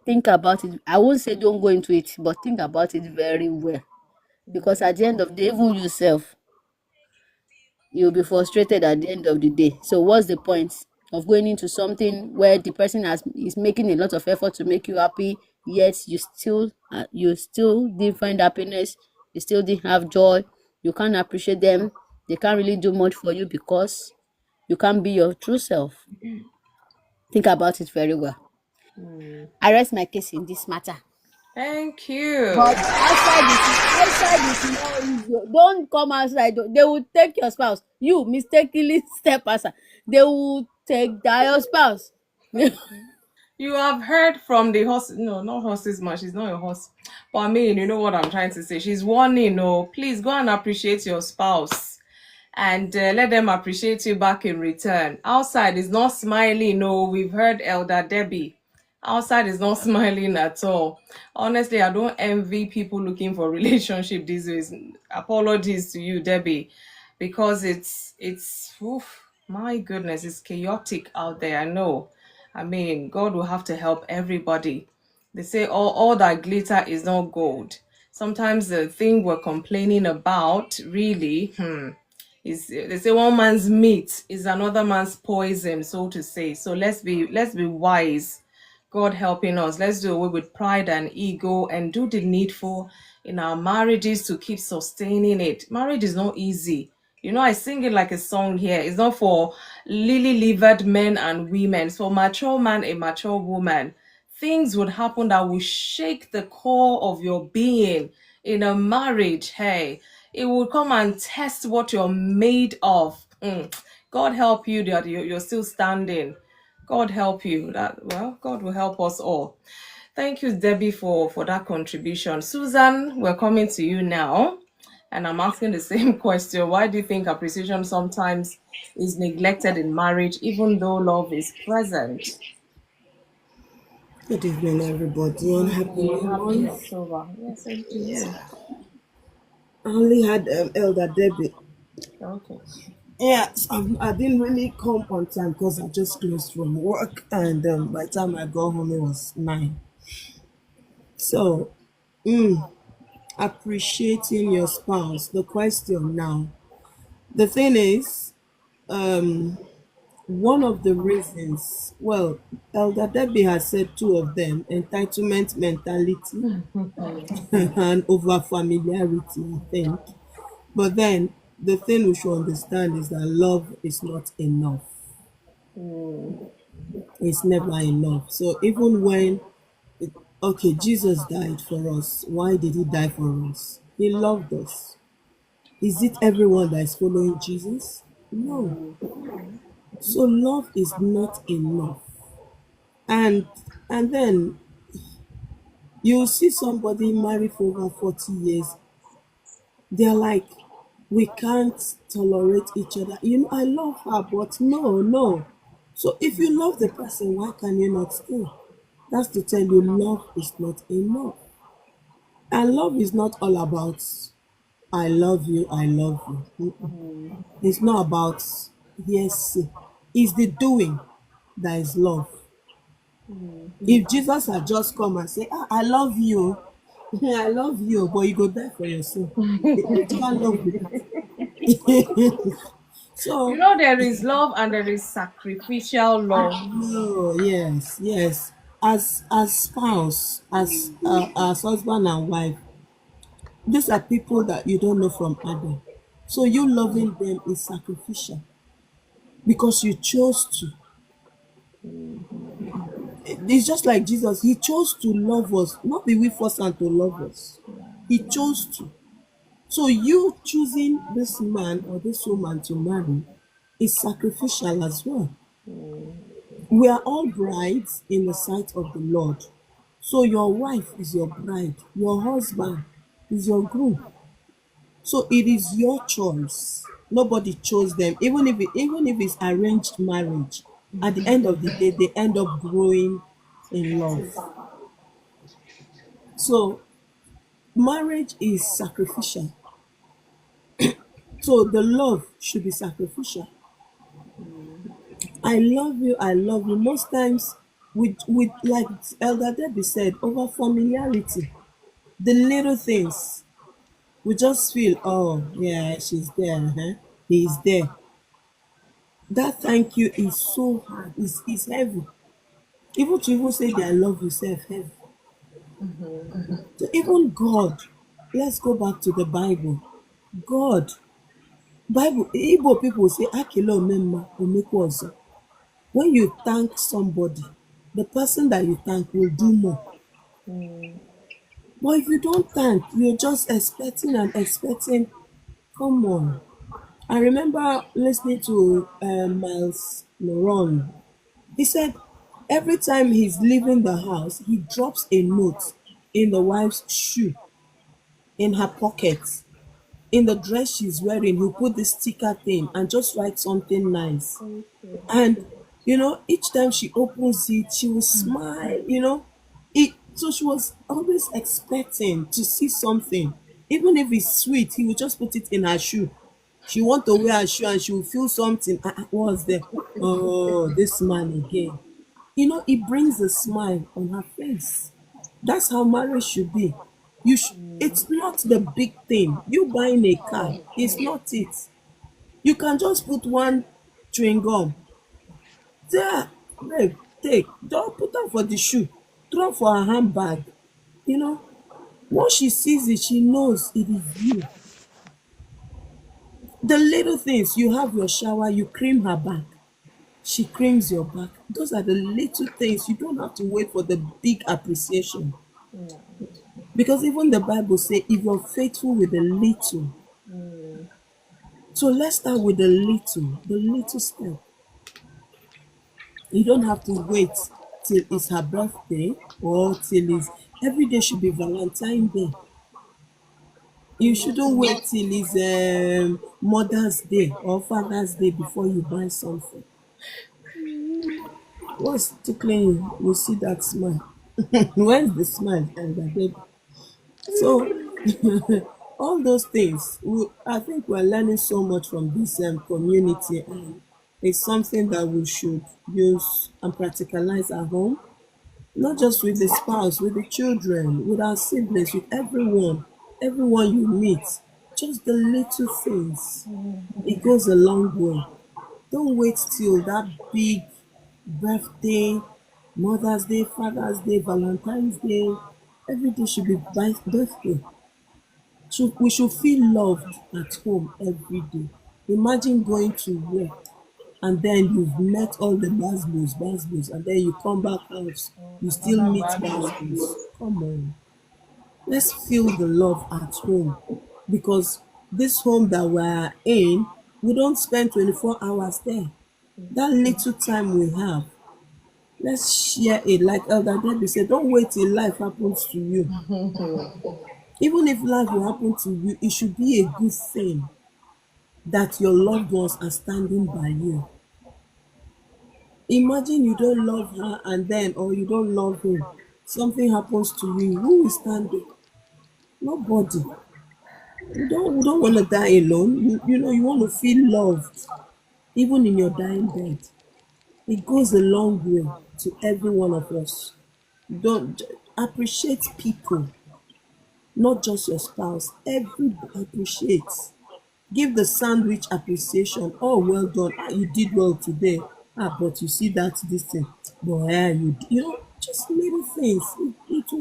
think about it. I won't say don't go into it, but think about it very well. Because at the end of the day, even yourself, you'll be frustrated at the end of the day. So what's the point of going into something where the person is making a lot of effort to make you happy, yet you still didn't find happiness, you still didn't have joy, you can't appreciate them, they can't really do much for you because you can't be your true self. Think about it very well. I rest my case in this matter. Thank you. But outside is not easy. Don't come outside. They will take your spouse. You mistakenly step outside. They will take your spouse. You have heard from the horse. No, not horses, man. She's not a horse. But I mean, you know what I'm trying to say. She's warning, no, please go and appreciate your spouse and let them appreciate you back in return. Outside is not smiling, no. We've heard Elder Debbie. Outside is not smiling at all. Honestly, I don't envy people looking for relationship these days. Apologies to you, Debbie, because it's oof, my goodness, it's chaotic out there. I know. I mean, God will have to help everybody. They say all that glitter is not gold. Sometimes the thing we're complaining about really, is they say one man's meat is another man's poison, so to say. So let's be wise. God helping us. Let's do away with pride and ego and do the needful in our marriages to keep sustaining it. Marriage is not easy. I sing it like a song here. It's not for lily-livered men and women. It's for mature man, a mature woman. Things would happen that will shake the core of your being in a marriage. Hey, it will come and test what you're made of. God help you that you're still standing. God help you. God will help us all. Thank you, Debbie, for that contribution. Susan, we're coming to you now. And I'm asking the same question. Why do you think appreciation sometimes is neglected in marriage, even though love is present? Good evening, everybody, and Good happy evening. new Happy month. October. Yes, same to you. I only had Elder Debbie. Okay. Yes, I didn't really come on time because I just closed from work, and by the time I got home, it was 9. So, appreciating your spouse. The question now. The thing is, one of the reasons, well, Elder Debbie has said two of them: entitlement mentality and over familiarity, I think. But then the thing we should understand is that love is not enough. It's never enough. So even when, okay, Jesus died for us, why did he die for us? He loved us. Is it everyone that is following Jesus? No. So love is not enough. And and then you see somebody married for over 40 years, they're like, we can't tolerate each other. I love her, but no, no. So if you love the person, why can you not stay? That's to tell you love is not enough. And love is not all about I love you, I love you. Mm-mm. It's not about yes, it's the doing that is love. If Jesus had just come and say, I love you, I love you, but you go die for your sin. Which kind of love be that? So, There is love and there is sacrificial love. no, yes, yes. As spouse, as husband and wife, these are people that you don't know from Adam. So you loving them is sacrificial because you chose to. It's just like Jesus. He chose to love us, not be we force him to love us. He chose to. So you choosing this man or this woman to marry is sacrificial as well. We are all brides in the sight of the Lord. So your wife is your bride, your husband is your groom. So it is your choice. Nobody chose them. Even if it's arranged marriage, at the end of the day, they end up growing in love. So marriage is sacrificial. So the love should be sacrificial. I love you, I love you. Most times with like Elder Debbie said, over familiarity. The little things. We just feel, oh yeah, she's there, huh? He's there. That thank you is so hard, it's heavy. Even to even say that I love yourself heavy. So even God, let's go back to the Bible. God, Bible, Igbo people say akilo memma omekwa ọzọ. When you thank somebody, the person that you thank will do more. But if you don't thank, you're just expecting and expecting. Come on. I remember listening to Miles Moron. He said every time he's leaving the house, he drops a note in the wife's shoe, in her pocket, in the dress she's wearing. He'll put this sticker thing and just write something nice. And each time she opens it, she will smile. So she was always expecting to see something. Even if it's sweet, he will just put it in her shoe. She want to wear her shoe and she will feel something. What's there? Oh, this man again. It brings a smile on her face. That's how marriage should be. It's not the big thing. You buying a car, it's not it. You can just put one chewing gum. There, babe, take. Don't put am for the shoe. Throw am for her handbag. You know, once she sees it, she knows it is you. The little things, you have your shower, you cream her back, she creams your back. Those are the little things. You don't have to wait for the big appreciation. Because even the Bible says, if you're faithful with the little, so let's start with the little step. You don't have to wait till it's her birthday or till it's every day should be Valentine's Day. You shouldn't wait till it's Mother's Day or Father's Day before you buy something. What's tickling you? You see that smile. Where's the smile, elder baby? So all those things, I think we're learning so much from this community, and it's something that we should use and practicalize at home, not just with the spouse, with the children, with our siblings, with everyone you meet. Just the little things. It goes a long way. Don't wait till that big birthday, Mother's Day, Father's Day, Valentine's Day. Every day should be birthday. So we should feel loved at home every day. Imagine going to work and then you've met all the basbos, and then you come back house, you still Another meet bad news. basbos. Come on. Let's feel the love at home, because this home that we're in, we don't spend 24 hours there. That little time we have, let's share it. Like Elder Debbie said, don't wait till life happens to you. Even if life will happen to you, it should be a good thing that your loved ones are standing by you. Imagine you don't love her and then, or you don't love him, something happens to you, who is standing? Nobody. We don't want to die alone. You want to feel loved, even in your dying bed. It goes a long way to every one of us. Don't appreciate people, not just your spouse. Everybody appreciates. Give the sandwich appreciation. Oh, well done. Ah, you did well today. Ah, but you see that this thing. But just little things. It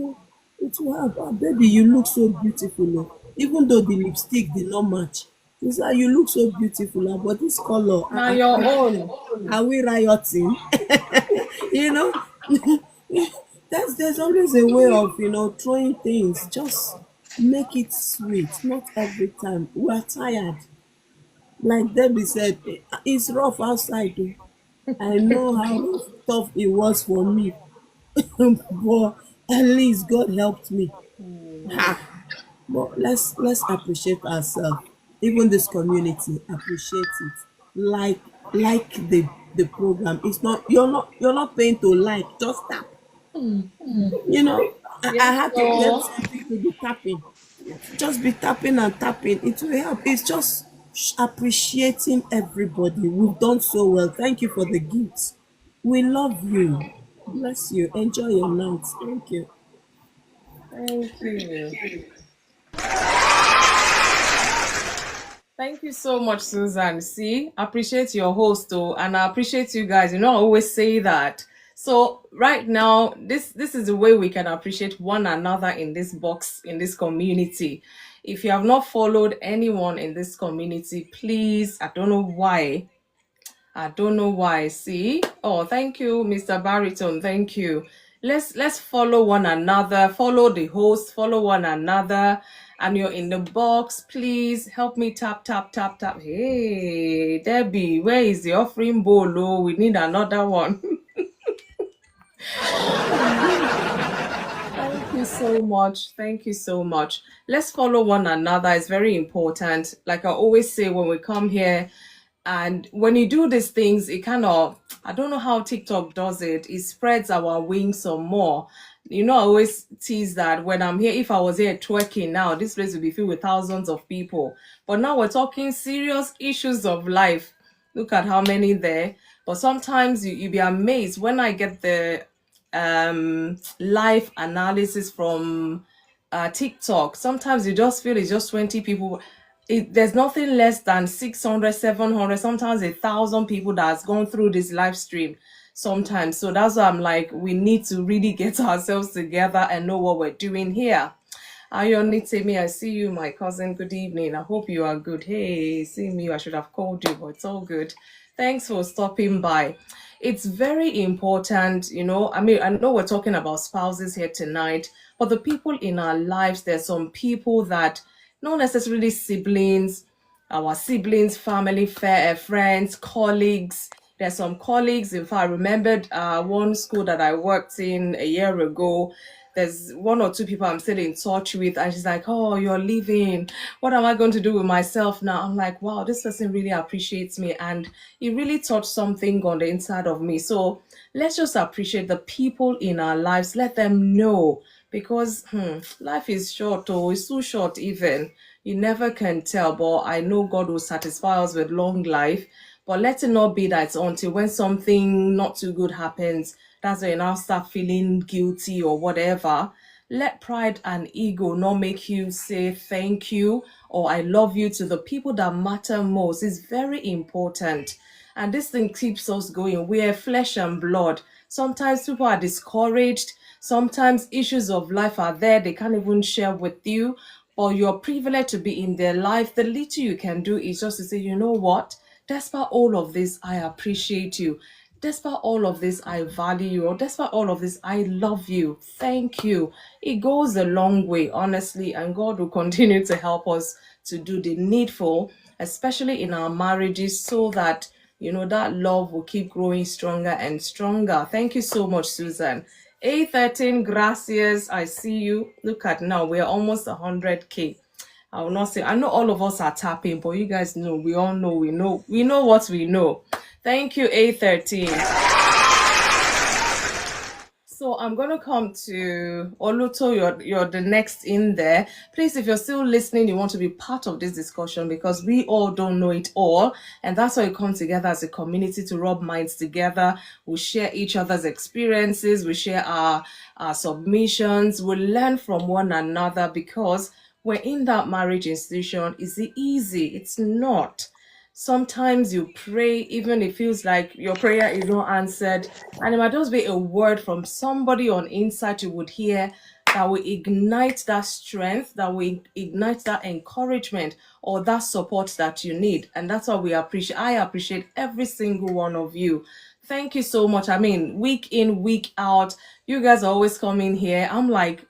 will help. Ah, baby, you look so beautiful. Oh. Even though the lipstick did not match. It's like you look so beautiful. Ah, but this color. Now your own. Are we rioting? you know, there's always a way of throwing things. Just make it sweet. Not every time. We're tired. Like Debbie said, it's rough outside. Oh. I know how tough it was for me, but at least God helped me. Ha. But let's appreciate ourselves. Even this community, appreciate it. Like the program. It's not you're not paying to like. Just tap. You know, I Yes, had to get so something to be tapping. Just be tapping and tapping. It will help. It's just appreciating everybody. We've done so well. Thank you for the gifts. We love you. Bless you. Enjoy your night. Thank you. thank you. Thank you so much, Susan. See, appreciate your host though, and I appreciate you guys. I always say that. So right now, this is the way we can appreciate one another in this box, in this community. If you have not followed anyone in this community, please, I don't know why. I don't know why. See? Oh, thank you, Mr. Baritone. Thank you. Let's follow one another. Follow the host. Follow one another. And you're in the box. Please help me tap tap tap tap. Hey, Debbie, where is the offering bowl? Oh, we need another one. Thank you so much. Thank you so much. Let's follow one another. It's very important. Like I always say when we come here, and when you do these things, it kind of, I don't know how TikTok does it. It spreads our wings some more. I always tease that when I'm here, if I was here twerking now, this place would be filled with thousands of people. But now we're talking serious issues of life. Look at how many there. But sometimes you be amazed when I get the live analysis from TikTok. Sometimes you just feel it's just 20 people. There's nothing less than 600, 700, sometimes 1,000 people that has gone through this live stream sometimes. So that's why I'm like, we need to really get ourselves together and know what we're doing here. Ayonitemi, I see you, my cousin. Good evening. I hope you are good. Hey, seeing you, I should have called you, but it's all good. Thanks for stopping by. It's very important, I mean, I know we're talking about spouses here tonight, but the people in our lives, there's some people that, not necessarily siblings, our siblings, family, friends, colleagues. There's some colleagues. In fact, I remembered one school that I worked in a year ago. There's one or two people I'm still in touch with, and she's like, "Oh, you're leaving. What am I going to do with myself now?" I'm like, "Wow, this person really appreciates me, and it really touched something on the inside of me." So let's just appreciate the people in our lives. Let them know, because life is short. Oh, it's too short even. You never can tell, but I know God will satisfy us with long life. But let it not be that until when something not too good happens, that's when you now start feeling guilty or whatever. Let pride and ego not make you say thank you or I love you to the people that matter most. It's very important. And this thing keeps us going. We are flesh and blood. Sometimes people are discouraged. Sometimes issues of life are there. They can't even share with you. Or you're privileged to be in their life. The little you can do is just to say, you know what? Despite all of this, I appreciate you. Despite all of this, I value you. Or despite all of this, I love you. Thank you. It goes a long way, honestly, and God will continue to help us to do the needful, especially in our marriages, so that that love will keep growing stronger and stronger. Thank you so much, Susan. A13, gracias. I see you. Look at now, we're almost 100K. I will not say, I know all of us are tapping, but you guys know, we all know, we know what we know. Thank you, A13. So I'm going to come to Oluto, you're the next in there. Please, if you're still listening, you want to be part of this discussion, because we all don't know it all. And that's why we come together as a community to rub minds together. We share each other's experiences. We share our submissions. We learn from one another, because we're in that marriage institution. Is it easy? It's not. Sometimes you pray, even it feels like your prayer is not answered, and it might just be a word from somebody on inside you would hear that will ignite that strength, that will ignite that encouragement or that support that you need. And that's what I appreciate every single one of you. Thank you so much. I mean, week in, week out, you guys are always coming here. I'm like,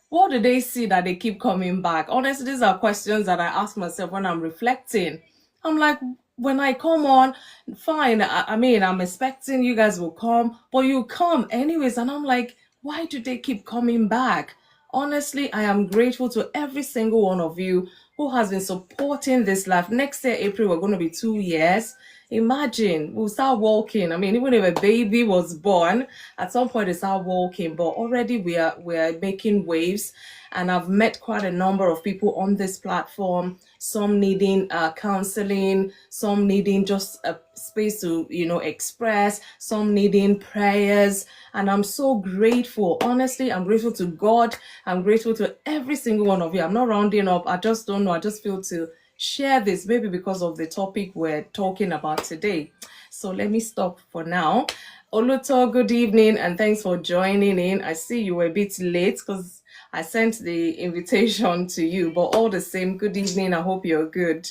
what do they see that they keep coming back? Honestly, these are questions that I ask myself when I'm reflecting. I'm like, when I come on, fine. I mean, I'm expecting you guys will come, but you come anyways. And I'm like, why do they keep coming back? Honestly, I am grateful to every single one of you who has been supporting this life. Next year, April, we're going to be 2 years. Imagine, we'll start walking. I mean, even if a baby was born, at some point they start walking, but already we're making waves. And I've met quite a number of people on this platform, some needing counseling, some needing just a space to, express, some needing prayers. And I'm so grateful. Honestly, I'm grateful to God. I'm grateful to every single one of you. I'm not rounding up. I just don't know. I just feel to share this, maybe because of the topic we're talking about today. So let me stop for now. Oluto, good evening, and thanks for joining in. I see you were a bit late because I sent the invitation to you, but all the same, good evening. I hope you're good.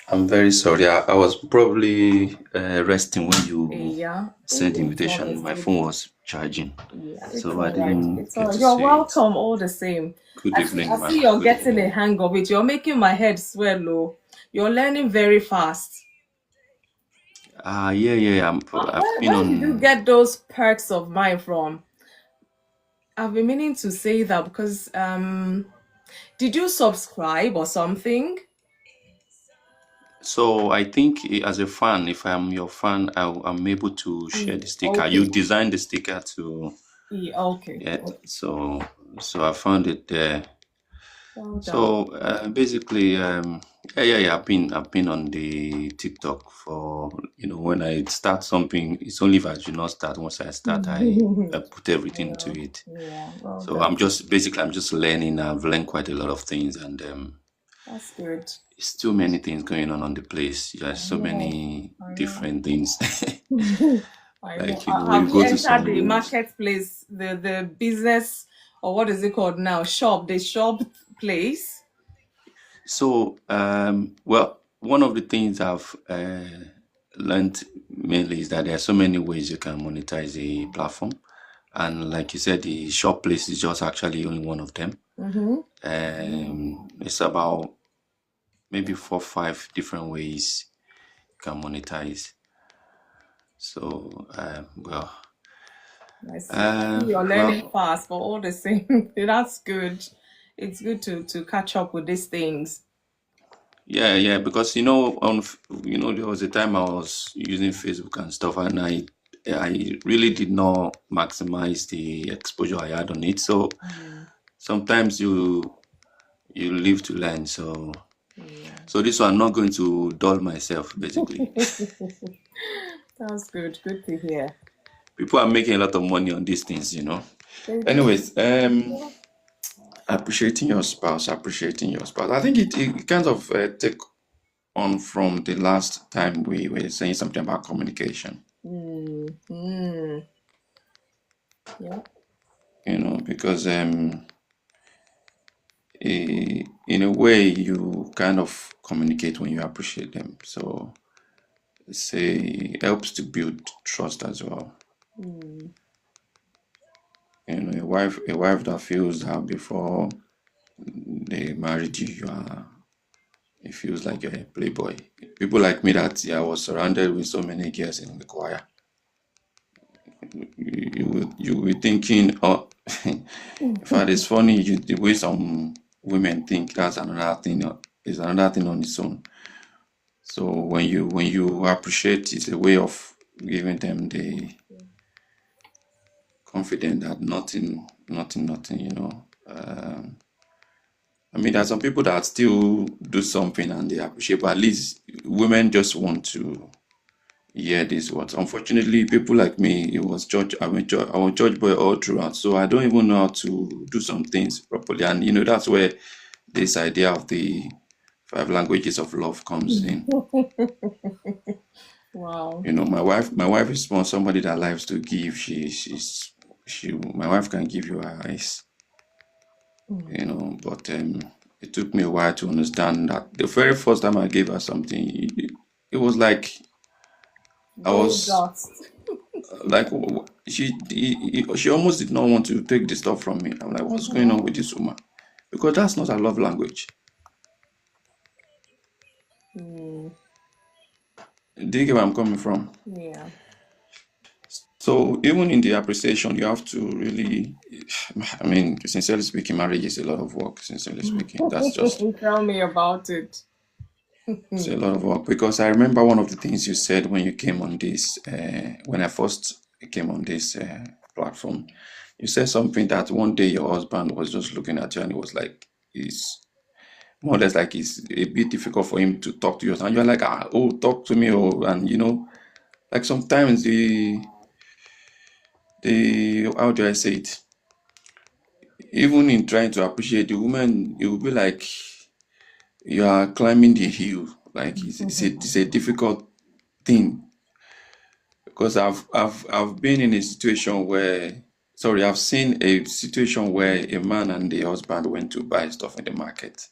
I'm very sorry. I was probably resting when you sent the invitation. My phone was charging. Yeah, so I didn't It's get all to You're see welcome all the same. Good evening, I ma'am. see you're Good getting evening. a hang of it. You're making my head swell, oh. You're learning very fast. Yeah. I've been Where did you on. get those perks of mine from? I've been meaning to say that because did you subscribe or something? So I think as a fan, if I'm your fan, I'm able to share the sticker. Okay. You designed the sticker to. Yeah, okay. Yeah. So I found it there. Well done. So basically, yeah. I've been on the TikTok for when I start something. It's only if I do not start. Once I start, I put everything into it. Yeah, well So done. I'm just learning. I've learned quite a lot of things, and That's good. it's too many things going on the place. There's so many different things. I Like know. we Have you go to entered the some. marketplace, the business or what is it called now? Shop, the shop place. So, well, one of the things I've learned mainly is that there are so many ways you can monetize a platform. And like you said, the shop place is just actually only one of them. It's about maybe 4, 5 different ways you can monetize. So, well, I see you're learning well, fast for all the same. That's good. It's good to catch up with these things. yeah, because there was a time I was using Facebook and stuff, and I really did not maximize the exposure I had on it. So sometimes you live to learn. So this one, I'm not going to dull myself. Basically, That's good. Good to hear. people are making a lot of money on these things. They do. Anyways, appreciating your spouse. I think it kind of take on from the last time we were saying something about communication. Yeah. Because in a way you kind of communicate when you appreciate them. So it helps to build trust as well. A wife that feels that before they married you, it feels like you're a playboy. People like me that I was surrounded with so many girls in the choir. You will be thinking, oh, in fact, it's funny the way some women think that's another thing. Is another thing on its own. So when you appreciate, it's a way of giving them the confidence that nothing. I mean, there are some people that still do something and they appreciate, but at least women just want to hear these words. Unfortunately, people like me, it was church. I was church boy all throughout, so I don't even know how to do some things properly. And that's where this idea of the 5 languages of love comes in. Wow. My wife is somebody that likes to give. My wife can give you her eyes. But it took me a while to understand that the very first time I gave her something, it was like I Gold was dust. like she almost did not want to take the stuff from me. I'm like, what's going on with this woman? Because that's not her love language. Do you get where I'm coming from? Yeah. So even in the appreciation, you have to really, I mean, sincerely speaking, marriage is a lot of work. Sincerely speaking, that's just Tell me about it. it's a lot of work. Because I remember one of the things you said when you came on this, when I first came on this platform, you said something that one day your husband was just looking at you and it was like, it's more or less like it's a bit difficult for him to talk to you. And you're like, oh, talk to me. Oh, and like sometimes how do I say it? Even in trying to appreciate the woman, it will be like you are climbing the hill. Like it's a difficult thing because I've been in a situation where I've seen a situation where a man and the husband went to buy stuff in the market,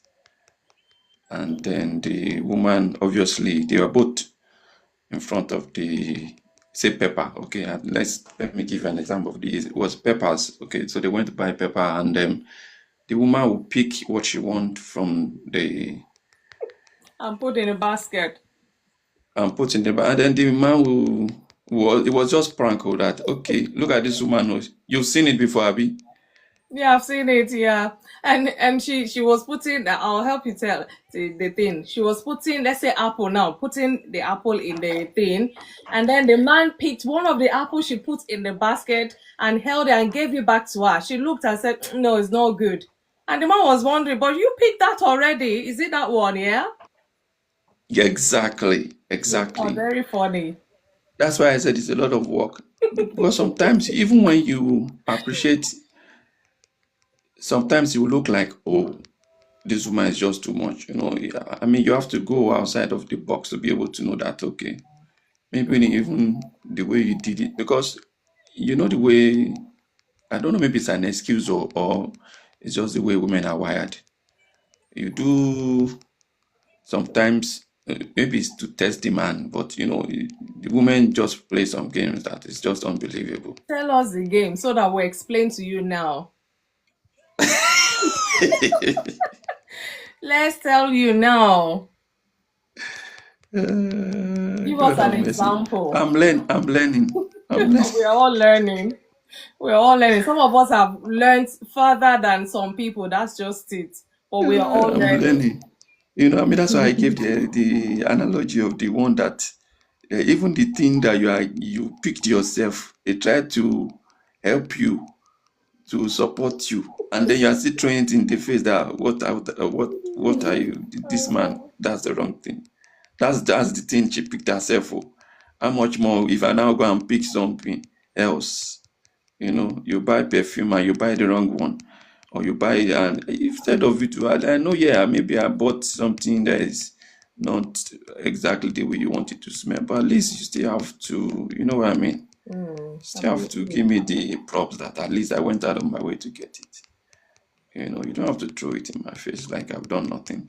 and then the woman, obviously they were both in front of the, say, pepper. Okay, and let me give you an example of this. It was peppers. Okay, so they went to buy pepper, and the woman will pick what she want from the And put in a basket. and put in the bag, and then the man it was just prank. That okay, look at this woman. You've seen it before, Abby. Yeah, I've seen it. Yeah, and she was putting. I'll help you tell the thing. She was putting, let's say, apple now, putting the apple in the thing, and then the man picked one of the apples she put in the basket and held it and gave it back to her. She looked and said, "No, it's not good." And the man was wondering, "But you picked that already? Is it that one? Yeah." Yeah, exactly. Oh, very funny. That's why I said it's a lot of work. Because sometimes, even when you appreciate, sometimes you look like, oh, this woman is just too much. I mean, you have to go outside of the box to be able to know that, okay, maybe even the way you did it, because the way I don't know, maybe it's an excuse or it's just the way women are wired. You do sometimes, maybe it's to test the man, but the women just play some games that is just unbelievable. Tell us the game so that we'll explain to you now. Let's tell you now. Give us God an have mercy. example. I'm learning. I'm learning. I'm learning. We are all learning. We're all learning. Some of us have learned further than some people. That's just it. But we are all I'm learning. learning. That's why I gave the analogy of the one that even the thing that you picked yourself, they try to help you, to support you, and then you are still throwing it in the face that what are you, this man? That's the wrong thing. That's the thing she picked herself for. How much more if I now go and pick something else? You buy perfume and you buy the wrong one, or you buy and instead of it, I know, yeah, maybe I bought something that is not exactly the way you want it to smell, but at least you still have to, you know what I mean? Still have to give me the props that at least I went out of my way to get it. You don't have to throw it in my face like I've done nothing.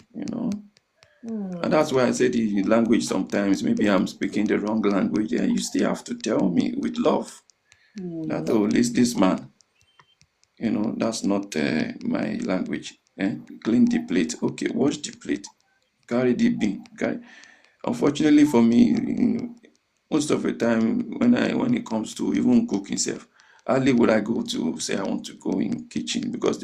And that's why I say the language sometimes, maybe I'm speaking the wrong language, and you still have to tell me with love that, oh, this man, that's not my language. Clean the plate. Okay, wash the plate. Carry the bin. Unfortunately for me, most of the time when it comes to even cooking self, hardly would I go to say I want to go in kitchen because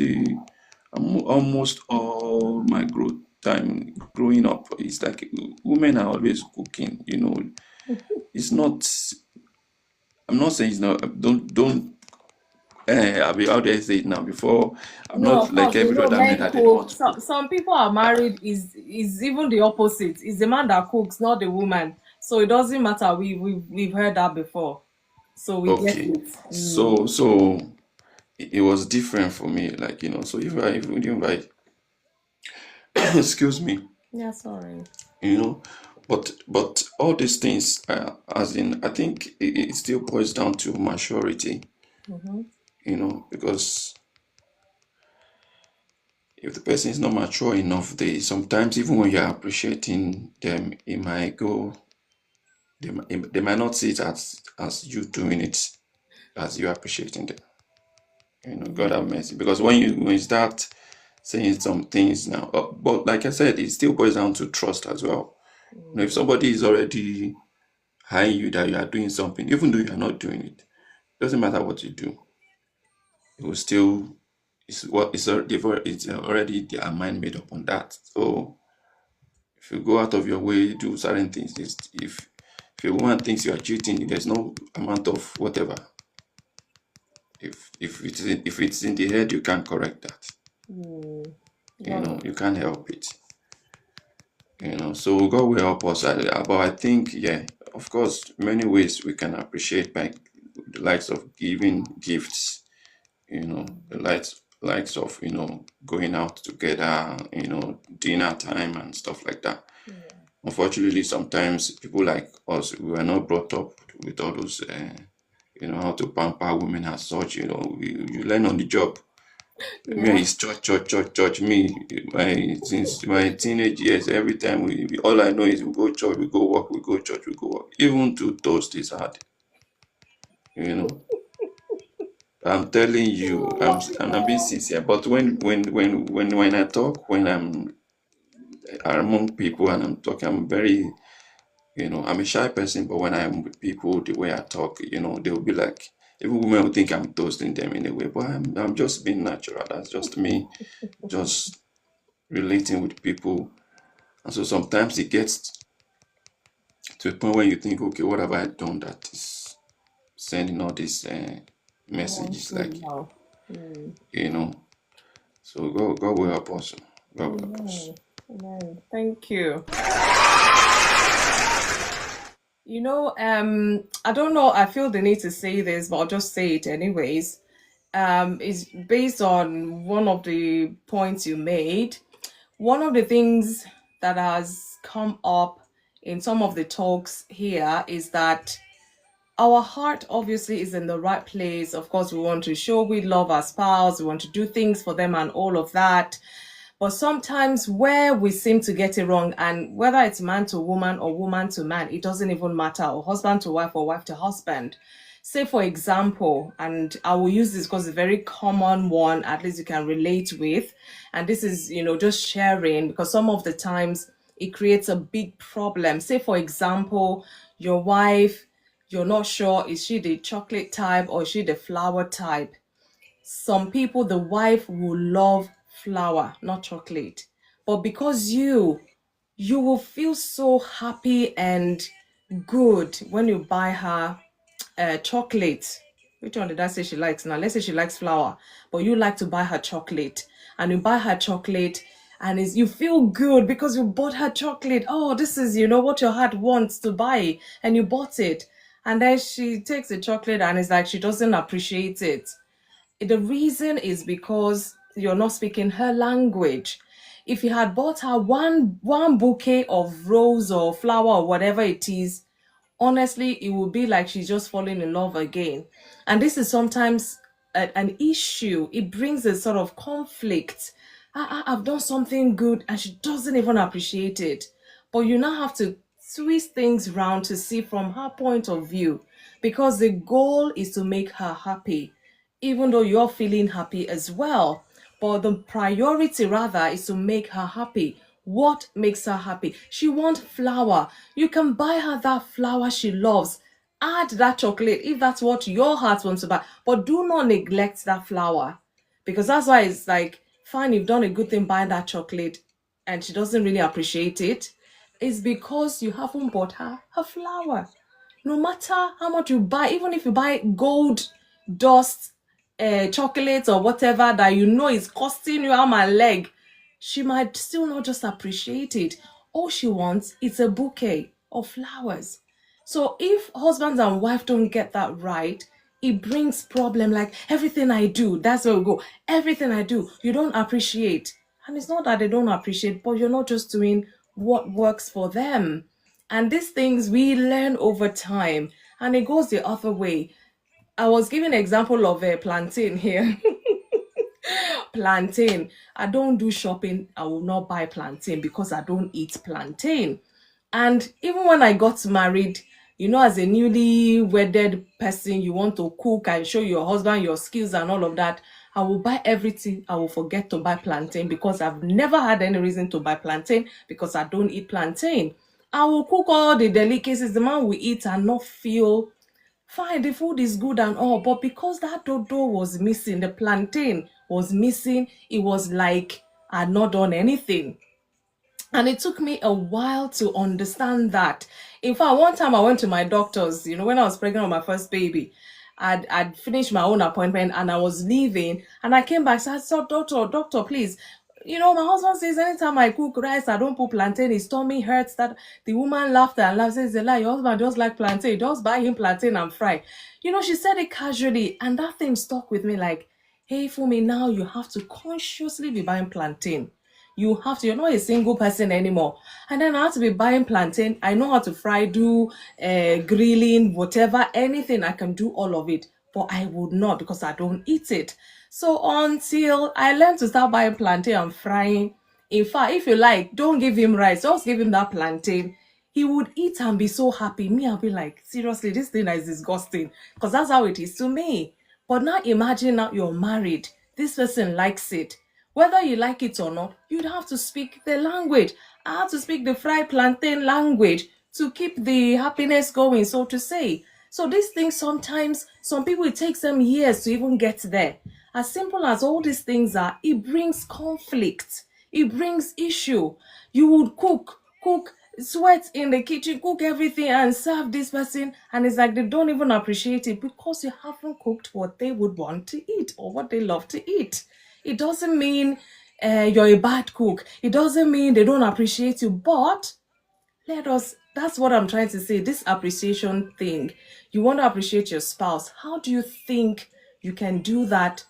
almost all my growth time growing up is like women are always cooking. It's not. I'm not saying it's not. Don't. I'll be out there say it now before. I'm No, not of like course, we every know other man men that they don't want cook. to cook. Some people are married is even the opposite. It's the man that cooks, not the woman. So it doesn't matter. We've heard that before. So we get Okay, it. so it was different for me. Like so if I excuse me, Yeah, sorry. you know, but all these things, as in, I think it still boils down to maturity. Because if the person is not mature enough, they sometimes even when you're appreciating them, they might not see it as you doing it, as you appreciating them. God have mercy. Because when you start saying some things now, but like I said, it still boils down to trust as well. If somebody is already high you that you are doing something, even though you are not doing it, doesn't matter what you do, it will still it's already their mind made up on that. So if you go out of your way do certain things, if a woman thinks you are cheating, there's no amount of whatever. If it's in the head, you can't correct that. You can't help it. So God will help us. But I think, yeah, of course, many ways we can appreciate by the likes of giving gifts, the likes of, going out together, dinner time and stuff like that. Unfortunately, sometimes people like us, we were not brought up with all those, how to pamper women as such. You learn on the job. Me, it's church, church, church, church. Since my teenage years, every time all I know is we go church, we go work, we go church, we go work. Even to toast is hard. I'm telling you, I'm being sincere. But when I talk, when I'm among people and I'm talking, I'm very, I'm a shy person. But when I'm with people, the way I talk, they'll be like, even women will think I'm toasting them in a way. But I'm just being natural. That's just me, just relating with people. And so sometimes it gets to a point where you think, okay, what have I done that is sending all these messages? Like, you know, so God will help us. God will help us. Amen. Thank you. I don't know, I feel the need to say this, but I'll just say it anyways. Is based on one of the points you made. One of the things that has come up in some of the talks here is that our heart obviously is in the right place. Of course, we want to show we love our spouse, we want to do things for them and all of that. But sometimes where we seem to get it wrong, and whether it's man to woman or woman to man, it doesn't even matter, or husband to wife or wife to husband. Say, for example, and I will use this because it's a very common one, at least you can relate with. And this is, just sharing, because some of the times it creates a big problem. Say, for example, your wife, you're not sure, is she the chocolate type or is she the flour type? Some people, the wife will love flour, not chocolate. But because you will feel so happy and good when you buy her chocolate. Which one did I say she likes now? Let's say she likes flour, but you like to buy her chocolate, and you buy her chocolate, and you feel good because you bought her chocolate. Oh, this is what your heart wants to buy, and you bought it. And then she takes the chocolate and it's like she doesn't appreciate it. The reason is because you're not speaking her language. If you had bought her one bouquet of rose or flower or whatever it is, honestly, it would be like she's just falling in love again. And this is sometimes an issue. It brings a sort of conflict. I've done something good and she doesn't even appreciate it. But you now have to twist things round to see from her point of view, because the goal is to make her happy, even though you're feeling happy as well. But the priority rather is to make her happy. What makes her happy? She wants flour. You can buy her that flour she loves. Add that chocolate if that's what your heart wants to buy. But do not neglect that flour. Because that's why it's like, fine, you've done a good thing buying that chocolate and she doesn't really appreciate it. It's because you haven't bought her flour. No matter how much you buy, even if you buy gold dust chocolates or whatever that is costing you arm and leg, she might still not just appreciate it. All she wants is a bouquet of flowers. So if husbands and wife don't get that right, it brings problem. Like, everything I do, that's where we go. Everything I do, you don't appreciate. And it's not that they don't appreciate, but you're not just doing what works for them. And these things we learn over time, and it goes the other way. I was giving an example of a plantain here. Plantain. I don't do shopping. I will not buy plantain because I don't eat plantain. And even when I got married, as a newly wedded person, you want to cook and show your husband your skills and all of that. I will buy everything. I will forget to buy plantain because I've never had any reason to buy plantain because I don't eat plantain. I will cook all the delicacies the man will eat and not feel fine. The food is good and all, but because that dodo was missing, the plantain was missing, it was like I had not done anything. And it took me a while to understand that. In fact, one time I went to my doctor's, when I was pregnant with my first baby. I'd finished my own appointment and I was leaving, and I came back. So I said, doctor, please. My husband says anytime I cook rice, I don't put plantain, his tummy hurts. That the woman laughed and laughed, says, a lie, your husband just like plantain, just buy him plantain and fry. She said it casually, and that thing stuck with me like, hey, Fumi, now you have to consciously be buying plantain. You have to, you're not a single person anymore. And then I have to be buying plantain. I know how to fry, do grilling, whatever, anything. I can do all of it. But I would not because I don't eat it. So until I learned to start buying plantain and frying, in fact, if you like, don't give him rice, just give him that plantain. He would eat and be so happy. Me, I'll be like, seriously, this thing is disgusting. Because that's how it is to me. But now imagine now you're married. This person likes it. Whether you like it or not, you'd have to speak the language. I have to speak the fried plantain language to keep the happiness going, so to say. So these things sometimes, some people, it takes them years to even get there. As simple as all these things are, it brings conflict. It brings issue. You would cook, sweat in the kitchen, cook everything and serve this person, and it's like they don't even appreciate it because you haven't cooked what they would want to eat or what they love to eat. It doesn't mean you're a bad cook. It doesn't mean they don't appreciate you, but that's what I'm trying to say, this appreciation thing. You want to appreciate your spouse. How do you think you can do that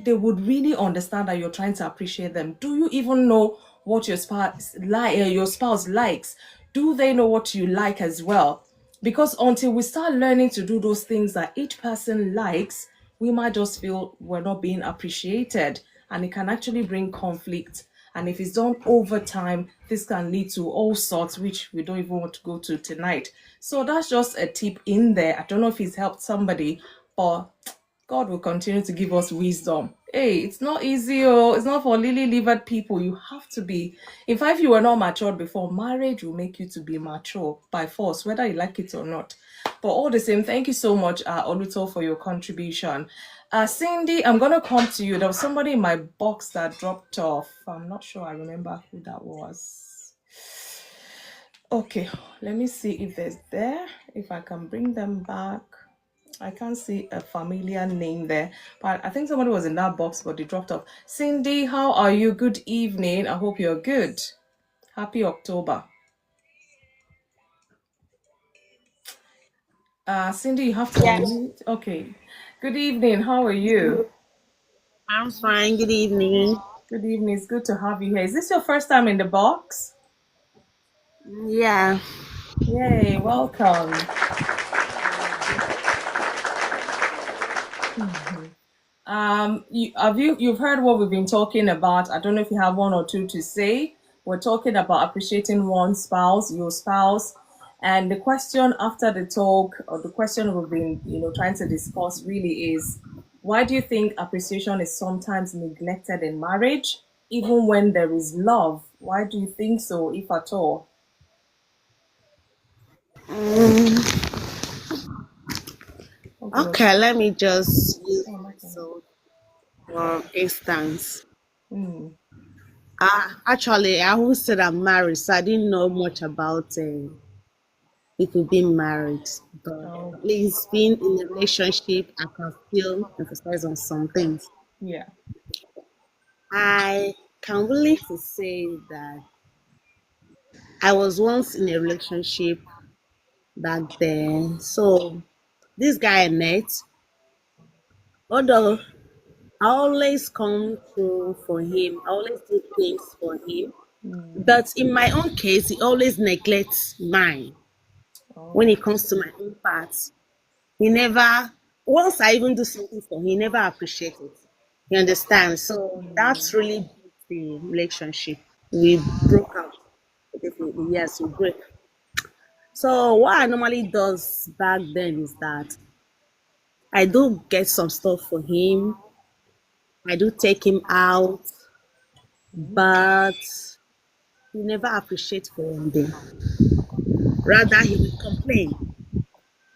they would really understand that you're trying to appreciate them? Do you even know what your spouse likes? Do they know what you like as well? Because until we start learning to do those things that each person likes, we might just feel we're not being appreciated, and it can actually bring conflict. And if it's done over time, this can lead to all sorts, which we don't even want to go to tonight. So that's just a tip in there. I don't know if it's helped somebody, but God will continue to give us wisdom. Hey, it's not easy. Oh, it's not for lily livered people. You have to be. In fact, if you were not matured before, marriage will make you to be mature by force, whether you like it or not. But all the same, thank you so much, Oluto, for your contribution. Cindy, I'm gonna come to you. There was somebody in my box that dropped off. I'm not sure I remember who that was. Okay, let me see if there's there. If I can bring them back. I can't see a familiar name there, but I think somebody was in that box, but they dropped off. Cindy, how are you? Good evening. I hope you're good. Happy October. Cindy, you have to Yes. unmute. Okay. Good evening. How are you? I'm fine. Good evening. Good evening. It's good to have you here. Is this your first time in the box? Yeah. Yay, welcome. You've heard what we've been talking about. I don't know if you have one or two to say. We're talking about appreciating one's spouse, your spouse, and the question after the talk, or the question we've been, trying to discuss really is, why do you think appreciation is sometimes neglected in marriage, even when there is love? Why do you think so, if at all? Mm, Okay, okay, let me just use oh, no problem. myself for instance. Hmm. Actually, I always said I'm married, so I didn't know much about people being married. But Oh, at least being in a relationship, I can still emphasize on some things. yeah. I can really to say that I was once in a relationship back then. So this guy I met, although I always come through for him. I always do things for him. But in my own case, he always neglects mine when Oh. it comes to my own parts. He never, once I even do something for him, he never appreciates it. You understand? So that's really built the relationship. We broke out. Definitely, yes, we break. So what I normally does back then is that I do get some stuff for him. I do take him out, but he never appreciates for one day. Rather, he will complain. He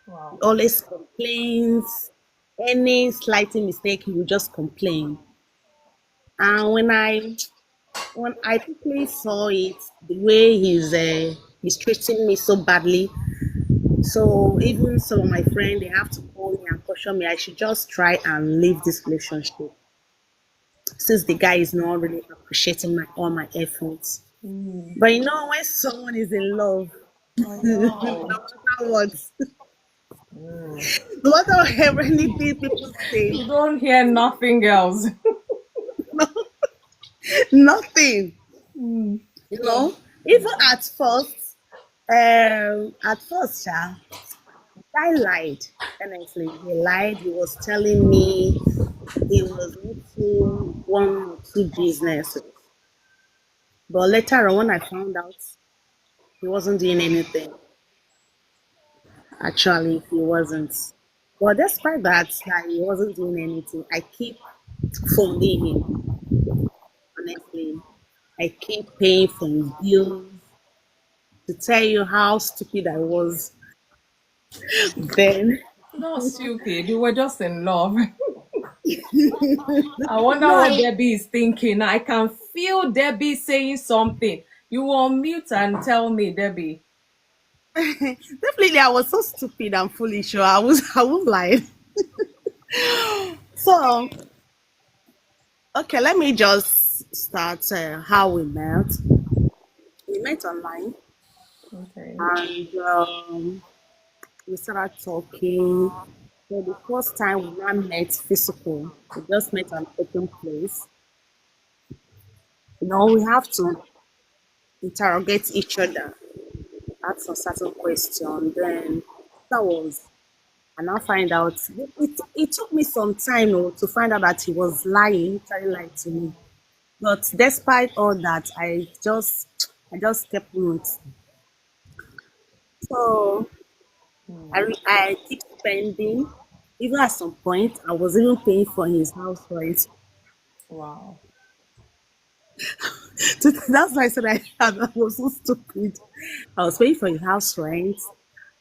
Wow. always complains. Any slight mistake, he will just complain. And when I quickly saw it, the way he's treating me so badly, so even some of my friends they have to call me and caution me. I should just try and leave this relationship since the guy is not really appreciating my all my efforts. But when someone is in love, I no know. matter what, no matter anything people say, You don't hear nothing else. nothing. You So, know, even at first, guy lied. Honestly, he lied. He was telling me he was into one or two businesses, but later on, when I found out he wasn't doing anything, actually, he wasn't. But despite that he wasn't doing anything, I keep funding him. Honestly, I keep paying for his bills. To tell you how stupid I was then. not stupid. You were just in love. I wonder No, what Debbie is thinking. I can feel Debbie saying something. You will mute and tell me, Debbie. definitely I was so stupid and foolish. So I won't lie. So okay, let me just start how we met. We met online Okay. and we started talking. So the first time we now met physical, we just met an open place. We have to interrogate each other. ask some certain question. Then that was, and I find out it took me some time to find out that he was lying, trying lied to me. But despite all that, I just kept mute. So I keep spending. Even at some point, I was even paying for his house rent. Wow. That's why I said I was so stupid. I was paying for his house rent.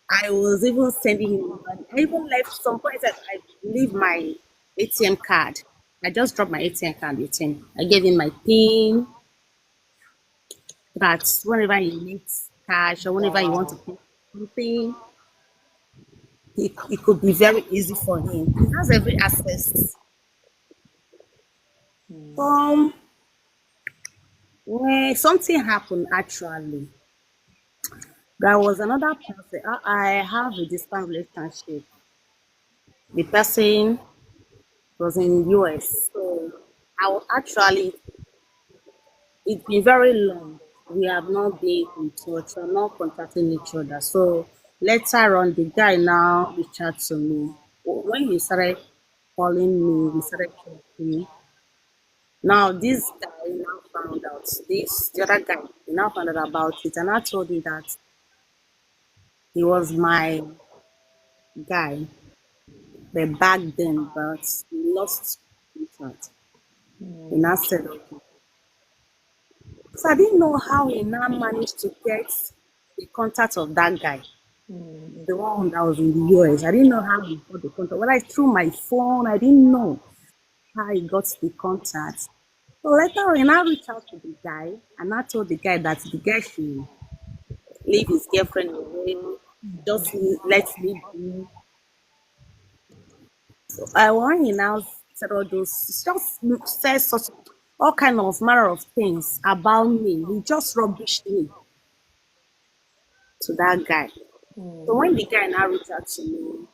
I was even sending him money. I even left some point that I leave my ATM card. I just dropped my ATM card with him. I gave him my PIN that whenever he needs cash or whenever he wants to Wow. pay something, it could be very easy for him. He has every access. Um, when something happened, actually, there was another person. I have a distant relationship. The person was in US, so actually it's been very long. We have not been in touch. We're not contacting each other. So later on, the guy now reached out to me. When he started calling me, we started talking. Now this guy now found out the other guy he now found out about it, and I told him that he was my guy, but back then, but we lost contact. He now said, okay. So I didn't know how he now managed to get the contact of that guy, the one that was in the US. I didn't know how he got the contact. Well, I through my phone, I didn't know how he got the contact. So later on, I reached out to the guy and I told the guy that the guy should leave his girlfriend away, just let me be. So I want he now said all those, just said such all kind of manner of things about me. He just rubbished me to that guy. So when the guy now reached out to me,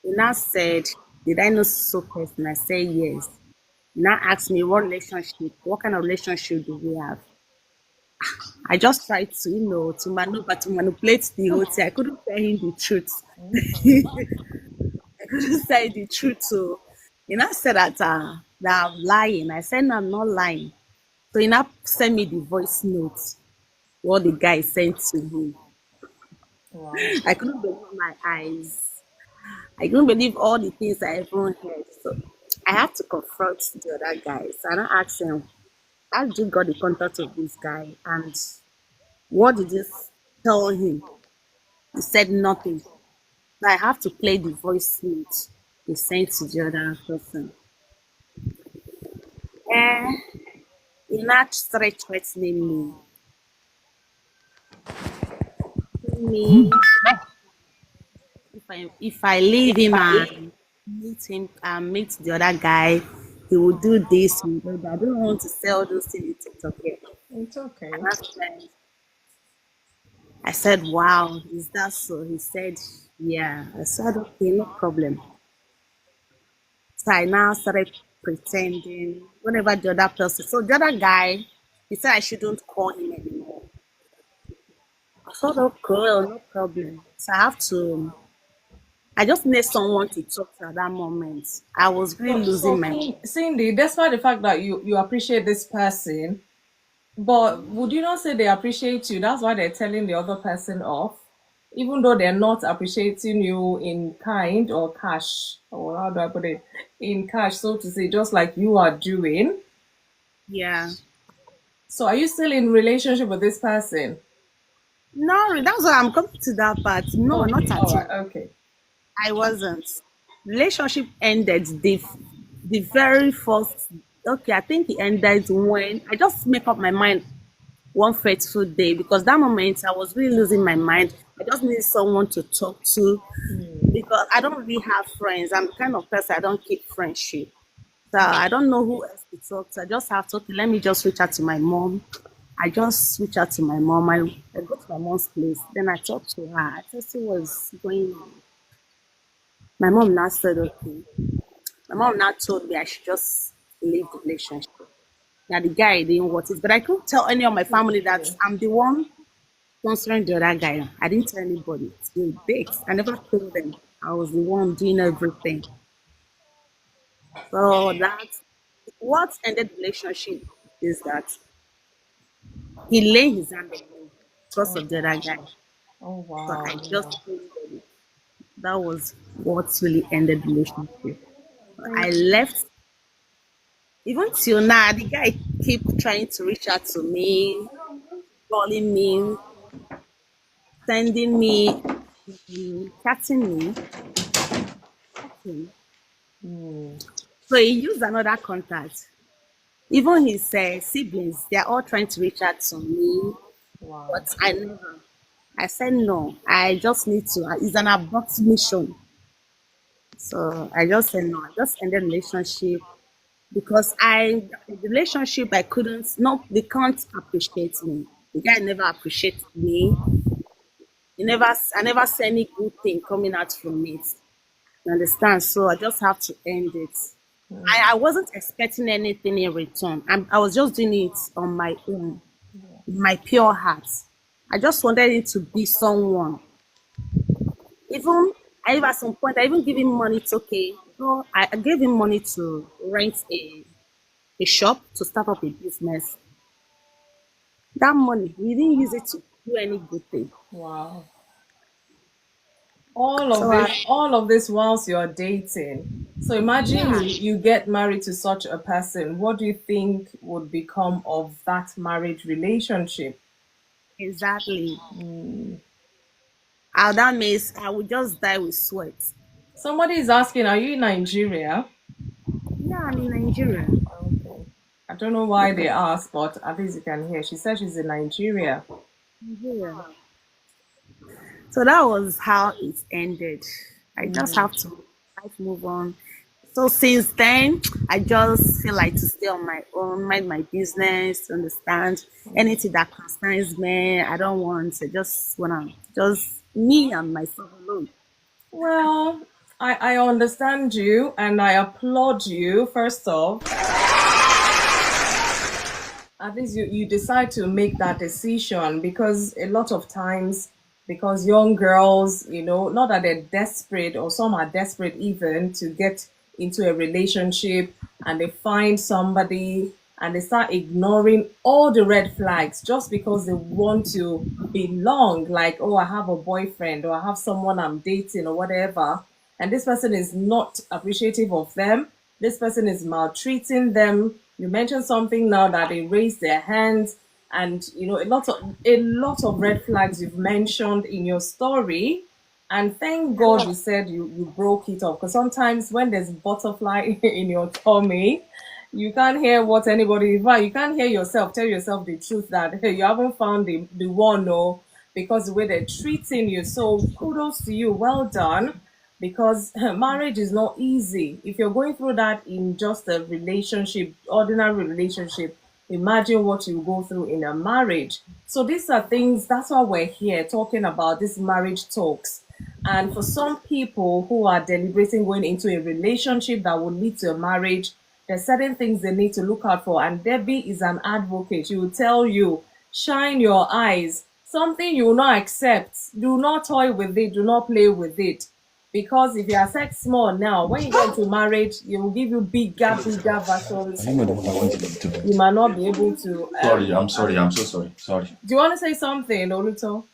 he now said, did I know so person? I said yes. He now asked me what kind of relationship do we have? I just tried to, to manipulate the whole thing. I couldn't tell him the truth. I couldn't say the truth. So he now said that I'm lying. I said, no, I'm not lying. So he now sent me the voice notes, what the guy sent to him. Wow. I couldn't believe my eyes. I couldn't believe all the things I ever heard. So I had to confront the other guys and I asked him, how did you got the contact of this guy? And what did you tell him? He said nothing. So I have to play the voice note he sent to the other person. And he not started threatening me if I leave him and meet the other guy, he will do this. He will do that. I don't want to sell those things in TikTok here. It's okay. And I said, wow, is that so? He said, yeah. I said, okay, no problem. So I now started pretending whenever the other person. So the other guy, he said I shouldn't call him anymore. I thought, okay, well, no problem. So I just need someone to talk to at that moment. I was really So losing my mind. Cindy, despite the fact that you appreciate this person, but would you not say they appreciate you? That's why they're telling the other person off, even though they're not appreciating you in kind or cash, or how do I put it? In cash, so to say, just like you are doing. Yeah. So are you still in relationship with this person? No, that's why I'm coming to that part. No, not Okay, all at right, all. okay. I wasn't. Relationship ended the very first. Okay, I think it ended when I just make up my mind one fateful day because that moment I was really losing my mind. I just needed someone to talk to because I don't really have friends. I'm the kind of person I don't keep friendship. So I don't know who else to talk to. I just have to, okay, let me just reach out to my mom. I just reach out to my mom. I go to my mom's place. Then I talk to her. I just see what's going on. My mom now said, okay. My mom now told me I should just leave the relationship. Now the guy didn't want it. But I couldn't tell any of my family that I'm the one sponsoring the other guy. I didn't tell anybody till dates. I never told them I was the one doing everything. So that's what ended the relationship is that he laid his hand on me because Oh of the other guy. wow. Oh So wow. I just couldn't get it. That was what really ended the relationship. I left. Even till now, the guy keep trying to reach out to me, calling me, sending me, chatting me. Chatting. So he used another contact. Even his siblings, they are all trying to reach out to me, Wow. but I never. I said no. I just need to. It's an abrupt mission. So I just said no. I just ended the relationship because the relationship I couldn't no they can't appreciate me. The guy never appreciated me. I never see any good thing coming out from it. You understand? So I just have to end it. I wasn't expecting anything in return. I was just doing it on my own, my pure heart. I just wanted it to be someone. Even at some point I even give him money. It's okay. So I gave him money to rent a shop to start up a business. That money, he didn't use it to do any good thing. Wow. So I, All of this whilst you're dating. So imagine yeah, you get married to such a person. What do you think would become of that marriage relationship? exactly. That means I would just die with sweat. Somebody is asking, are you in Nigeria? Yeah, I'm in Nigeria. Okay. I don't know why they asked, but at least you can hear. She said she's in Nigeria. Nigeria. So that was how it ended. I just have to move on. So since then, I just feel like to stay on my own, mind my business, understand anything that concerns me. I don't want. I just wanna just me and myself alone. Well, I understand you and I applaud you, first off. At least you decide to make that decision because a lot of times because young girls, not that they're desperate or some are desperate even to get into a relationship and they find somebody and they start ignoring all the red flags just because they want to belong, like, oh, I have a boyfriend or I have someone I'm dating or whatever, and this person is not appreciative of them, this person is maltreating them. You mentioned something now that they raise their hands, and a lot of red flags you've mentioned in your story. And thank God you said you broke it off, because sometimes when there's butterfly in your tummy, you can't hear what anybody, well, you can't hear yourself tell yourself the truth that hey, you haven't found the one, no, because the way they're treating you. So kudos to you, well done, because marriage is not easy. If you're going through that in just a relationship, ordinary relationship, imagine what you go through in a marriage. So these are things, that's why we're here talking about these marriage talks. And for some people who are deliberating going into a relationship that will lead to a marriage, there's certain things they need to look out for. And Debbie is an advocate. She will tell you, shine your eyes. Something you will not accept, do not toy with it, do not play with it. Because if you are sex small now, when you get into marriage, it will give you bigger versions. I know what I wanted to do. You might not be able to. Sorry, I'm sorry. I'm so sorry. Sorry. Do you want to say something, Oluto?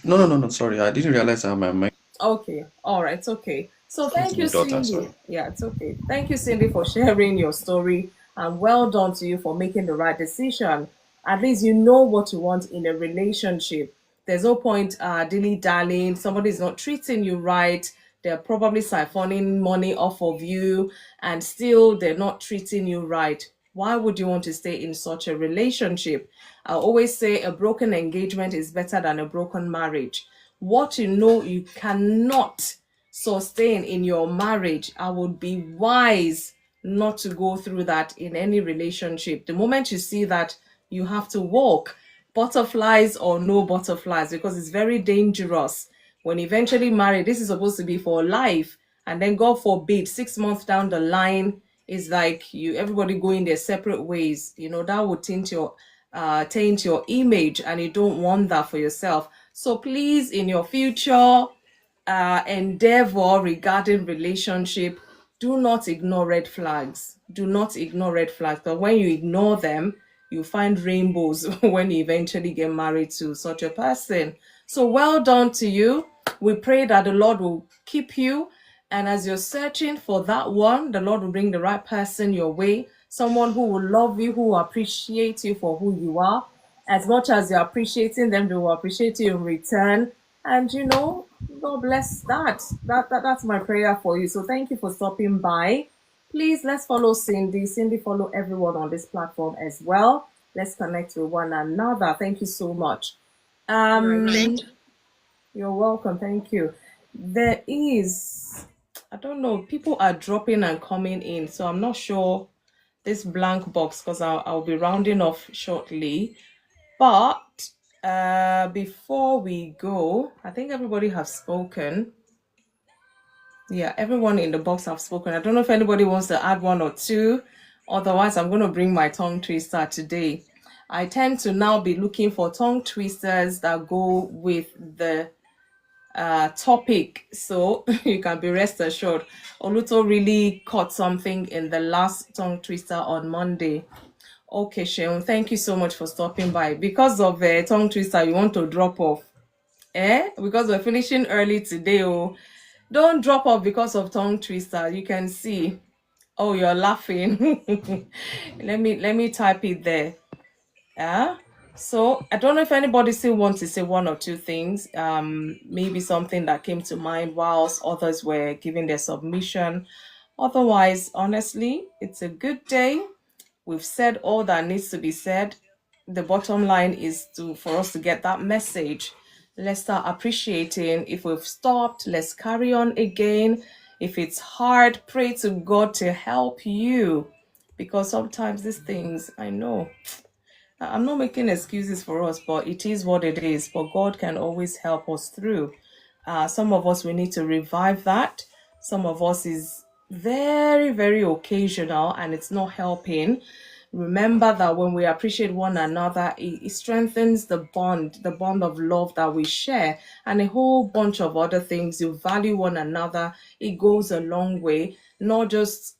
No, no, no, no. Sorry, I didn't realize that my mic Okay, all right, it's okay. So was thank my you, daughter. Cindy. Sorry. Yeah, it's okay. Thank you, Cindy, for sharing your story, and well done to you for making the right decision. At least you know what you want in a relationship. There's no point dilly dallying. Somebody's not treating you right. They're probably siphoning money off of you, and still they're not treating you right. Why would you want to stay in such a relationship? I always say a broken engagement is better than a broken marriage. What you know you cannot sustain in your marriage, I would be wise not to go through that in any relationship. The moment you see that, you have to walk, butterflies or no butterflies, because it's very dangerous. When eventually married, this is supposed to be for life, and then God forbid 6 months down the line, it's like you everybody going their separate ways. That would tint your taint your image, and you don't want that for yourself. So please, in your future endeavor regarding relationship, do not ignore red flags. Do not ignore red flags. But when you ignore them, you find rainbows when you eventually get married to such a person. So well done to you. We pray that the Lord will keep you. And as you're searching for that one, the Lord will bring the right person your way. Someone who will love you, who will appreciate you for who you are. As much as you're appreciating them, they will appreciate you in return. And God bless that. That's my prayer for you. So thank you for stopping by. Please, let's follow Cindy. Cindy, follow everyone on this platform as well. Let's connect with one another. Thank you so much. All right, thank you. You're welcome. Thank you. There is, I don't know, people are dropping and coming in, so I'm not sure this blank box, because I'll be rounding off shortly. But before we go, I think everybody has spoken. Yeah, everyone in the box have spoken. I don't know if anybody wants to add one or two. Otherwise, I'm going to bring my tongue twister today. I tend to now be looking for tongue twisters that go with the topic. So you can be rest assured. Oluto really caught something in the last tongue twister on Monday. Okay, Sheon, thank you so much for stopping by. Because of tongue twister, you want to drop off. Because we're finishing early today. Oh, don't drop off because of tongue twister. You can see. Oh, you're laughing. let me type it there. Yeah. So I don't know if anybody still wants to say one or two things. Maybe something that came to mind whilst others were giving their submission. Otherwise, honestly, it's a good day. We've said all that needs to be said. The bottom line is for us to get that message. Let's start appreciating. If we've stopped, let's carry on again. If it's hard, pray to God to help you. Because sometimes these things, I know, I'm not making excuses for us, but it is what it is. But God can always help us through. Some of us, we need to revive that. Some of us is very, very occasional and it's not helping. Remember that when we appreciate one another, it strengthens the bond of love that we share, and a whole bunch of other things. You value one another, it goes a long way, not just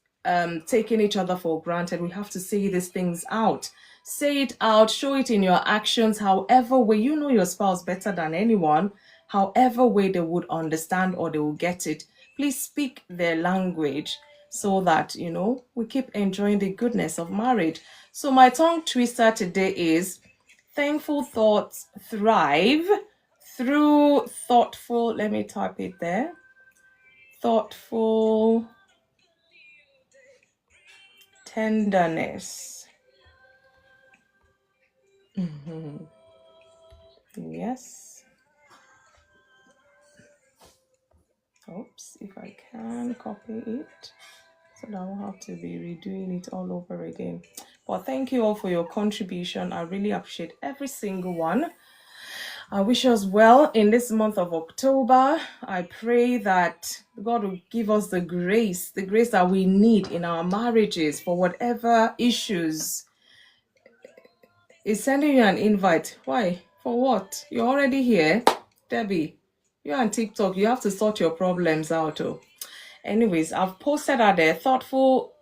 taking each other for granted. We have to say these things out. Say it out, show it in your actions, however way. You know your spouse better than anyone. However way they would understand or they will get it. Please speak their language so that, we keep enjoying the goodness of marriage. So my tongue twister today is thankful thoughts thrive through thoughtful, let me type it there, thoughtful tenderness. Yes. Oops, if I can copy it so that I won't have to be redoing it all over again. But thank you all for your contribution. I really appreciate every single one. I wish us well in this month of October. I pray that God will give us the grace that we need in our marriages for whatever issues. Is sending you an invite. Why? For what? You're already here. Debbie, you're on TikTok. You have to sort your problems out. Oh. Anyways, I've posted out there thankful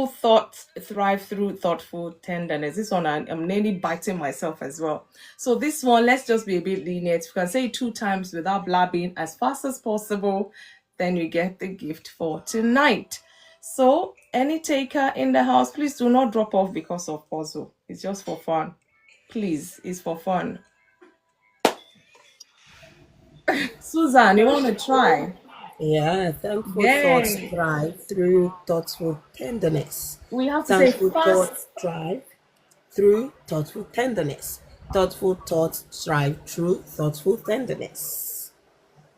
thoughts thrive through thoughtful tenderness. This one, I'm nearly biting myself as well. So this one, let's just be a bit lenient. You can say it 2 times without blabbing as fast as possible. Then you get the gift for tonight. So any taker in the house, please do not drop off because of puzzle. It's just for fun. Please, it's for fun. Susan, you want to try? Yeah, thankful thoughts Yay. thrive through thoughtful tenderness. We have to say Thankful fast. thoughts thrive through thoughtful tenderness. Thoughtful thoughts thrive through thoughtful tenderness.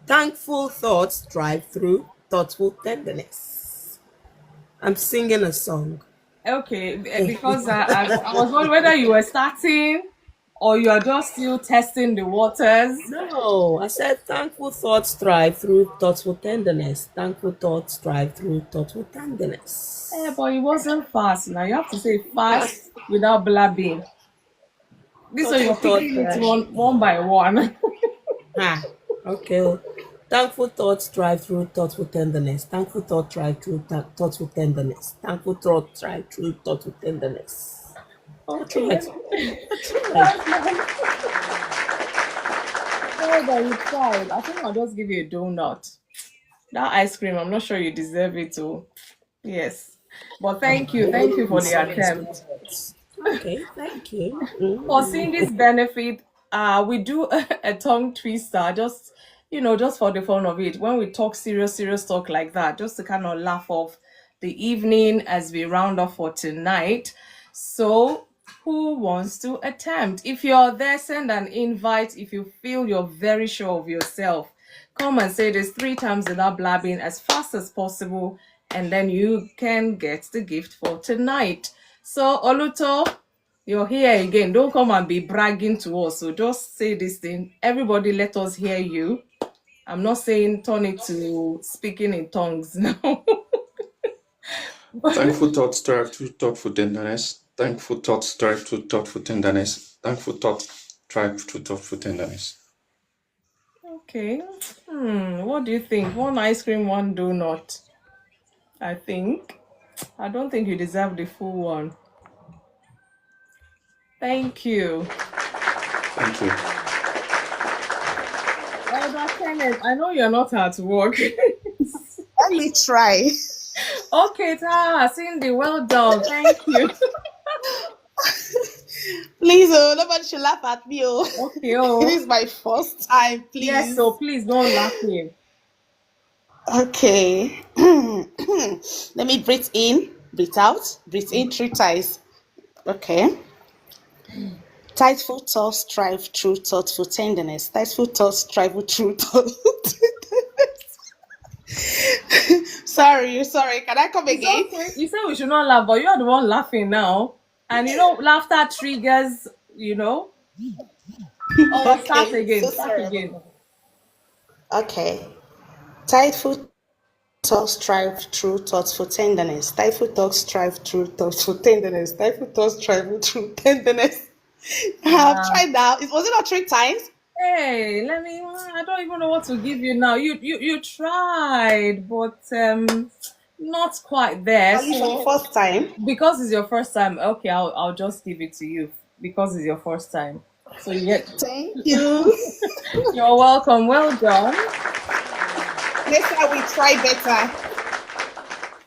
Thankful thoughts thrive through thoughtful tenderness. I'm singing a song. Okay, because I was wondering whether you were starting or you are just still testing the waters. No, I said thankful thoughts thrive through thoughtful tenderness. Thankful thoughts thrive through thoughtful tenderness. But it wasn't fast. Now you have to say fast without blabbing. This one Thoughtful you're thoughts, picking it right? one by one. Ah, okay. Oh. Thankful thoughts drive through thoughtful tenderness. Thankful thoughts drive through thoughtful tenderness. Thankful thoughts drive through thoughtful tenderness. I Okay, tried. let me. I tried. That's nice. Well done, you tried. I think I'll just give you a donut. That ice cream, I'm not sure you deserve it too. Yes. But thank you for the Receiving sweet attempt. thoughts. Okay, thank you. For seeing this benefit, we do a tongue twister, just just for the fun of it. When we talk serious talk like that, just to kind of laugh off the evening as we round off for tonight. So, who wants to attempt? If you're there, send an invite. If you feel you're very sure of yourself, come and say this 3 times without blabbing as fast as possible, and then you can get the gift for tonight. So, Oluto, you're here again. Don't come and be bragging to us. So just say this thing. Everybody, let us hear you. I'm not saying turn it to speaking in tongues now. Thankful thoughts strive to thoughtful tenderness. Thankful thoughts strive to thoughtful tenderness. Thankful thoughts strive to thoughtful tenderness. Okay. What do you think? One ice cream, one donut. I think. I don't think you deserve the full one. Thank you. Thank you. Elder Kenneth, I know you're not at work. Let me try. Okay, Tara, Cindy, well done. Thank you. Please, oh, nobody should laugh at me. Oh, Okay, this is my first time. yes, Please. so please don't laugh in. Okay. Let me breathe in, breathe out, breathe in 3 times. Okay. Thankful thoughts strive through thoughtful tenderness. Thankful thoughts strive through thoughtful sorry. Can I come It's again? okay. You said we should not laugh, but you're the one laughing now. And laughter triggers, Oh, start Okay. again. So Start sorry. again. Okay. Thankful thoughts strive through thoughtful tenderness. Thankful thoughts strive through thoughtful tenderness. Thankful thoughts strive through tenderness. I've Uh, tried now. Was it not 3 times? hey, I don't even know what to give you now. You tried, but not quite there. At least for the So first time. because it's your first time, okay, I'll just give it to you because it's your first time. So Thank you. you're welcome. Well done. Next time we try better.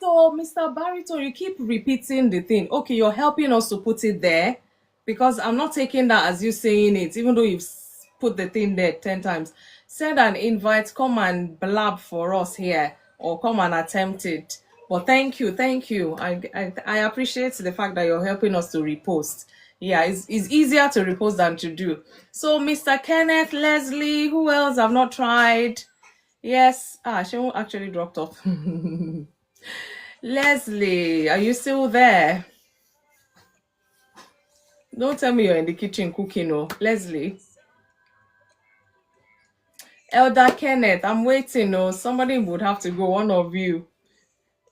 So, Mr. Barito, you keep repeating the thing. Okay, you're helping us to put it there because I'm not taking that as you saying it, even though you've put the thing there 10 times. Send an invite, come and blab for us here or come and attempt it. But thank you, thank you. I appreciate the fact that you're helping us to repost. Yeah, it's easier to repost than to do. So, Mr. Kenneth, Leslie, who else have not tried? Yes, she won't actually dropped off. Leslie, are you still there? Don't tell me you're in the kitchen cooking, oh. Leslie. Elder Kenneth, I'm waiting, oh. Somebody would have to go, one of you.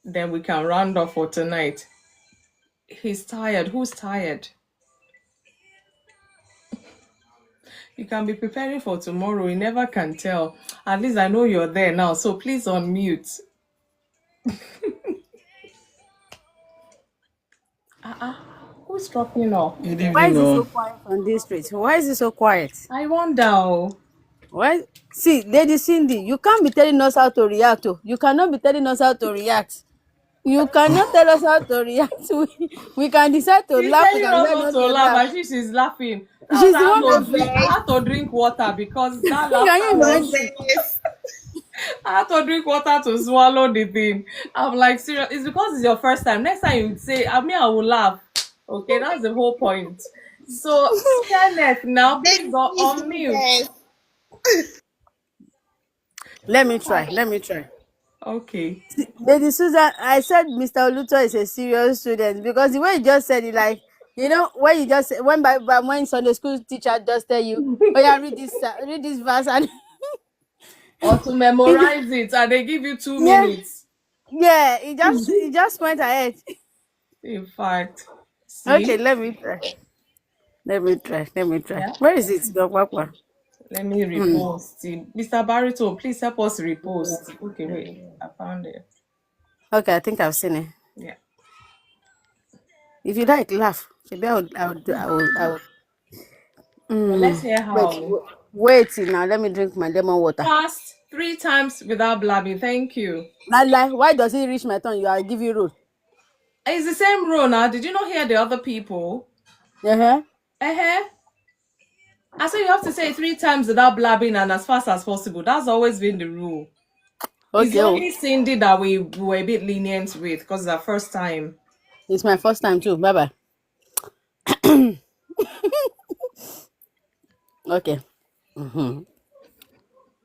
Then we can round off for tonight. He's tired. Who's tired? You can be preparing for tomorrow. You never can tell. At least I know you're there now, so please unmute. Who's dropping off? Good Why evening, is it so all. quiet on this street? Why is it so quiet? I wonder, oh. Why? See, Lady Cindy, you can't be telling us how to react. Oh. You cannot be telling us how to react. You cannot tell us how to react. We can decide to She's laugh, we telling can us decide not not to to laugh, laugh. and she's laughing. She's the one that I Moses. had to drink water because that can you laughter was. imagine? Moses. I had to drink water to swallow the thing. I'm like, serious. It's because it's your first time. Next time you would say, I will laugh. Okay, that's the whole point. So, Kenneth, now please Baby, go please on do the mute. best. Let me try. Let me try. Okay. Lady Susan, I said Mr. Oluto is a serious student because the way you just said it, like, when you just when Sunday school teacher just tell you, oh yeah, read this verse, and Or to memorize it, and they give you two yeah, minutes. yeah, it just went ahead. In fact, Okay, see? let me try. Let me try. Let me try. Yeah. Where is it? Dogwakwa? Let me repost it. Mr. Barito, please help us repost. Okay, wait. I found it. Okay, I think I've seen it. Yeah. If you like, laugh. Maybe I will. But let's hear Wait, how. wait now. Let me drink my lemon water. Fast 3 times without blabbing. Thank you. Like, why does it reach my tongue? I'll give you road. It's the same rule now. Did you not hear the other people? Uh-huh. Uh-huh. I said you have to say it 3 times without blabbing and as fast as possible. That's always been the rule. It's Okay. Oh, only Cindy that we were a bit lenient with because it's our first time. it's my first time too. Bye bye. Okay.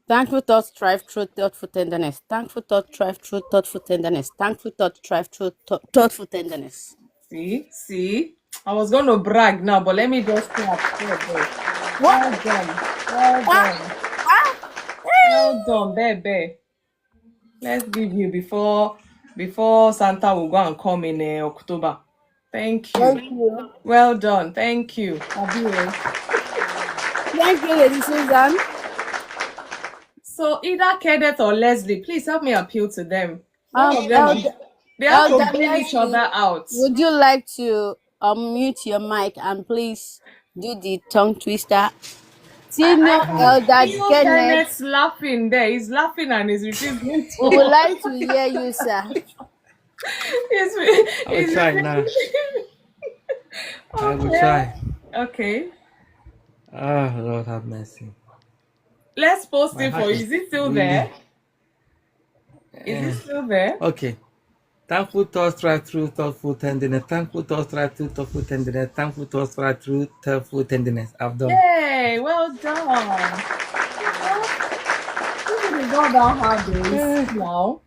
Thankful thoughts thrive through thoughtful tenderness. Thankful thoughts thrive through thoughtful tenderness. Thankful thoughts thrive through thoughtful tenderness. See? I was going to brag now, but let me just clap. What? Well done. Well done. Well done, baby. Let's give you before Santa will go and come in October. Thank you. Thank you. Well done. Thank you. Abure. Thank you, Lady Susan. So either Kenneth or Leslie, please help me appeal to them. One of them, Elder, they have to Elder bring each Leslie, other out. would you like to unmute your mic and please do the tongue twister? Senior I Elder feel Kenneth, Kenneth's laughing there. He's laughing and he's refusing we to. would like to hear you, sir. I will try now. I will try. Okay. Ah, Lord have mercy. Let's post My it for heart you. Is it still really- there? Is it still there? Okay. Thankful thoughts right through thoughtful tenderness. Thankful thoughts right through thoughtful tenderness. Thankful thoughts right through thoughtful tenderness. I've done. Yay! Well done. This is not that hard days now.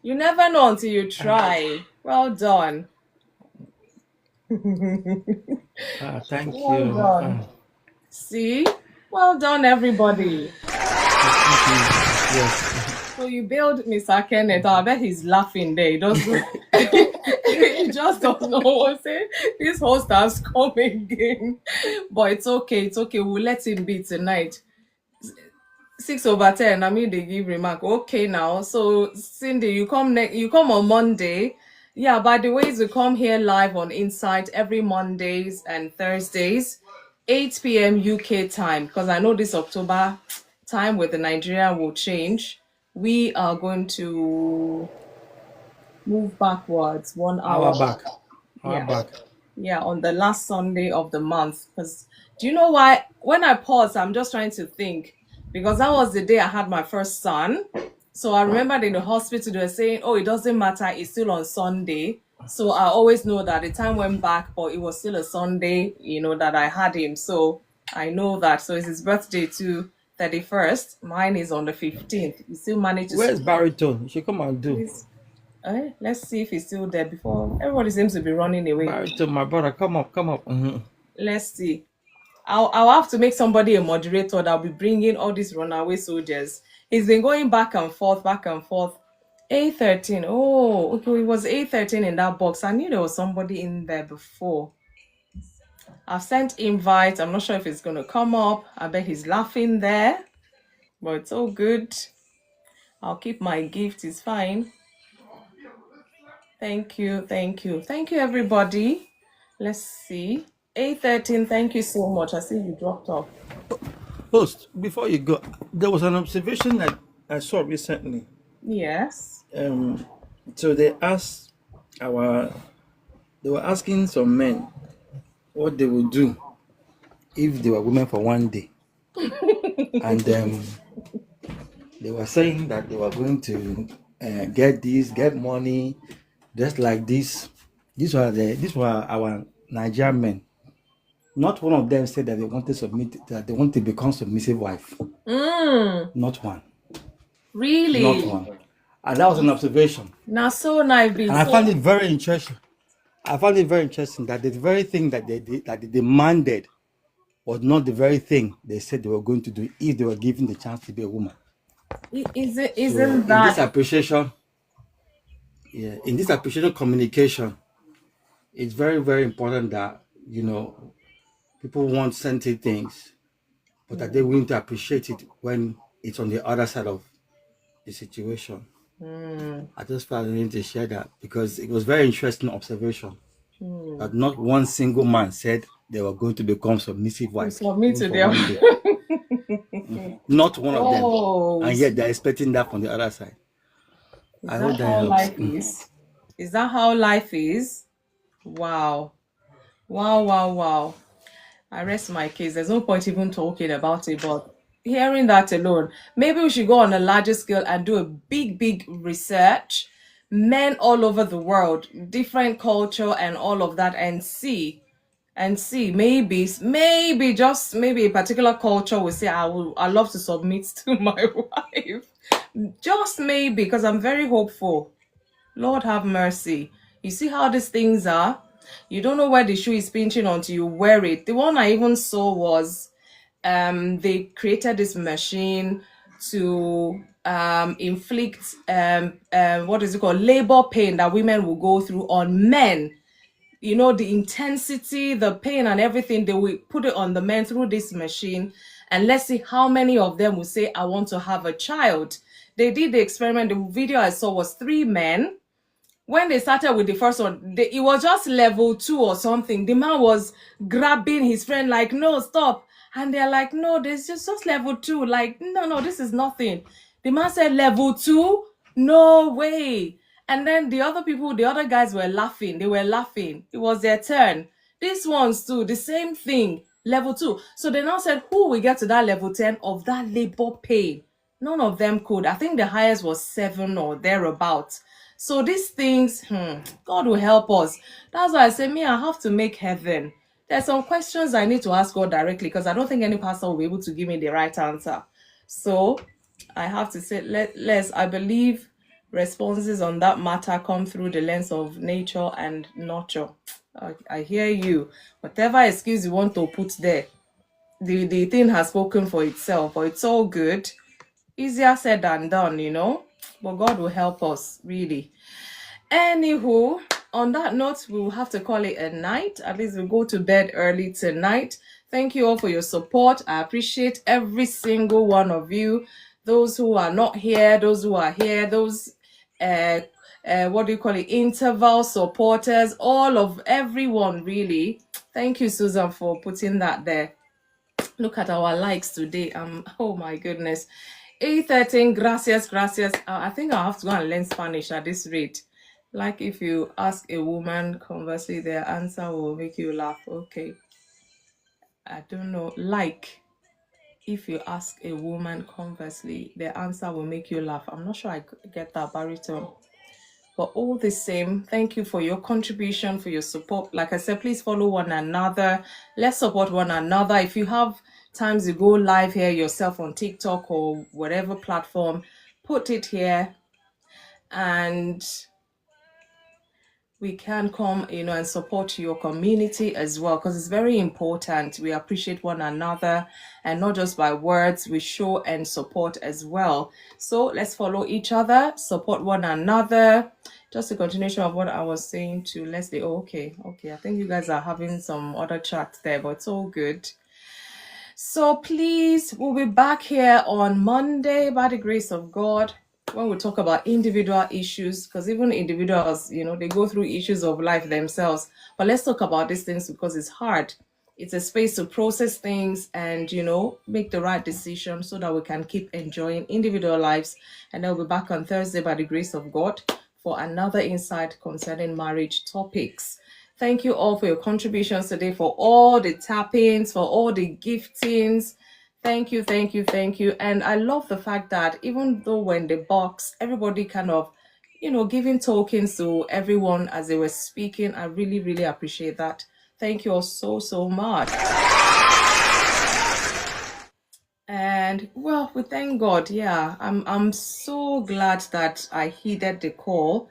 You never know until you try. Well done. Thank Well you. done. See? Well done, everybody. Yes. So you build Mr. Kenneth. I bet he's laughing there. He doesn't. He just doesn't know what to say. This host has come again. But it's okay. It's okay. We'll let him be tonight. 6/10. I mean, they give remark. Okay, now. So Cindy, you come on Monday. Yeah. By the way, you come here live on Insight every Mondays and Thursdays, 8 p.m. UK time. Because I know this October time with the Nigeria will change. We are going to move backwards 1 hour. Our back. Yeah. Back. Yeah, on the last Sunday of the month. Because do you know why? When I pause, I'm just trying to think. Because that was the day I had my first son. So I remember in the hospital, they were saying, oh, it doesn't matter. It's still on Sunday. So I always know that the time went back, but it was still a Sunday, that I had him. So I know that. So it's his birthday too, 31st. Mine is on the 15th. You still manage to... Where's Baritone? You should come and do. Let's see if he's still there before... Everybody seems to be running away. Baritone, my brother, come up. Let's see. I'll have to make somebody a moderator that'll be bringing all these runaway soldiers. He's been going back and forth. A13. Oh, okay. It was A13 in that box. I knew there was somebody in there before. I've sent invites. I'm not sure if it's going to come up. I bet he's laughing there. But it's all good. I'll keep my gift. It's fine. Thank you, everybody. Let's see. A13, thank you so much. I see you dropped off. Host, before you go, there was an observation that I saw recently. Yes. So they were asking some men what they would do if they were women for one day. And they were saying that they were going to get money, just like this. These were our Nigerian men. Not one of them said that they want to become submissive wife. Not one. Really? Not one. And that was an observation. Now, so nice. And I found it very interesting. That the very thing that they demanded was not the very thing they said they were going to do if they were given the chance to be a woman. Isn't In that... this appreciation communication, it's very, very important that, People want certain things, but are they willing to appreciate it when it's on the other side of the situation? I just felt I needed to share that because it was very interesting observation that not one single man said they were going to become submissive wives, Submit even to for them. one day. Not one of them. Oh, And yet they're expecting that from the other side. is I hope that that how helps. life is? Is that how life is? Wow. Wow, wow, wow. I rest my case. There's no point even talking about it, but hearing that alone, maybe we should go on a larger scale and do a big research, men all over the world, different culture and all of that, and see maybe just maybe a particular culture will say I love to submit to my wife. Just maybe, because I'm very hopeful. Lord have mercy. You see how these things are? You don't know where the shoe is pinching until you wear it. The one I even saw was they created this machine to inflict what is it called, labor pain that women will go through on men. You know, the intensity, the pain and everything, they will put it on the men through this machine, and let's see how many of them will say I want to have a child. They did the experiment. The video I saw was 3 men. When they started with the first one, it was just level 2 or something. The man was grabbing his friend like, no, stop. And they're like, no, there's just level 2. Like, no, this is nothing. The man said, level 2? No way. And then the other people, the other guys were laughing. They were laughing. It was their turn. These ones too, the same thing, level 2. So they now said, who will get to that level 10 of that labor pain? None of them could. I think the highest was 7 or thereabouts. So these things, God will help us. That's why I say, I have to make heaven. There's some questions I need to ask God directly, because I don't think any pastor will be able to give me the right answer. So I have to say, I believe responses on that matter come through the lens of nature and nurture. I hear you. Whatever excuse you want to put there, the thing has spoken for itself, or it's all good. Easier said than done, but God will help us, really. Anywho, on that note, we will have to call it a night. At least we'll go to bed early tonight. Thank you all for your support. I appreciate every single one of you. Those who are not here, those who are here, those what do you call it, interval supporters, all of everyone, really. Thank you, Susan, for putting that there. Look at our likes today. Oh my goodness. A13, gracias. I think I'll have to go and learn Spanish at this rate. Like, if you ask a woman, conversely, their answer will make you laugh. Okay. I don't know. Like, if you ask a woman, conversely, their answer will make you laugh. I'm not sure I get that baritone. But all the same, thank you for your contribution, for your support. Like I said, please follow one another. Let's support one another. If you have times you go live here yourself on TikTok or whatever platform, put it here, and we can come, and support your community as well, because it's very important. We appreciate one another, and not just by words, we show and support as well. So let's follow each other, support one another. Just a continuation of what I was saying to Leslie. Oh, okay. I think you guys are having some other chat there, but it's all good. So please, we'll be back here on Monday by the grace of God, when we talk about individual issues, because even individuals, they go through issues of life themselves. But let's talk about these things, because it's hard. It's a space to process things and, make the right decision so that we can keep enjoying individual lives. And then we'll be back on Thursday by the grace of God for another insight concerning marriage topics. Thank you all for your contributions today, for all the tappings, for all the giftings. Thank you. And I love the fact that even though when the box, everybody kind of, giving tokens to everyone as they were speaking, I really, really appreciate that. Thank you all so much. And well, we thank God. Yeah, I'm so glad that I heeded the call.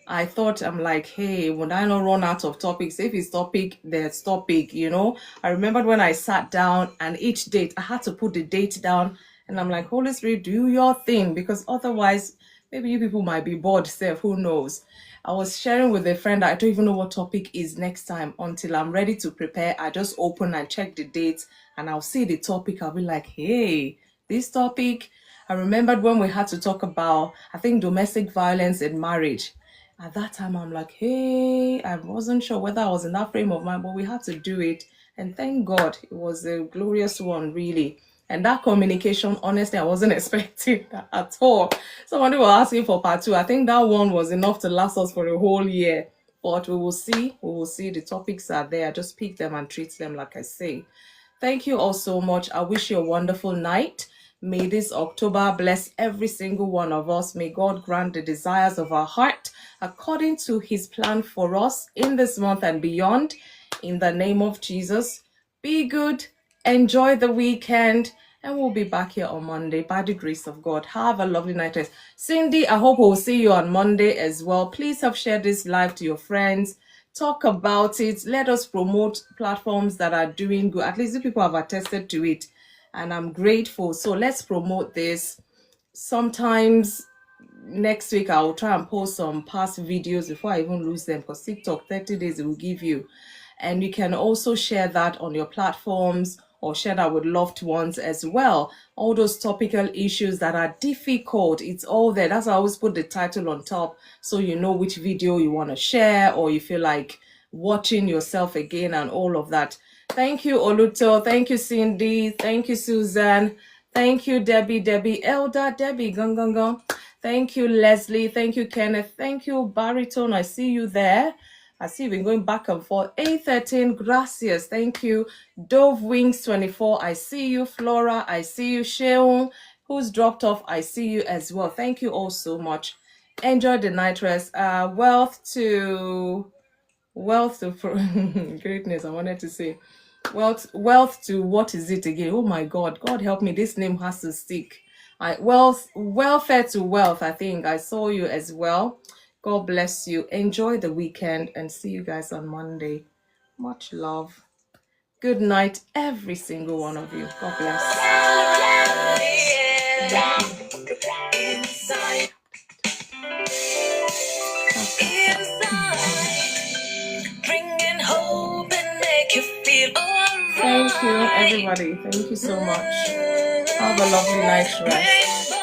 I thought, I'm like, hey, would I not run out of topics? If it's topic, there's topic, I remembered when I sat down, and each date, I had to put the date down, and I'm like, Holy Spirit, do your thing, because otherwise, maybe you people might be bored, Steph, who knows? I was sharing with a friend that I don't even know what topic is next time until I'm ready to prepare. I just open and check the dates and I'll see the topic. I'll be like, hey, this topic. I remembered when we had to talk about, I think, domestic violence in marriage. At that time, I'm like, hey, I wasn't sure whether I was in that frame of mind, but we had to do it. And thank God, it was a glorious one, really. And that communication, honestly, I wasn't expecting that at all. Somebody was asking for part 2. I think that one was enough to last us for a whole year. But we will see. We will see. The topics are there. Just pick them and treat them like I say. Thank you all so much. I wish you a wonderful night. May this October bless every single one of us. May God grant the desires of our heart according to his plan for us in this month and beyond. In the name of Jesus, be good, enjoy the weekend, and we'll be back here on Monday by the grace of God. Have a lovely night rest. Cindy, I hope we'll see you on Monday as well. Please have shared this live to your friends. Talk about it. Let us promote platforms that are doing good. At least the people have attested to it, and I'm grateful. So let's promote this. Sometimes next week I'll try and post some past videos before I even lose them, because TikTok 30 days it will give you. And you can also share that on your platforms or share that with loved ones as well. All those topical issues that are difficult, it's all there. That's why I always put the title on top so you know which video you want to share, or you feel like watching yourself again and all of that. Thank you, Oluto. Thank you, Cindy. Thank you, Susan. Thank you, Debbie, Elder, Debbie, Gong. Thank you, Leslie. Thank you, Kenneth. Thank you, Baritone. I see you there. I see you've been going back and forth. A13, gracias. Thank you. Dove Wings 24. I see you. Flora, I see you. Sheung, who's dropped off, I see you as well. Thank you all so much. Enjoy the night rest. Wealth to greatness, I wanted to say. Wealth to what is it again? Oh my God. God help me. This name has to stick. Welfare to wealth. I think I saw you as well. God bless you. Enjoy the weekend and see you guys on Monday. Much love. Good night, every single one of you. God bless. Bringing hope and make you feel alright. Thank you, everybody. Thank you so much. Have a lovely night rest.